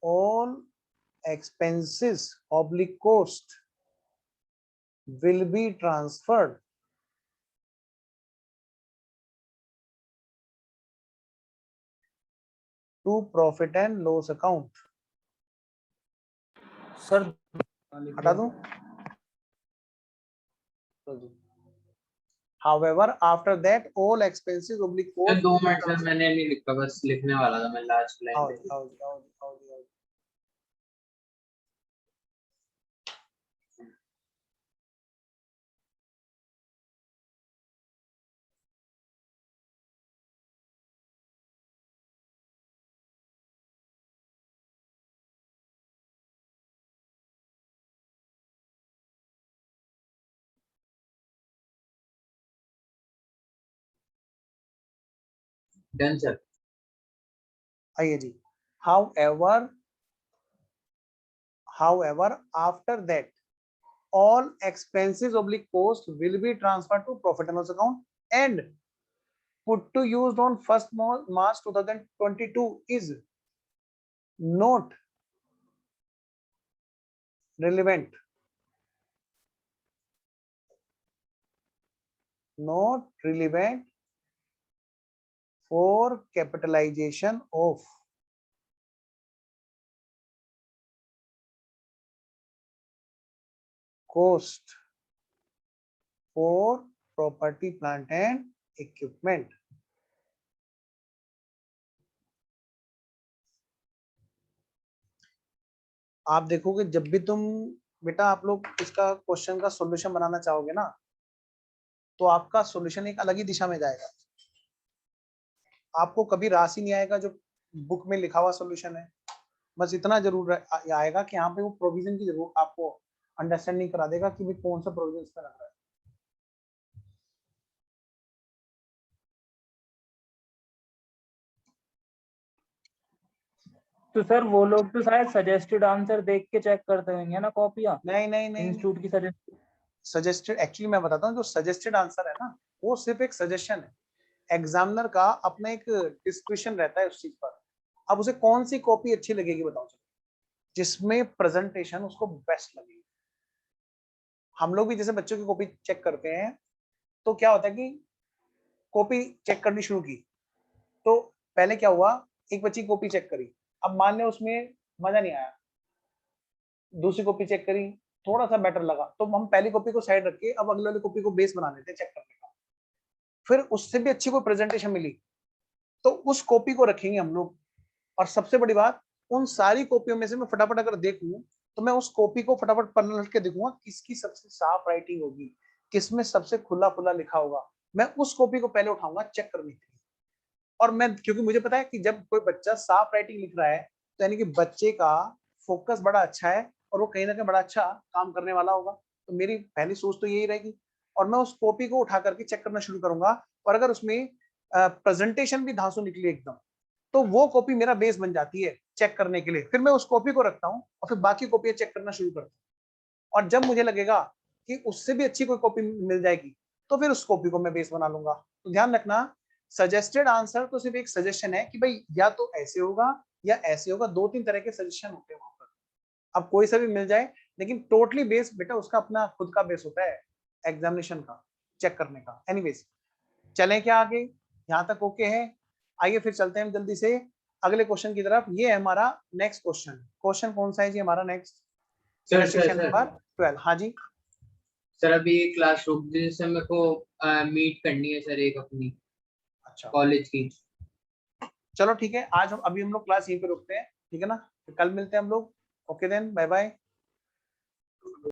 all expenses oblique cost will be transferred to profit and loss account.
Sir
हटा दूं? however after that all expenses oblique
sir
cost
2 minute sir, मैंने नहीं लिखा, बस लिखने वाला था मैं लास्ट लाइन पे। Done sir.
आइए जी, however after that all expenses oblique cost will be transferred to profit and loss account and put to use on 1st March 2022 is not relevant, not relevant for capitalization of cost for property, plant and equipment. आप देखोगे जब भी तुम बेटा आप लोग इसका question का सॉल्यूशन बनाना चाहोगे ना, तो आपका सॉल्यूशन एक अलग ही दिशा में जाएगा। आपको कभी राशि नहीं आएगा जो बुक में लिखा हुआ सॉल्यूशन है, बस इतना जरूर आएगा कि यहाँ पे वो प्रोविजन की जरूर आपको अंडरस्टैंडिंग करा देगा कि भाई कौन सा प्रोविजन इसमें लग रहा है।
तो सर वो लोग तो शायद सजेस्टेड आंसर देख के चेक करते होंगे ना कॉपियां?
नहीं
इंस्टीट्यूट की
सजेस्टेड, एक्चुअली मैं बताता हूँ, जो सजेस्टेड आंसर है ना वो सिर्फ एक सजेशन है। एग्जामिनर का अपना एक डिस्क्रिप्शन रहता है उस चीज पर। अब उसे कौन सी कॉपी अच्छी लगेगी बताओ, जिसमें प्रेजेंटेशन उसको बेस्ट लगेगी। हम लोग भी जैसे बच्चों की कॉपी चेक करते हैं तो क्या होता है कि कॉपी चेक करनी शुरू की तो पहले क्या हुआ, एक बच्ची कॉपी चेक करी, अब मान ले उसमें मजा नहीं आया, दूसरी कॉपी चेक करी थोड़ा सा बेटर लगा, तो हम पहली कॉपी को साइड रख के अब अगले वाली कॉपी को बेस बना लेते हैं चेक करने का। फिर उससे भी अच्छी कोई प्रेजेंटेशन मिली तो उस कॉपी को रखेंगे हम लोग। और सबसे बड़ी बात, उन सारी कॉपियों में से मैं फटाफट अगर देखूं तो मैं उस कॉपी को फटाफट पलट के देखूंगा किसकी सबसे साफ राइटिंग होगी, किसमें सबसे खुला खुला लिखा होगा। मैं उस कॉपी को पहले उठाऊंगा चेक करने के लिए। और मैं, क्योंकि मुझे पता है कि जब कोई बच्चा साफ राइटिंग लिख रहा है तो यानी कि बच्चे का फोकस बड़ा अच्छा है और वो कहीं ना कहीं बड़ा अच्छा काम करने वाला होगा। तो मेरी पहली सोच तो यही रहेगी और मैं उस कॉपी को उठा करके चेक करना शुरू करूंगा। और अगर उसमें प्रेजेंटेशन भी धांसू निकली एकदम, तो वो कॉपी मेरा बेस बन जाती है चेक करने के लिए। फिर मैं उस कॉपी को रखता हूँ और फिर बाकी कॉपी चेक करना शुरू करता हूँ। और जब मुझे लगेगा कि उससे भी अच्छी कोई कॉपी मिल जाएगी तो फिर उस कॉपी को मैं बेस बना लूंगा। तो ध्यान रखना, सजेस्टेड आंसर तो सिर्फ एक सजेशन है कि भाई या तो ऐसे होगा या ऐसे होगा, 2-3 तरह के सजेशन होते हैं वहां पर। अब कोई सा भी मिल जाए, लेकिन टोटली बेस बेटा उसका अपना खुद का बेस होता है एग्जामिनेशन का चेक करने का। एनीवेज, चलें क्या आगे, यहाँ तक ओके है? आइए फिर चलते हैं जल्दी से अगले क्वेश्चन की तरफ। ये है हमारा नेक्स्ट क्वेश्चन। क्वेश्चन कौन सा है जी हमारा नेक्स्ट? Section number 12। हाँ जी
सर, अभी एक क्लास रुक जिससे मेरे को मीट करनी है सर, एक अपनी
अच्छा
कॉलेज की।
चलो ठीक है, आज हम अभी हम लोग क्लास यहीं पे रुकते हैं, ठीक है ना? फिर कल मिलते हैं हम लोग। Okay then, bye bye.